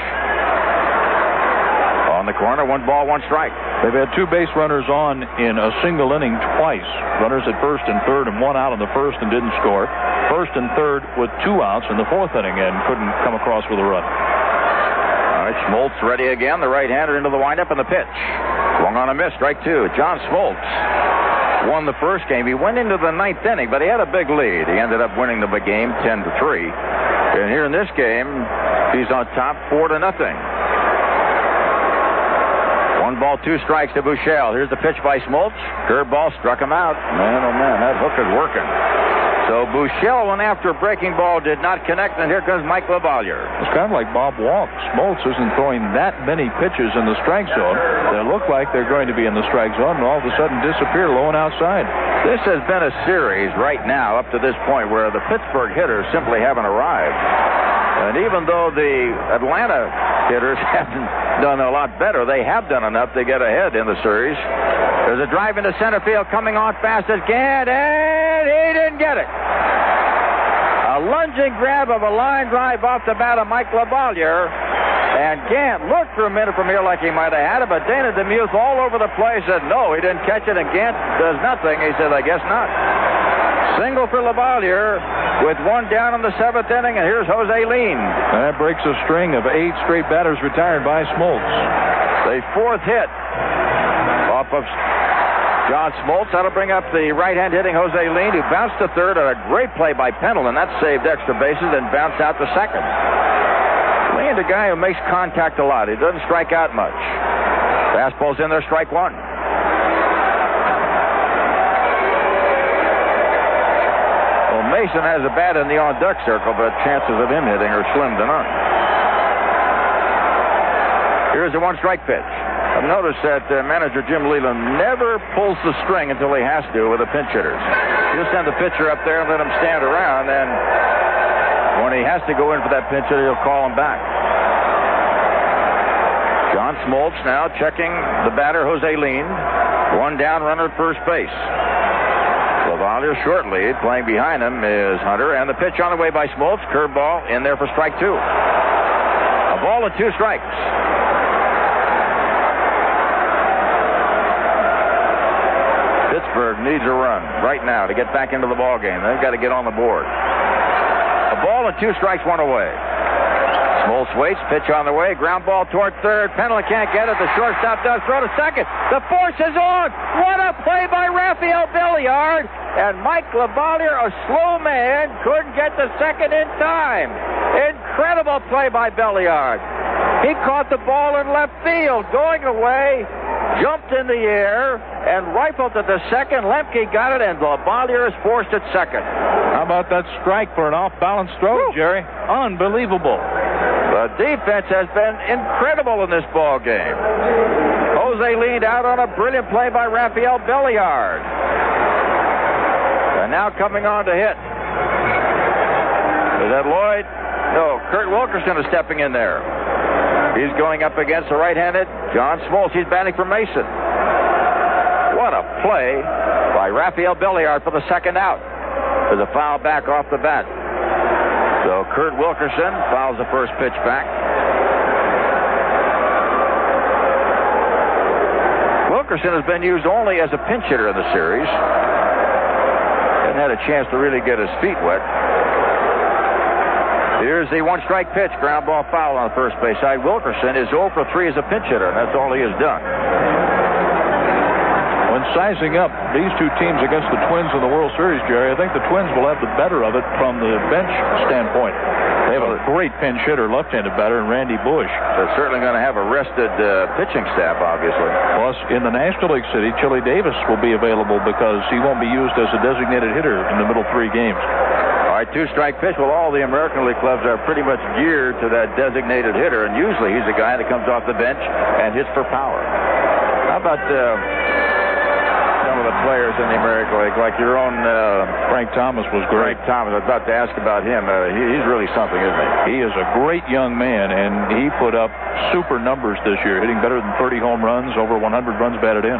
On the corner, 1 ball, 1 strike. They've had 2 base runners on in a single inning twice. Runners at first and third, and 1 out in the first and didn't score. First and third with 2 outs in the 4th inning and couldn't come across with a run. All right, Smoltz ready again. The right-hander into the windup and the pitch. Swung on a miss, strike 2. John Smoltz won the first game. He went into the 9th inning, but he had a big lead. He ended up winning the big game 10-3. And here in this game, he's on top 4-0. 1 ball, 2 strikes to Buechele. Here's the pitch by Smoltz. Curveball struck him out. Man, oh man, that hook is working. So Buechele went after a breaking ball, did not connect, and here comes Mike LaValliere. It's kind of like Bob Walk. Smoltz isn't throwing that many pitches in the strike zone. They look like they're going to be in the strike zone, and all of a sudden disappear low and outside. This has been a series right now up to this point where the Pittsburgh hitters simply haven't arrived. And even though the Atlanta hitters haven't done a lot better, they have done enough to get ahead in the series. There's a drive into center field coming on fast as Gant, and he didn't get it. A lunging grab of a line drive off the bat of Mike LaValliere, and Gant looked for a minute from here like he might have had it, but Dana DeMuth all over the place said no, he didn't catch it, and Gant does nothing. He said, I guess not. Single for LaValliere with one down in the 7th inning, and here's Jose Lean. That breaks a string of 8 straight batters retired by Smoltz. The 4th hit off of John Smoltz. That'll bring up the right-hand hitting Jose Lean, who bounced to third on a great play by Pendleton. That saved extra bases and bounced out to second. Lean's a guy who makes contact a lot. He doesn't strike out much. Fastball's in there, strike one. Well, Mason has a bat in the on-deck circle, but chances of him hitting are slim to none. Here's the one-strike pitch. I've noticed that manager Jim Leland never pulls the string until he has to with the pinch hitters. He'll send the pitcher up there and let him stand around, and when he has to go in for that pinch hitter, he'll call him back. John Smoltz now checking the batter, Jose Lean. One down, runner at first base. LaValliere short lead. Playing behind him is Hunter, and the pitch on the way by Smoltz. Curveball in there for strike two. A ball and 2 strikes. Pittsburgh needs a run right now to get back into the ball game. They've got to get on the board. A ball and 2 strikes, 1 away. Smoltz waits, pitch on the way, ground ball toward third. Pendleton can't get it. The shortstop does throw to second. The force is on. What a play by Rafael Belliard. And Mike LaValliere, a slow man, couldn't get to second in time. Incredible play by Belliard. He caught the ball in left field, going away, jumped in the air, and rifled to the second. Lemke got it, and LaValliere is forced at second. How about that strike for an off-balance throw, Jerry? Unbelievable. The defense has been incredible in this ball game. Jose leaned out on a brilliant play by Rafael Belliard. And now coming on to hit. Is that Lloyd? No, Kurt Wilkerson is stepping in there. He's going up against the right-handed John Smoltz. He's batting for Mason. What a play by Rafael Belliard for the second out. There's a foul back off the bat. So Kurt Wilkerson fouls the first pitch back. Wilkerson has been used only as a pinch hitter in the series. Hasn't had a chance to really get his feet wet. Here's the one-strike pitch. Ground ball foul on the first base side. Wilkerson is 0 for 3 as a pinch hitter, and that's all he has done. When sizing up these two teams against the Twins in the World Series, Jerry, I think the Twins will have the better of it from the bench standpoint. They have a great pinch hitter, left-handed batter, in Randy Bush. They're certainly going to have a rested pitching staff, obviously. Plus, in the National League City, Chili Davis will be available because he won't be used as a designated hitter in the middle 3 games. All right, 2-strike pitch. Well, all the American League clubs are pretty much geared to that designated hitter, and usually he's a guy that comes off the bench and hits for power. How about some of the players in the American League, like your own Frank Thomas was great. Frank Thomas, I was about to ask about him. He's really something, isn't he? He is a great young man, and he put up super numbers this year, hitting better than 30 home runs, over 100 runs batted in.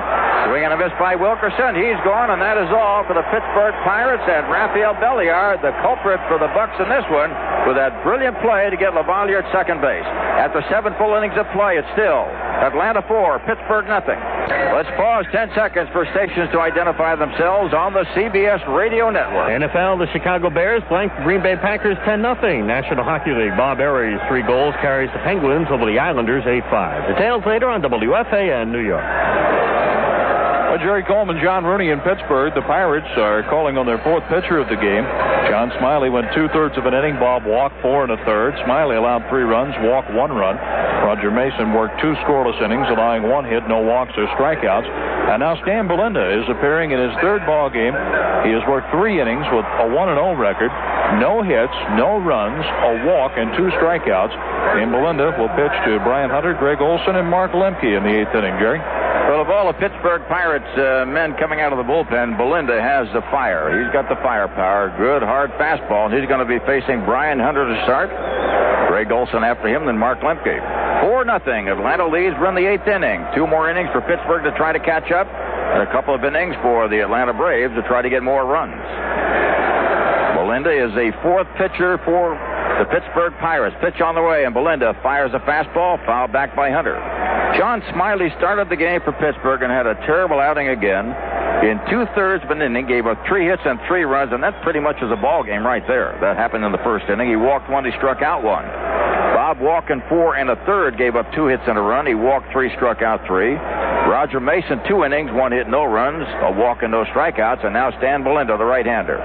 Swing and a miss by Wilkerson. He's gone, and that is all for the Pittsburgh Pirates. And Rafael Belliard, the culprit for the Bucks in this one, with that brilliant play to get LaValliere at second base. After 7 full innings of play, it's still Atlanta 4, Pittsburgh nothing. Let's pause 10 seconds for stations to identify themselves on the CBS radio network. NFL, the Chicago Bears blanked the Green Bay Packers 10-0. National Hockey League, Bob Aries, 3 goals, carries the Penguins over the Islanders 8-5. Details later on WFAN New York. Well, Jerry Coleman, John Rooney in Pittsburgh. The Pirates are calling on their fourth pitcher of the game. John Smiley went 2/3 of an inning. Bob walked 4 1/3. Smiley allowed 3 runs, walked 1 run. Roger Mason worked 2 scoreless innings, allowing 1 hit, no walks or strikeouts. And now Stan Belinda is appearing in his 3rd ball game. He has worked 3 innings with a 1-0 record. No hits, no runs, a walk, and 2 strikeouts. And Belinda will pitch to Brian Hunter, Greg Olson, and Mark Lemke in the 8th inning. Jerry? Well, of all the Pittsburgh Pirates men coming out of the bullpen, Belinda has the fire. He's got the firepower. Good, hard fastball, and he's going to be facing Brian Hunter to start. Greg Olson after him, then Mark Lemke. 4-0. Atlanta leads. We're in the 8th inning. 2 more innings for Pittsburgh to try to catch up, and a couple of innings for the Atlanta Braves to try to get more runs. Belinda is a 4th pitcher for the Pittsburgh Pirates. Pitch on the way, and Belinda fires a fastball, fouled back by Hunter. John Smiley started the game for Pittsburgh and had a terrible outing again. In 2/3 of an inning, gave up 3 hits and 3 runs, and that pretty much is a ball game right there. That happened in the 1st inning. He walked 1, he struck out 1. Bob walked in 4 1/3, gave up 2 hits and a run. He walked 3, struck out 3. Roger Mason, 2 innings, 1 hit, no runs, a walk and no strikeouts, and now Stan Belinda, the right-hander.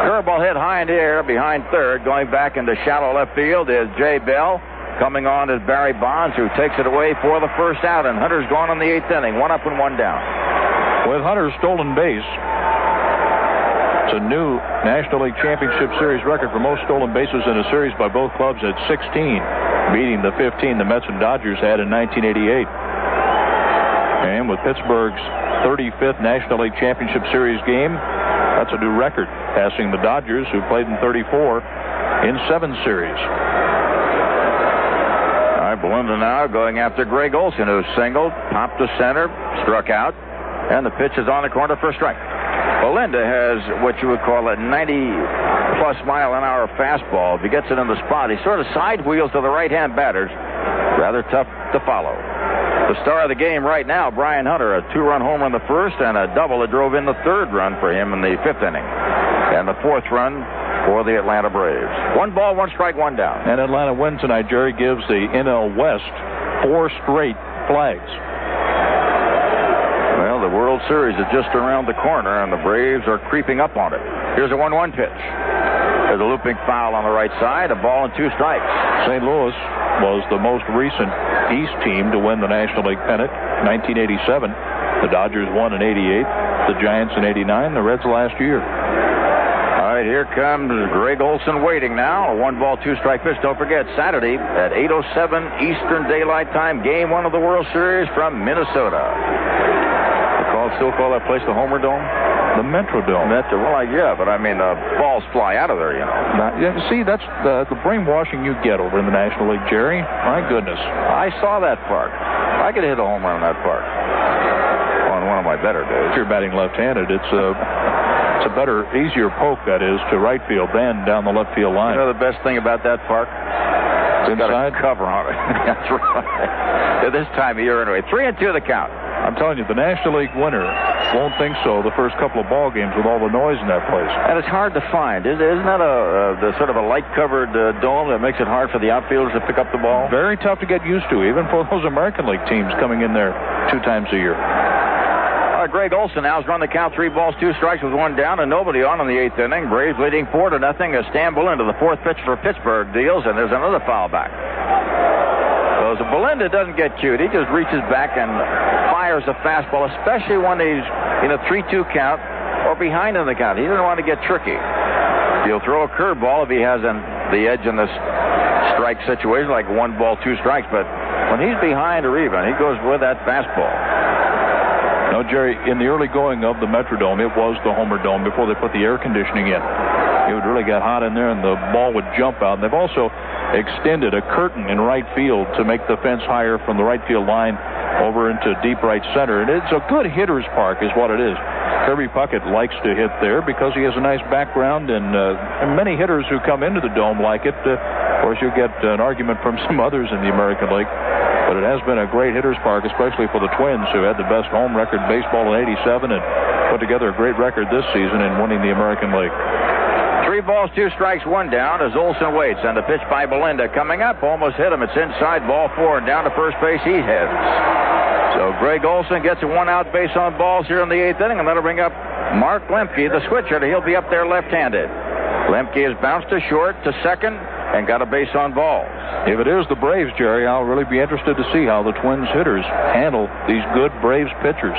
Curveball hit high in the air behind 3rd. Going back into shallow left field is Jay Bell. Coming on is Barry Bonds, who takes it away for the 1st out, and Hunter's gone in the 8th inning. 1 up and 1 down. With Hunter's stolen base, it's a new National League Championship Series record for most stolen bases in a series by both clubs at 16, beating the 15 the Mets and Dodgers had in 1988. And with Pittsburgh's 35th National League Championship Series game, that's a new record, passing the Dodgers, who played in 34 in 7 series. Belinda now going after Greg Olson, who singled, popped to center, struck out, and the pitch is on the corner for a strike. Belinda has what you would call a 90-plus mile-an-hour fastball. If he gets it in the spot, he sort of side wheels to the right-hand batters. Rather tough to follow. The star of the game right now, Brian Hunter, a 2-run homer in the 1st and a double that drove in the 3rd run for him in the 5th inning. And the 4th run for the Atlanta Braves. 1 ball, 1 strike, 1 down. And Atlanta win tonight, Jerry, gives the NL West 4 straight flags. Well, the World Series is just around the corner, and the Braves are creeping up on it. Here's a 1-1 pitch. There's a looping foul on the right side, a ball and 2 strikes. St. Louis was the most recent East team to win the National League pennant, 1987. The Dodgers won in 88, the Giants in 89, the Reds last year. All right, here comes Greg Olson waiting now. A 1 ball, 2 strike pitch. Don't forget, Saturday at 8:07 Eastern Daylight Time, Game 1 of the World Series from Minnesota. Still call that place the Homer Dome? The Metrodome. Well, yeah, but I mean, balls fly out of there, you know. See, that's the brainwashing you get over in the National League, Jerry. My goodness. I saw that park. I could hit a home run on that park on one of my better days. If you're batting left-handed, it's a better, easier poke, that is, to right field than down the left field line. You know the best thing about that park? It's got a cover on it. That's right. At this time of year, anyway. 3-2 the count. I'm telling you, the National League winner won't think so the first couple of ball games with all the noise in that place. And it's hard to find. Isn't that the sort of a light-covered dome that makes it hard for the outfielders to pick up the ball? Very tough to get used to, even for those American League teams coming in there 2 times a year. Greg Olson now has run the count 3 balls, 2 strikes with 1 down and nobody on in the 8th inning. Braves leading 4-0 as Stan Belinda, the 4th pitcher for Pittsburgh, deals, and there's another foul back. So Belinda doesn't get cute. He just reaches back and fires a fastball, especially when he's in a 3-2 count or behind in the count. He doesn't want to get tricky. He'll throw a curveball if he has the edge in this strike situation, like 1 ball, 2 strikes. But when he's behind or even, he goes with that fastball. No, Jerry, in the early going of the Metrodome, it was the Homer Dome before they put the air conditioning in. It would really get hot in there, and the ball would jump out. And they've also extended a curtain in right field to make the fence higher from the right field line over into deep right center. And it's a good hitter's park is what it is. Kirby Puckett likes to hit there because he has a nice background, and many hitters who come into the Dome like it. Of course, you get an argument from some others in the American League. But it has been a great hitter's park, especially for the Twins, who had the best home record in baseball in '87 and put together a great record this season in winning the American League. 3 balls, 2 strikes, 1 down as Olson waits. And the pitch by Belinda coming up. Almost hit him. It's inside, ball 4. And down to first base he heads. So Greg Olson gets a 1-out base on balls here in the 8th inning, and that'll bring up Mark Lemke, the switcher. He'll be up there left-handed. Lemke has bounced to short, to second, and got a base on balls. If it is the Braves, Jerry, I'll really be interested to see how the Twins hitters handle these good Braves pitchers.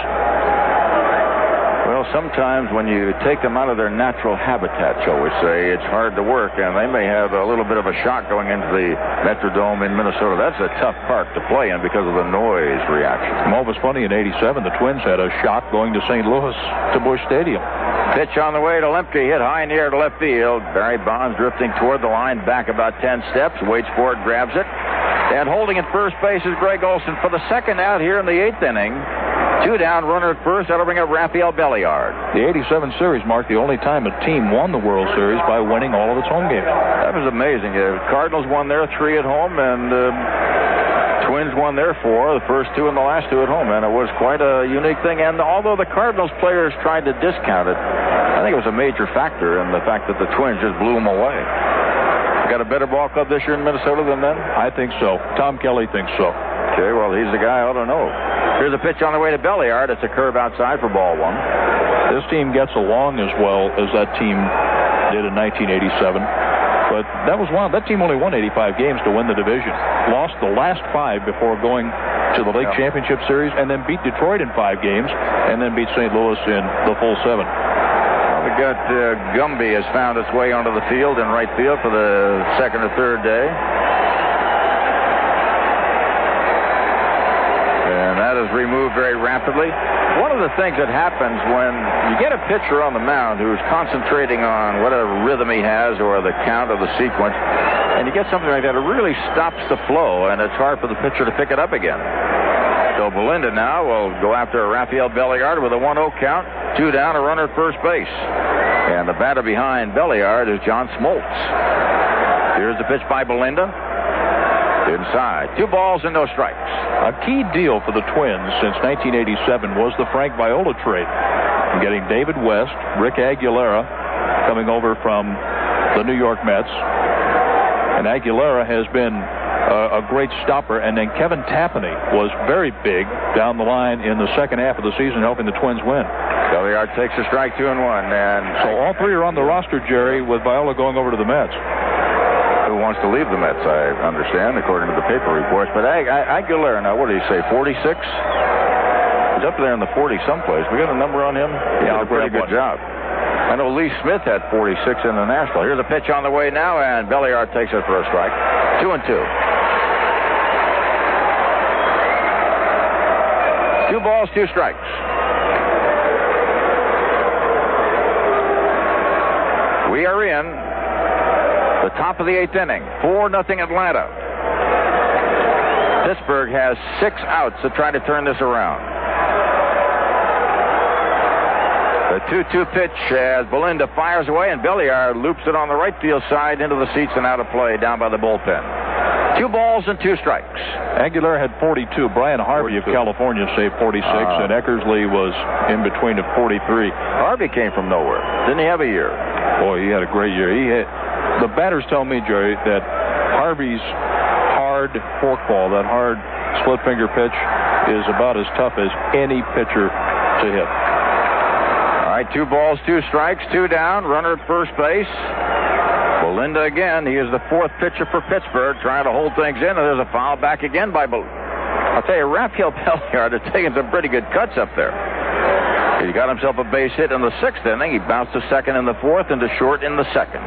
Well, sometimes when you take them out of their natural habitat, shall we say, it's hard to work, and they may have a little bit of a shock going into the Metrodome in Minnesota. That's a tough park to play in because of the noise reaction. Well, it was funny, in '87, the Twins had a shock going to St. Louis to Busch Stadium. Pitch on the way to Lemke, hit high in the air to left field. Barry Bonds drifting toward the line, back about 10 steps, waits for it, grabs it. And holding at first base is Greg Olson for the second out here in the 8th inning. 2 down, runner at first. That'll bring up Rafael Belliard. The '87 series marked the only time a team won the World Series by winning all of its home games. That was amazing. Cardinals won their 3 at home, and Twins won their 4, the first 2 and the last 2 at home, and it was quite a unique thing. And although the Cardinals players tried to discount it, I think it was a major factor in the fact that the Twins just blew them away. We got a better ball club this year in Minnesota than then? I think so. Tom Kelly thinks so. Okay, well, he's the guy I ought to know. Here's a pitch on the way to Belliard. It's a curve outside for ball 1. This team gets along as well as that team did in 1987. But that was wild. That team only won 85 games to win the division. Lost the last 5 before going to the League Championship Series, and then beat Detroit in 5 games, and then beat St. Louis in the full 7. We got Gumby has found its way onto the field in right field for the second or third day. And that is removed very rapidly. One of the things that happens when you get a pitcher on the mound who's concentrating on whatever rhythm he has or the count of the sequence, and you get something like that, it really stops the flow, and it's hard for the pitcher to pick it up again. So Belinda now will go after Rafael Belliard with a 1-0 count. 2 down, a runner at first base. And the batter behind Belliard is John Smoltz. Here's the pitch by Belinda. Inside. 2 balls and no strikes. A key deal for the Twins since 1987 was the Frank Viola trade. Getting David West, Rick Aguilera coming over from the New York Mets. And Aguilera has been a great stopper. And then Kevin Tapani was very big down the line in the second half of the season, helping the Twins win. Belliard takes a strike, 2-1. And so all 3 are on the roster, Jerry, with Viola going over to the Mets. Who wants to leave the Mets, I understand, according to the paper reports. But Aguilera, now, what did he say, 46? He's up there in the 40 someplace. We got a number on him? He did a pretty good job. I know Lee Smith had 46 in the National. Here's a pitch on the way now, and Belliard takes it for a strike. 2-2. 2 balls, 2 strikes. We are in the top of the 8th inning. 4-0 Atlanta. Pittsburgh has 6 outs to try to turn this around. The 2-2 pitch as Belinda fires away, and Belliard loops it on the right field side into the seats and out of play down by the bullpen. 2 balls and 2 strikes. Aguilar had 42. Brian Harvey 42. Of California saved 46, and Eckersley was in between at 43. Harvey came from nowhere. Didn't he have a year? Boy, he had a great year. The batters tell me, Jerry, that Harvey's hard forkball, that hard split finger pitch, is about as tough as any pitcher to hit. All right, 2 balls, 2 strikes, 2 down, runner at first base. Belinda again. He is the 4th pitcher for Pittsburgh, trying to hold things in, and there's a foul back again by Belinda. I'll tell you, Rafael Belliard is taking some pretty good cuts up there. He got himself a base hit in the 6th inning. He bounced to second in the 4th and to short in the 2nd.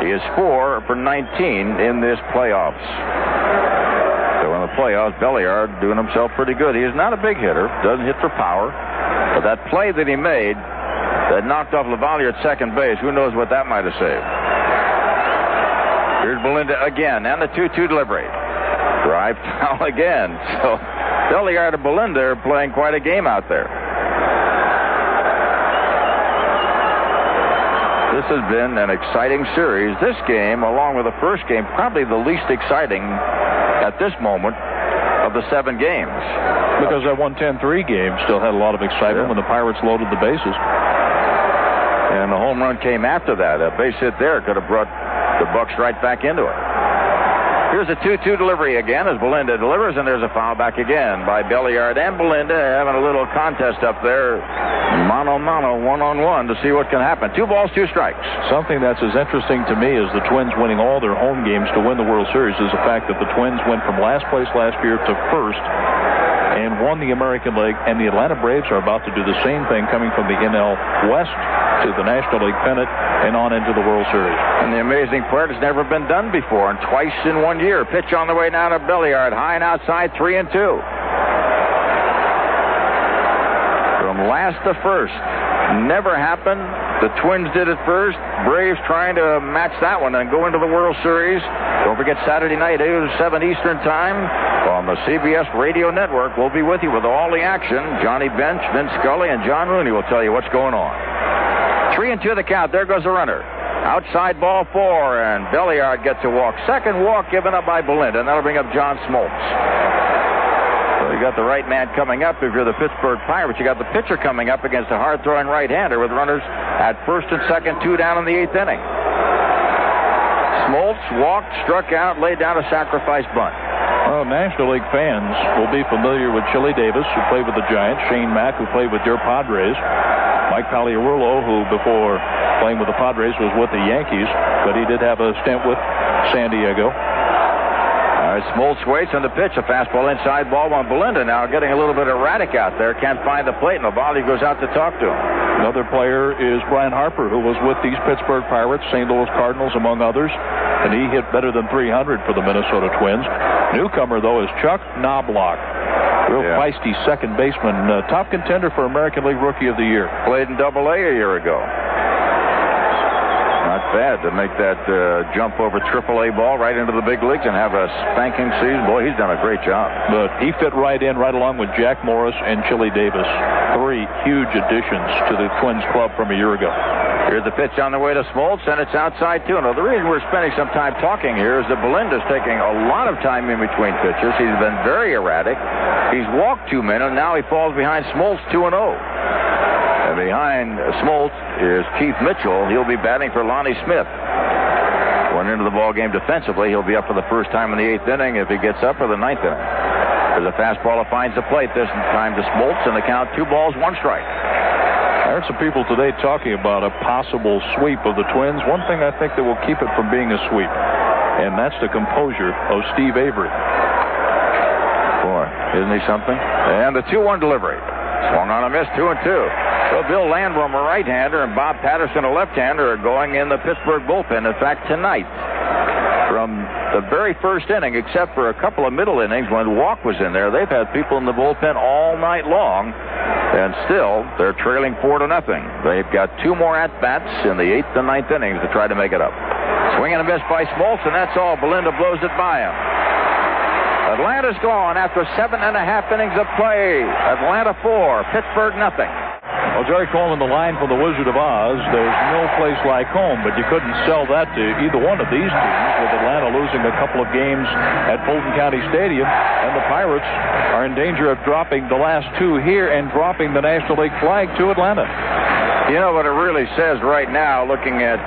He is 4 for 19 in this playoffs. So in the playoffs, Belliard doing himself pretty good. He is not a big hitter, doesn't hit for power, but that play that he made that knocked off Lavalier at second base, who knows what that might have saved. Here's Belinda again, and the 2-2 delivery. Drive foul again. So Belliard and Belinda are playing quite a game out there. This has been an exciting series. This game, along with the first game, probably the least exciting at this moment of the 7 games. Because that 110-3 game still had a lot of excitement when the Pirates loaded the bases. And the home run came after that. A base hit there could have brought the Bucks right back into it. Here's a 2-2 delivery again as Belinda delivers, and there's a foul back again by Belliard and Belinda having a little contest up there. Mano-mano, one-on-one to see what can happen. 2 balls, 2 strikes. Something that's as interesting to me as the Twins winning all their home games to win the World Series is the fact that the Twins went from last place last year to first and won the American League, and the Atlanta Braves are about to do the same thing, coming from the NL West to the National League pennant and on into the World Series. And the amazing part, it's never been done before, and twice in 1 year. Pitch on the way now to Belliard, high and outside, 3-2. From last to first, never happened. The Twins did it first. Braves trying to match that one and go into the World Series. Don't forget Saturday night, 8 to 7 Eastern Time on the CBS Radio Network. We'll be with you with all the action. Johnny Bench, Vince Scully, and John Rooney will tell you what's going on. 3-2 the count. There goes the runner. Outside ball 4, and Belliard gets a walk. Second walk given up by Belinda, and that'll bring up John Smoltz. So you got the right man coming up if you're the Pittsburgh Pirates. You got the pitcher coming up against a hard-throwing right-hander with runners at first and second, 2 down in the 8th inning. Smoltz walked, struck out, laid down a sacrifice bunt. Well, National League fans will be familiar with Chili Davis, who played with the Giants, Shane Mack, who played with your Padres, Mike Pagliarulo, who before playing with the Padres was with the Yankees, but he did have a stint with San Diego. All right, Smoltz waits on the pitch. A fastball inside ball on Belinda now getting a little bit erratic out there. Can't find the plate, and Ovaldi goes out to talk to him. Another player is Brian Harper, who was with these Pittsburgh Pirates, St. Louis Cardinals, among others, and he hit better than 300 for the Minnesota Twins. Newcomer, though, is Chuck Knobloch. Real feisty second baseman. Top contender for American League Rookie of the Year. Played in Double-A a year ago. Not bad to make that jump over Triple-A ball right into the big leagues and have a spanking season. Boy, he's done a great job. But he fit right in, right along with Jack Morris and Chili Davis. 3 huge additions to the Twins club from a year ago. Here's the pitch on the way to Smoltz, and it's outside 2. Now, the reason we're spending some time talking here is that Belinda's taking a lot of time in between pitches. He's been very erratic. He's walked 2 men, and now he falls behind Smoltz 2-0. And behind Smoltz is Keith Mitchell. He'll be batting for Lonnie Smith. Going into the ball game defensively, he'll be up for the first time in the 8th inning if he gets up for the 9th inning. There's a fastball that finds the plate this time to Smoltz, and the count 2 balls, 1 strike. I heard some people today talking about a possible sweep of the Twins. One thing I think that will keep it from being a sweep, and that's the composure of Steve Avery. Boy, isn't he something? And the 2-1 delivery. Swung on a miss, 2-2. So Bill Landrum, a right-hander, and Bob Patterson, a left-hander, are going in the Pittsburgh bullpen. In fact, tonight, from the very first inning, except for a couple of middle innings when Walk was in there, they've had people in the bullpen all night long, and still they're trailing 4-0. They've got 2 more at-bats in the 8th and 9th innings to try to make it up. Swing and a miss by Smoltz, and that's all. Belinda blows it by him. Atlanta's gone after 7.5 innings of play. Atlanta 4, Pittsburgh nothing. Well, Jerry Coleman, the line from the Wizard of Oz, there's no place like home, but you couldn't sell that to either one of these teams, with Atlanta losing a couple of games at Fulton County Stadium, and the Pirates are in danger of dropping the last 2 here and dropping the National League flag to Atlanta. You know what it really says right now, looking at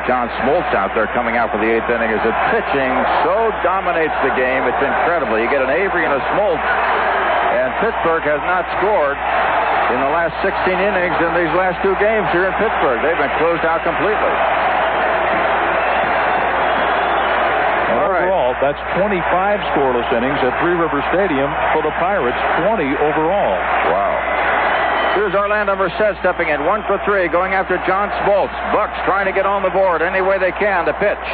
John Smoltz out there coming out for the 8th inning, is that pitching so dominates the game, it's incredible. You get an Avery and a Smoltz, and Pittsburgh has not scored in the last 16 innings in these last 2 games here in Pittsburgh. They've been closed out completely. Overall, that's 25 scoreless innings at Three River Stadium for the Pirates, 20 overall. Wow. Here's Orlando Merced stepping in, 1 for 3, going after John Smoltz. Bucks trying to get on the board any way they can to pitch.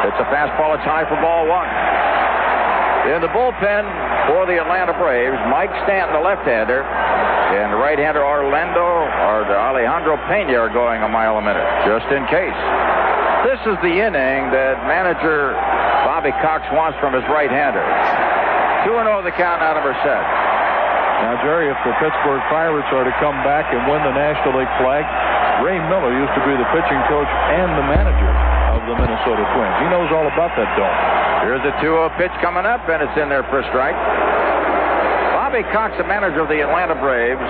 It's a fastball. It's high for ball 1. In the bullpen for the Atlanta Braves, Mike Stanton, the left-hander, and the right-hander Alejandro Pena are going a mile a minute, just in case. This is the inning that manager Bobby Cox wants from his right-hander. 2-0 the count out of Merced. Now, Jerry, if the Pittsburgh Pirates are to come back and win the National League flag, Ray Miller used to be the pitching coach and the manager of the Minnesota Twins. He knows all about that dome. Here's a 2-0 pitch coming up, and it's in there for a strike. Bobby Cox, the manager of the Atlanta Braves,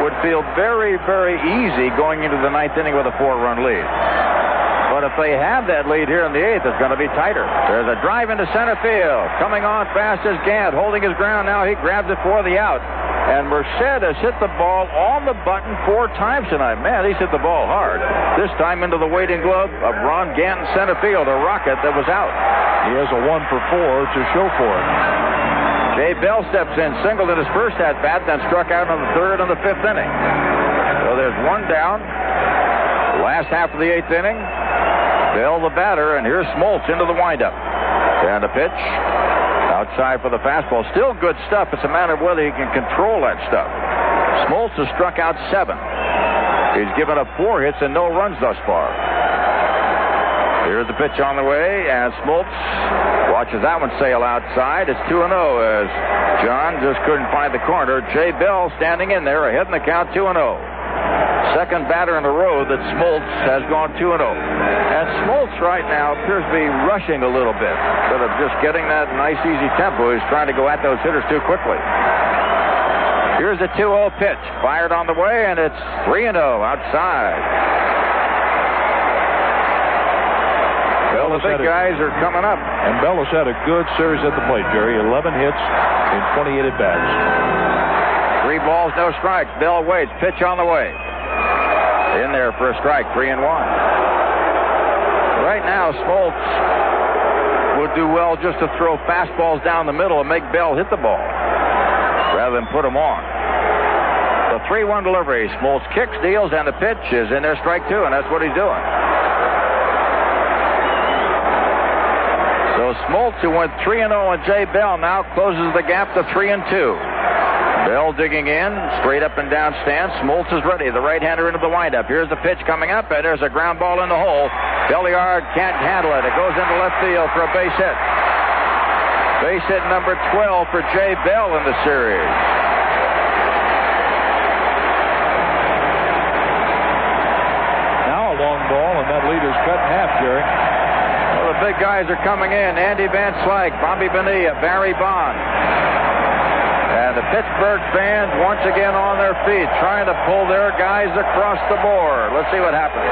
would feel very, very easy going into the 9th inning with a 4-run lead. But But if they have that lead here in the 8th, it's going to be tighter. There's a drive into center field. Coming on fast is Gant, holding his ground now. He grabs it for the out. And Merced has hit the ball on the button 4 times tonight. Man, he's hit the ball hard. This time into the waiting glove of Ron Gant in center field, a rocket that was out. He has a 1 for 4 to show for it. Jay Bell steps in, singled in his first at-bat, then struck out in the 3rd and the 5th inning. So there's 1 down. Last half of the 8th inning. Bell the batter, and here's Smoltz into the windup. And a pitch. Outside for the fastball. Still good stuff. It's a matter of whether he can control that stuff. Smoltz has struck out 7. He's given up 4 hits and no runs thus far. Here's the pitch on the way, and Smoltz watches that one sail outside. It's 2-0 as John just couldn't find the corner. Jay Bell standing in there, ahead in the count, 2-0. Second batter in a row that Smoltz has gone 2-0. And Smoltz right now appears to be rushing a little bit. Instead of just getting that nice, easy tempo, he's trying to go at those hitters too quickly. Here's a 2-0 pitch. Fired on the way, and it's 3-0 outside. Well, the big guys are coming up. And Bell has had a good series at the plate, Jerry. 11 hits in 28 at-bats. 3 balls, no strikes. Bell waits. Pitch on the way. In there for a strike, 3-1. Right now, Smoltz would do well just to throw fastballs down the middle and make Bell hit the ball rather than put him on. The 3-1 delivery. Smoltz kicks, deals, and the pitch is in there, strike 2, and that's what he's doing. So Smoltz, who went 3-0 on Jay Bell, now closes the gap to 3-2. Bell digging in, straight up and down stance. Smoltz is ready. The right-hander into the windup. Here's the pitch coming up, and there's a ground ball in the hole. Belliard can't handle it. It goes into left field for a base hit. Base hit number 12 for Jay Bell in the series. Now a long ball, and that lead is cut in half, Jerry. Well, the big guys are coming in. Andy Van Slyke, Bobby Bonilla, Barry Bond. And the Pittsburgh fans once again on their feet, trying to pull their guys across the board. Let's see what happens.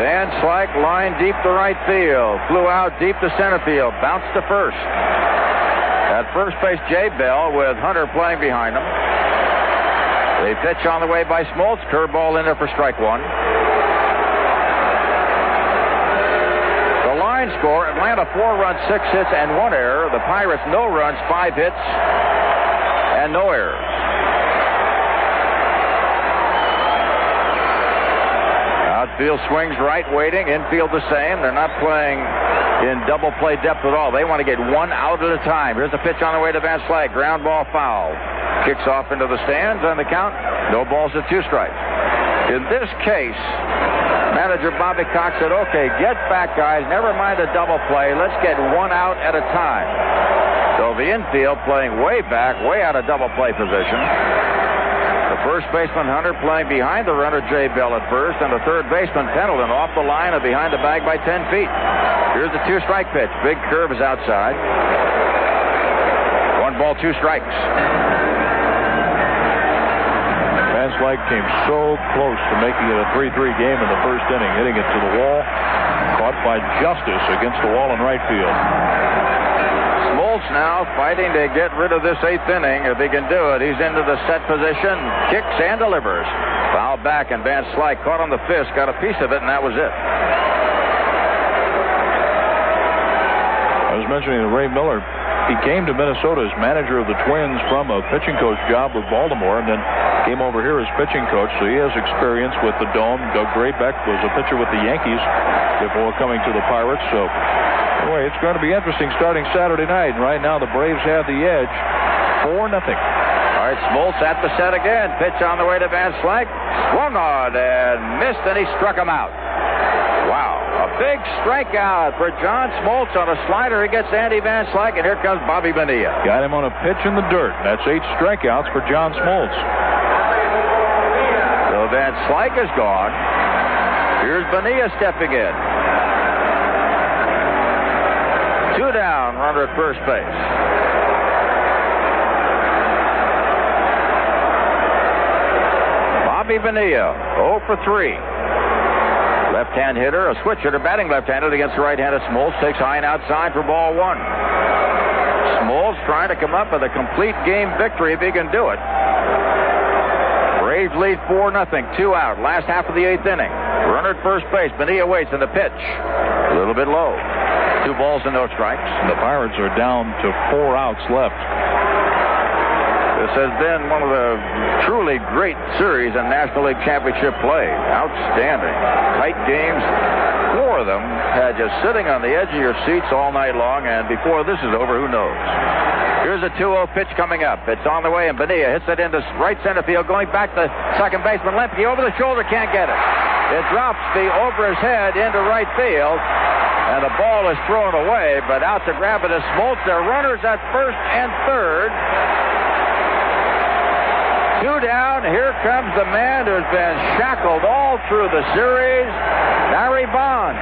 Van Slyke lined deep to right field, flew out deep to center field, bounced to first. At first base, Jay Bell with Hunter playing behind him. The pitch on the way by Smoltz, curveball in there for strike 1. Score, Atlanta 4 runs, 6 hits, and 1 error. The Pirates no runs, 5 hits, and no errors. Outfield swings right, waiting. Infield the same. They're not playing in double play depth at all. They want to get 1 out at a time. Here's the pitch on the way to Van Slyke. Ground ball foul. Kicks off into the stands on the count. No balls at 2 strikes. In this case, manager Bobby Cox said, okay, get back, guys. Never mind a double play. Let's get 1 out at a time. So the infield playing way back, way out of double play position. The first baseman, Hunter, playing behind the runner, Jay Bell, at first. And the third baseman, Pendleton, off the line and behind the bag by 10 feet. Here's the 2-strike pitch. Big curve is outside. 1 ball, 2 strikes. Van Slyke came so close to making it a 3-3 game in the first inning, hitting it to the wall, caught by Justice against the wall in right field. Smoltz now fighting to get rid of this 8th inning. If he can do it, he's into the set position, kicks and delivers. Foul back, and Van Slyke caught on the fist, got a piece of it, and that was it. I was mentioning to Ray Miller. He came to Minnesota as manager of the Twins from a pitching coach job with Baltimore, and then came over here as pitching coach, so he has experience with the Dome. Doug Graybeck was a pitcher with the Yankees before coming to the Pirates. So, anyway, it's going to be interesting starting Saturday night. And right now, the Braves have the edge, 4-0. All right, Smoltz at the set again. Pitch on the way to Van Slyke. Swung on and missed, and he struck him out. Wow, a big strikeout for John Smoltz on a slider. He gets Andy Van Slyke, and here comes Bobby Bonilla. Got him on a pitch in the dirt. That's 8 strikeouts for John Smoltz. So Van Slyke is gone. Here's Bonilla stepping in. 2 down, runner at first base. Bobby Bonilla, 0 for 3. Left-hand hitter, a switch hitter, batting left-handed against the right-handed Smoltz. Takes high and outside for ball 1. Smoltz trying to come up with a complete game victory if he can do it. Braves lead 4-0, 2 out. Last half of the 8th inning. Runner at first base. Bonilla waits in the pitch. A little bit low. 2 balls and no strikes. And the Pirates are down to 4 outs left. This has been one of the truly great series in National League Championship play. Outstanding. Tight games. 4 of them had you sitting on the edge of your seats all night long, and before this is over, who knows? Here's a 2-0 pitch coming up. It's on the way, and Bonilla hits it into right center field, going back to second baseman Lemke. Over the shoulder, can't get it. It drops over his head into right field, and the ball is thrown away, but out to grab it is Smoltz. There are runners at first and third. 2 down. Here comes the man who's been shackled all through the series, Barry Bonds.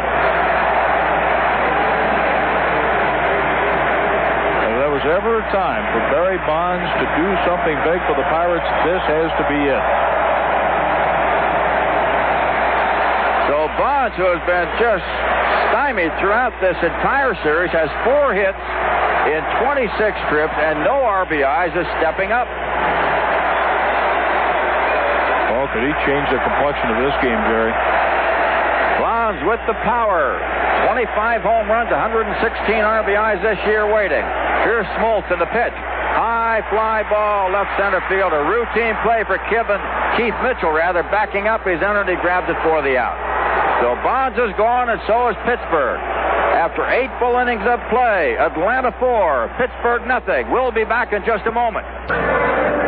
If there was ever a time for Barry Bonds to do something big for the Pirates, this has to be it. So Bonds, who has been just stymied throughout this entire series, has 4 hits in 26 trips and no RBIs, is stepping up. Well, could he change the complexion of this game, Jerry? Bonds with the power. 25 home runs, 116 RBIs this year waiting. Here's Smoltz in the pitch. High fly ball, left center field. A routine play for Keith Mitchell, backing up. He's entered, he grabs it for the out. So Bonds is gone, and so is Pittsburgh. After 8 full innings of play, Atlanta 4, Pittsburgh nothing. We'll be back in just a moment.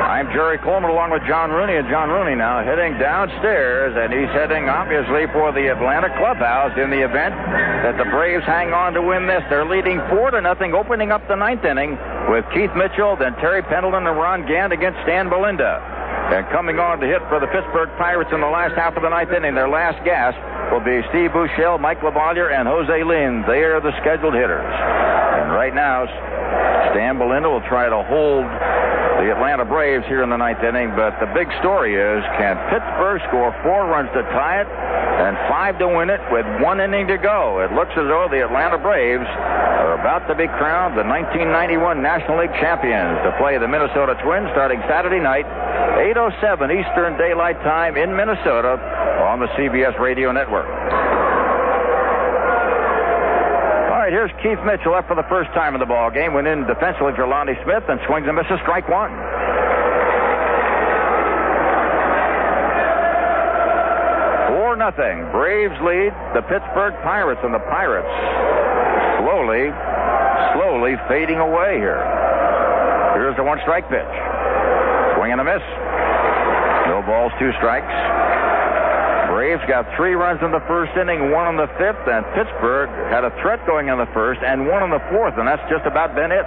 I'm Jerry Coleman along with John Rooney, and John Rooney now heading downstairs, and he's heading obviously for the Atlanta clubhouse in the event that the Braves hang on to win this. They're leading 4-0, opening up the 9th inning with Keith Mitchell, then Terry Pendleton and Ron Gant against Stan Belinda. And coming on to hit for the Pittsburgh Pirates in the last half of the 9th inning, their last gasp will be Steve Buechele, Mike LaValliere, and Jose Lin. They are the scheduled hitters. And right now, Stan Belinda will try to hold the Atlanta Braves here in the 9th inning, but the big story is, can Pittsburgh score 4 runs to tie it and 5 to win it with 1 inning to go? It looks as though the Atlanta Braves are about to be crowned the 1991 National League champions to play the Minnesota Twins starting Saturday night, 8:07 Eastern Daylight Time in Minnesota on the CBS Radio Network. All right, here's Keith Mitchell up for the first time in the ball game. Went in defensively for Lonnie Smith and swings and misses, strike 1. Nothing. Braves lead the Pittsburgh Pirates, and the Pirates slowly fading away here. Here's the 1-strike pitch. Swing and a miss. No balls, 2 strikes. Braves got 3 runs in the first inning, 1 in the 5th, and Pittsburgh had a threat going in the first and 1 in the 4th, and that's just about been it.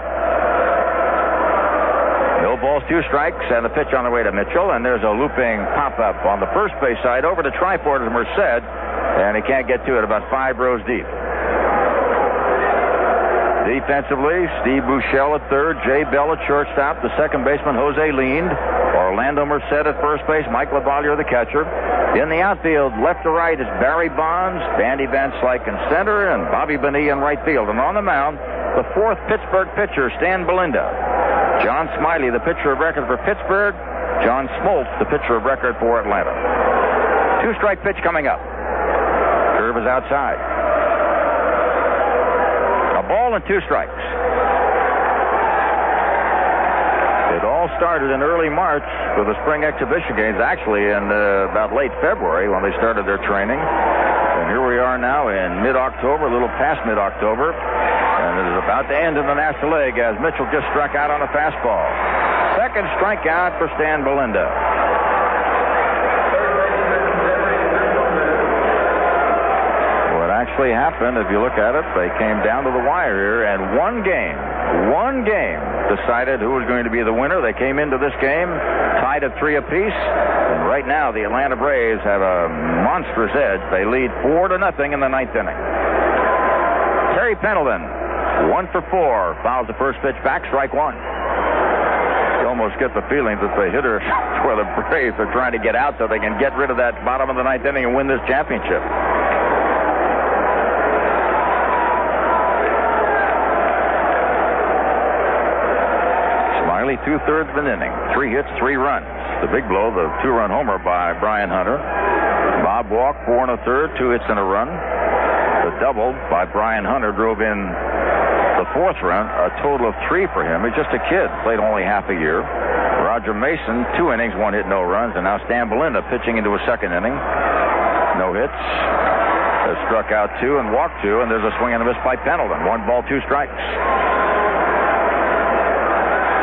No balls, 2 strikes, and the pitch on the way to Mitchell, and there's a looping pop-up on the first base side over to Triford to Merced, and he can't get to it, about 5 rows deep. Defensively, Steve Buechele at third, Jay Bell at shortstop, the second baseman Jose Lin, Orlando Merced at first base, Mike LaValliere the catcher. In the outfield, left to right, is Barry Bonds, Bandy Van Slyke in center, and Bobby Bonilla in right field. And on the mound, the 4th Pittsburgh pitcher, Stan Belinda. John Smiley, the pitcher of record for Pittsburgh. John Smoltz, the pitcher of record for Atlanta. 2-strike pitch coming up. Curve is outside. A ball and 2 strikes. It all started in early March with the spring exhibition games, actually in about late February when they started their training. And here we are now in mid-October, a little past mid-October. And it is about to end in the National League as Mitchell just struck out on a fastball. Second strikeout for Stan Belinda. What actually happened, if you look at it, they came down to the wire here, and one game decided who was going to be the winner. They came into this game tied at 3 apiece, and right now the Atlanta Braves have a monstrous edge. They lead 4-0 in the 9th inning. Terry Pendleton, 1 for 4, fouls the first pitch back, strike 1. So almost get the feeling that the hitter for the Braves are trying to get out so they can get rid of that bottom of the ninth inning and win this championship. Smiley, 2/3 of an inning. 3 hits, 3 runs. The big blow, the 2-run homer by Brian Hunter. Bob walked 4 1/3, 2 hits and a run. The double by Brian Hunter drove in the 4th run, a total of 3 for him. He's just a kid, played only half a year. Roger Mason, 2 innings, 1 hit, no runs. And now Stan Belinda pitching into a 2nd inning. No hits. Has struck out 2 and walked 2, and there's a swing and a miss by Pendleton. 1 ball, 2 strikes.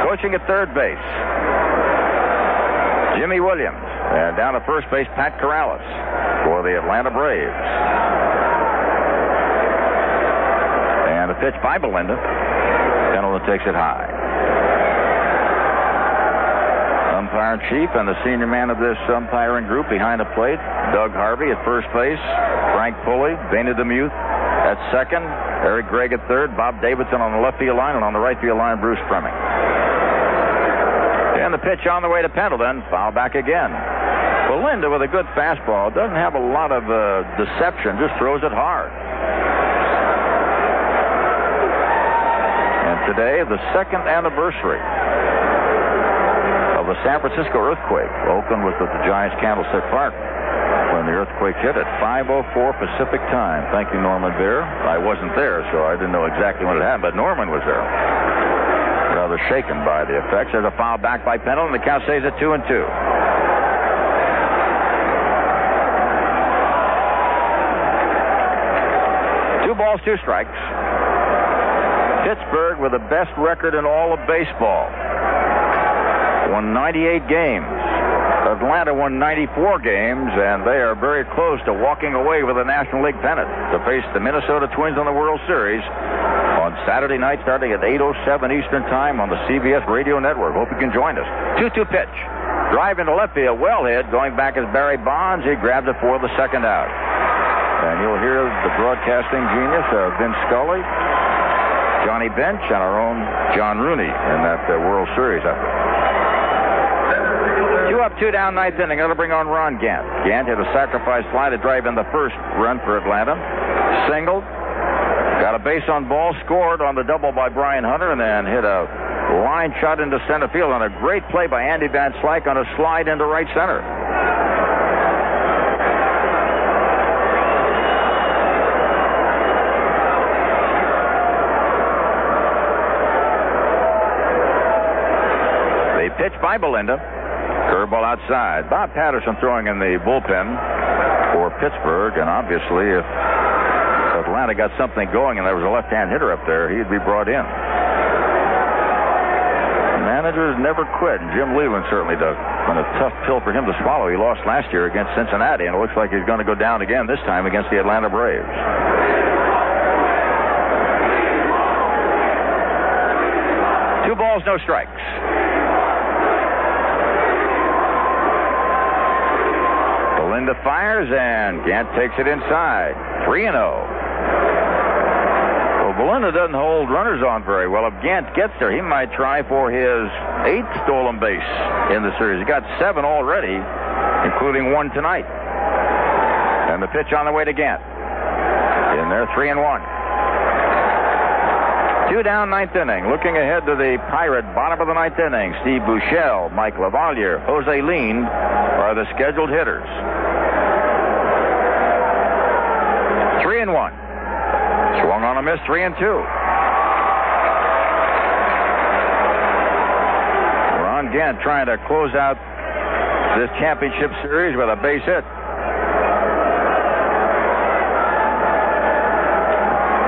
Coaching at third base, Jimmy Williams. And down to first base, Pat Corrales for the Atlanta Braves. And a pitch by Belinda. Pendleton takes it high. Umpire chief and the senior man of this umpiring group behind the plate, Doug Harvey at first base, Frank Pulley, Dana DeMuth at second, Eric Gregg at third, Bob Davidson on the left field line, and on the right field line, Bruce Fleming. And the pitch on the way to Pendleton, foul back again. Belinda with a good fastball, doesn't have a lot of deception, just throws it hard. And today, the 2nd anniversary of the San Francisco earthquake. Oakland was at the Giants Candlestick Park when the earthquake hit at 5:04 Pacific time. Thank you, Norman Bear. I wasn't there, so I didn't know exactly when it happened, but Norman was there. Rather shaken by the effects. There's a foul back by Pendleton. The count stays at 2-2. Two balls, 2 strikes. Pittsburgh with the best record in all of baseball. Won 98 games. Atlanta won 94 games, and they are very close to walking away with a National League pennant to face the Minnesota Twins on the World Series on Saturday night starting at 8:07 Eastern Time on the CBS Radio Network. Hope you can join us. 2-2 pitch. Drive into left field. Well hit. Going back is Barry Bonds. He grabbed it for the 2nd out. And you'll hear the broadcasting genius Vince Scully, Johnny Bench, and our own John Rooney in that World Series effort. 2 up, 2 down, 9th inning. That'll bring on Ron Gant. Gant hit a sacrifice fly to drive in the 1st run for Atlanta. Singled. Got a base on ball, scored on the double by Brian Hunter, and then hit a line shot into center field on a great play by Andy Van Slyke on a slide into right center. They pitch by Belinda. Curveball outside. Bob Patterson throwing in the bullpen for Pittsburgh, and obviously if Atlanta got something going and there was a left-hand hitter up there, he'd be brought in. Managers never quit, and Jim Leyland certainly does. And a tough pill for him to swallow. He lost last year against Cincinnati, and it looks like he's going to go down again, this time against the Atlanta Braves. Two balls, no strikes. Belinda fires, and Gant takes it inside. 3-0. Well, Belinda doesn't hold runners on very well. If Gant gets there, he might try for his 8th stolen base in the series. He got 7 already, including 1 tonight. And the pitch on the way to Gant. In there, 3-1. 2 down, 9th inning. Looking ahead to the Pirate bottom of the 9th inning. Steve Buechele, Mike LaValliere, Jose Lean are the scheduled hitters. 3-1. Swung on a miss, 3-2. Ron Gant trying to close out this championship series with a base hit.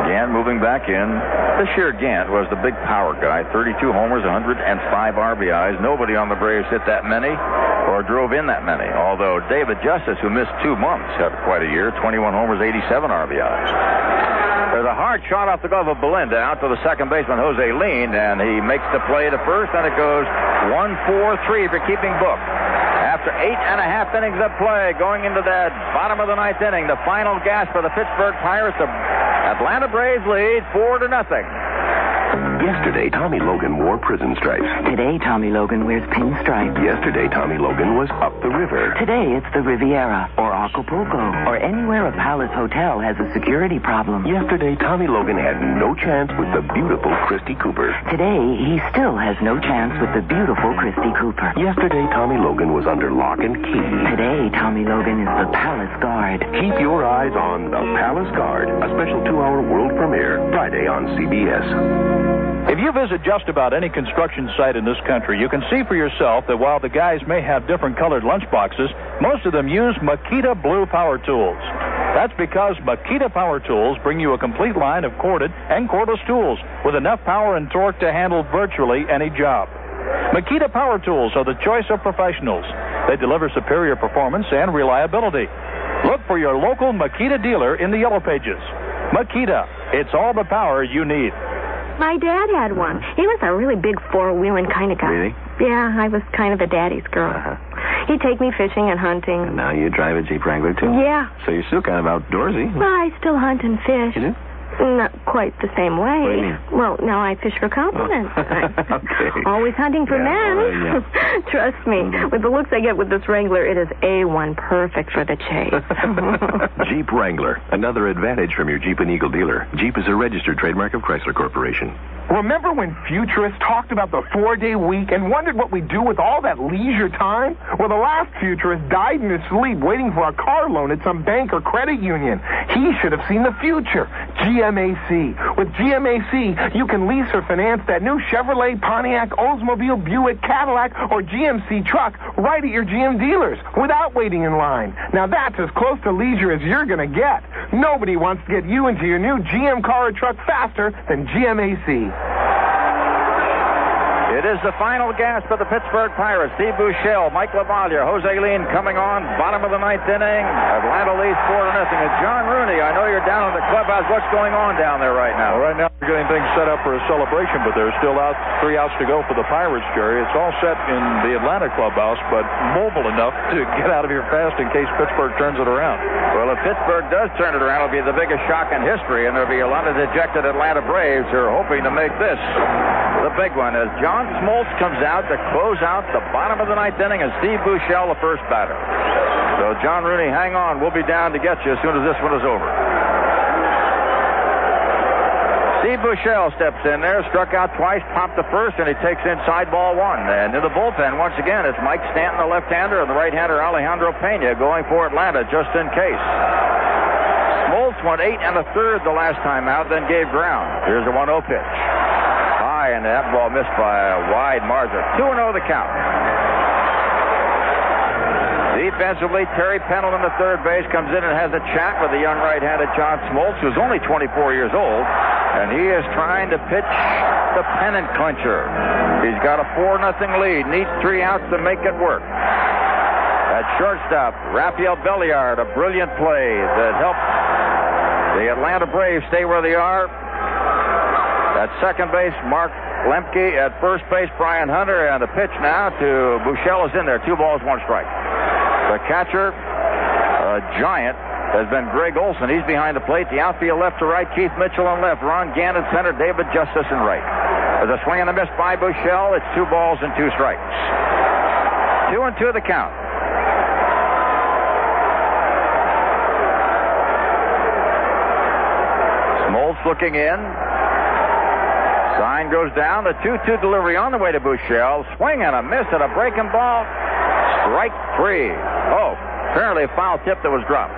Gant moving back in. This year, Gant was the big power guy. 32 homers, 105 RBIs. Nobody on the Braves hit that many or drove in that many. Although David Justice, who missed 2 months, had quite a year. 21 homers, 87 RBIs. There's a hard shot off the glove of Belinda out to the second baseman, Jose Lean, and he makes the play to first, and it goes 1-4-3 for keeping book. After 8.5 innings of play, going into that bottom of the 9th inning, the final gasp for the Pittsburgh Pirates. The Atlanta Braves lead 4-0. Yesterday, Tommy Logan wore prison stripes. Today, Tommy Logan wears pinstripes. Yesterday, Tommy Logan was up the river. Today, it's the Riviera or Acapulco or anywhere a Palace hotel has a security problem. Yesterday, Tommy Logan had no chance with the beautiful Christy Cooper. Today, he still has no chance with the beautiful Christy Cooper. Yesterday, Tommy Logan was under lock and key. Today, Tommy Logan is the Palace Guard. Keep your eyes on The Palace Guard, a special 2-hour world premiere, Friday on CBS. If you visit just about any construction site in this country, you can see for yourself that while the guys may have different colored lunchboxes, most of them use Makita Blue Power Tools. That's because Makita Power Tools bring you a complete line of corded and cordless tools with enough power and torque to handle virtually any job. Makita Power Tools are the choice of professionals. They deliver superior performance and reliability. Look for your local Makita dealer in the Yellow Pages. Makita, it's all the power you need. My dad had one. He was a really big four-wheeling kind of guy. Really? Yeah, I was kind of a daddy's girl. He'd take me fishing and hunting. And now you drive a Jeep Wrangler, too? Yeah. So you're still kind of outdoorsy. Well, I still hunt and fish. You do? Not quite the same way. What do you mean? Well, now I fish for compliments. Okay. Always hunting for men. Trust me, with the looks I get with this Wrangler, it is A1 perfect for the chase. Jeep Wrangler, another advantage from your Jeep and Eagle dealer. Jeep is a registered trademark of Chrysler Corporation. Remember when futurists talked about the 4-day week and wondered what we'd do with all that leisure time? Well, the last futurist died in his sleep waiting for a car loan at some bank or credit union. He should have seen the future. GMAC. With GMAC, you can lease or finance that new Chevrolet, Pontiac, Oldsmobile, Buick, Cadillac, or GMC truck right at your GM dealers without waiting in line. Now, that's as close to leisure as you're going to get. Nobody wants to get you into your new GM car or truck faster than GMAC. It is the final gasp for the Pittsburgh Pirates. Steve Buechele, Mike LaValliere, Jose Lean coming on. Bottom of the ninth inning. Atlanta leads 4-0. And John Rooney, I know you're down in the clubhouse. What's going on down there right now? Well, right now we're getting things set up for a celebration, but there's still 3 outs to go for the Pirates, Jerry. It's all set in the Atlanta clubhouse, but mobile enough to get out of here fast in case Pittsburgh turns it around. Well, if Pittsburgh does turn it around, it'll be the biggest shock in history, and there'll be a lot of dejected Atlanta Braves who are hoping to make this the big one as John Smoltz comes out to close out the bottom of the ninth inning and Steve Buechele the first batter. So, John Rooney, hang on. We'll be down to get you as soon as this one is over. Steve Buechele steps in there, struck out twice, popped the first, and he takes inside ball one. And in the bullpen, once again, it's Mike Stanton, the left-hander, and the right-hander, Alejandro Pena, going for Atlanta just in case. Smoltz went 8 1/3 the last time out, then gave ground. Here's a 1-0 pitch. High, and that ball missed by a wide margin. 2-0 the count. Defensively, Terry Pendleton at third base comes in and has a chat with the young right-handed John Smoltz, who's only 24 years old, and he is trying to pitch the pennant clincher. He's got a 4-0 lead, needs 3 outs to make it work. At shortstop, Rafael Belliard, a brilliant play that helped the Atlanta Braves stay where they are. At second base, Mark Lemke. At first base, Brian Hunter. And the pitch now to Buechele is in there. 2 balls, 1 strike. The catcher, a giant, has been Greg Olson. He's behind the plate. The outfield left to right, Keith Mitchell on left. Ron Gannon center, David Justice in right. There's a swing and a miss by Buechele. It's 2 balls and 2 strikes. 2-2 the count. Smoltz looking in. Sign goes down. The 2-2 delivery on the way to Buechele. Swing and a miss at a breaking ball. Strike 3. Oh, apparently a foul tip that was dropped.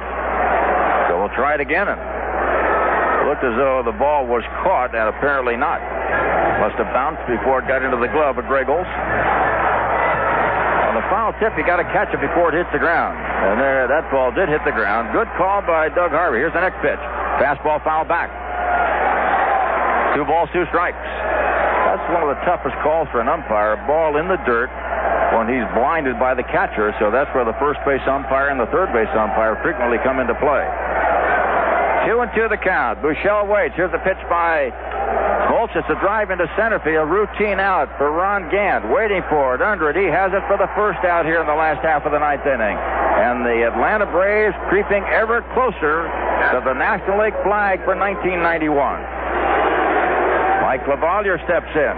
So we'll try it again. And it looked as though the ball was caught, and apparently not. Must have bounced before it got into the glove of Greg Olson. On the foul tip, you got to catch it before it hits the ground. And there, that ball did hit the ground. Good call by Doug Harvey. Here's the next pitch. Fastball foul back. 2 balls, 2 strikes. That's one of the toughest calls for an umpire. A ball in the dirt when he's blinded by the catcher. So that's where the first base umpire and the third base umpire frequently come into play. 2-2 the count. Buechele waits. Here's the pitch by Smoltz. It's a drive into center field. Routine out for Ron Gant. Waiting for it. Under it. He has it for the first out here in the last half of the ninth inning. And the Atlanta Braves creeping ever closer to the National League flag for 1991. Mike LaValliere steps in.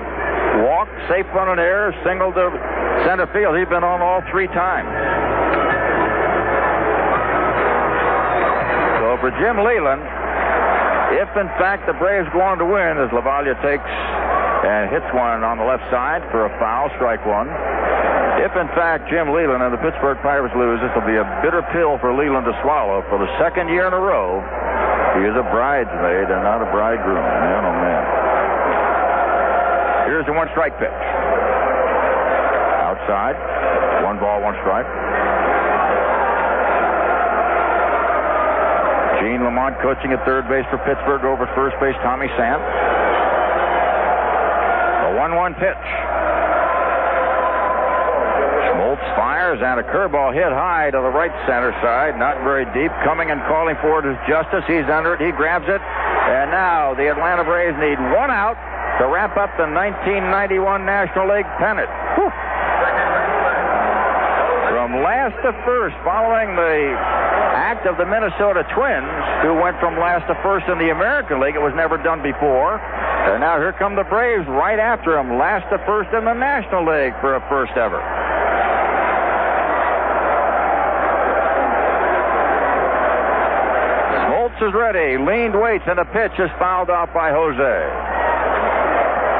Walk, safe on an error, single to center field. He's been on all 3 times. So for Jim Leland, if in fact the Braves go on to win, as LaValliere takes and hits one on the left side for a foul, strike one. If in fact Jim Leland and the Pittsburgh Pirates lose, this will be a bitter pill for Leland to swallow. For the second year in a row, he is a bridesmaid and not a bridegroom. Man, oh man. Here's the 1-strike pitch. Outside. 1 ball, 1 strike. Gene Lamont coaching at third base for Pittsburgh. Over at first base, Tommy Sant. The 1-1 pitch. Schmaltz fires, and a curveball hit high to the right center side. Not very deep. Coming and calling for it is Justice. He's under it. He grabs it. And now the Atlanta Braves need 1 out to wrap up the 1991 National League pennant. Whew. From last to first, following the act of the Minnesota Twins, who went from last to first in the American League. It was never done before. And now here come the Braves right after them, last to first in the National League for a first ever. Schmaltz is ready, leaned, waits, and the pitch is fouled off by Jose.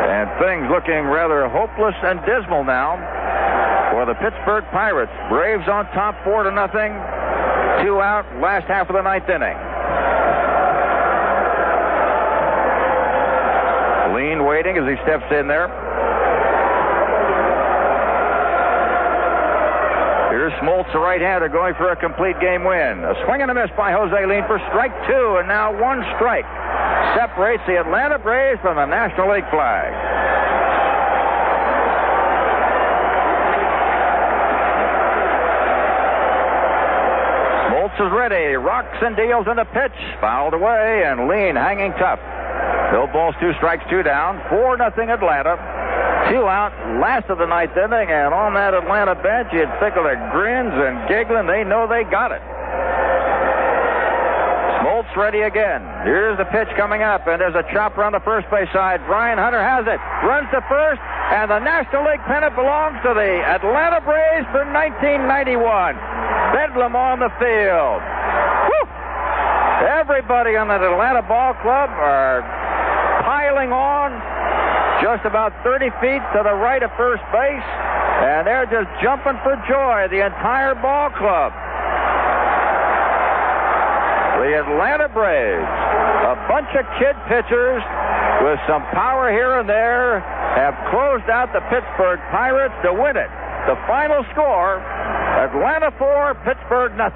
And things looking rather hopeless and dismal now for the Pittsburgh Pirates. Braves on top 4-0. 2 out, last half of the 9th inning. Lean waiting as he steps in there. Here's Schmaltz, the right-hander, going for a complete game win. A swing and a miss by Jose Lean for strike 2, and now 1 strike separates the Atlanta Braves from the National League flag. Schmaltz is ready, rocks and deals in the pitch, fouled away, and Lean hanging tough. No balls, 2 strikes, 2 down. 4-0 Atlanta. 2 out, last of the 9th inning, and on that Atlanta bench, you'd think of the grins and giggling. They know they got it. Schmaltz ready again. Here's the pitch coming up, and there's a chopper on the first base side. Brian Hunter has it, runs to first, and the National League pennant belongs to the Atlanta Braves for 1991. Bedlam on the field. Woo! Everybody on that Atlanta ball club are piling on just about 30 feet to the right of first base, and they're just jumping for joy, the entire ball club. The Atlanta Braves, a bunch of kid pitchers with some power here and there, have closed out the Pittsburgh Pirates to win it. The final score, Atlanta 4, Pittsburgh 0.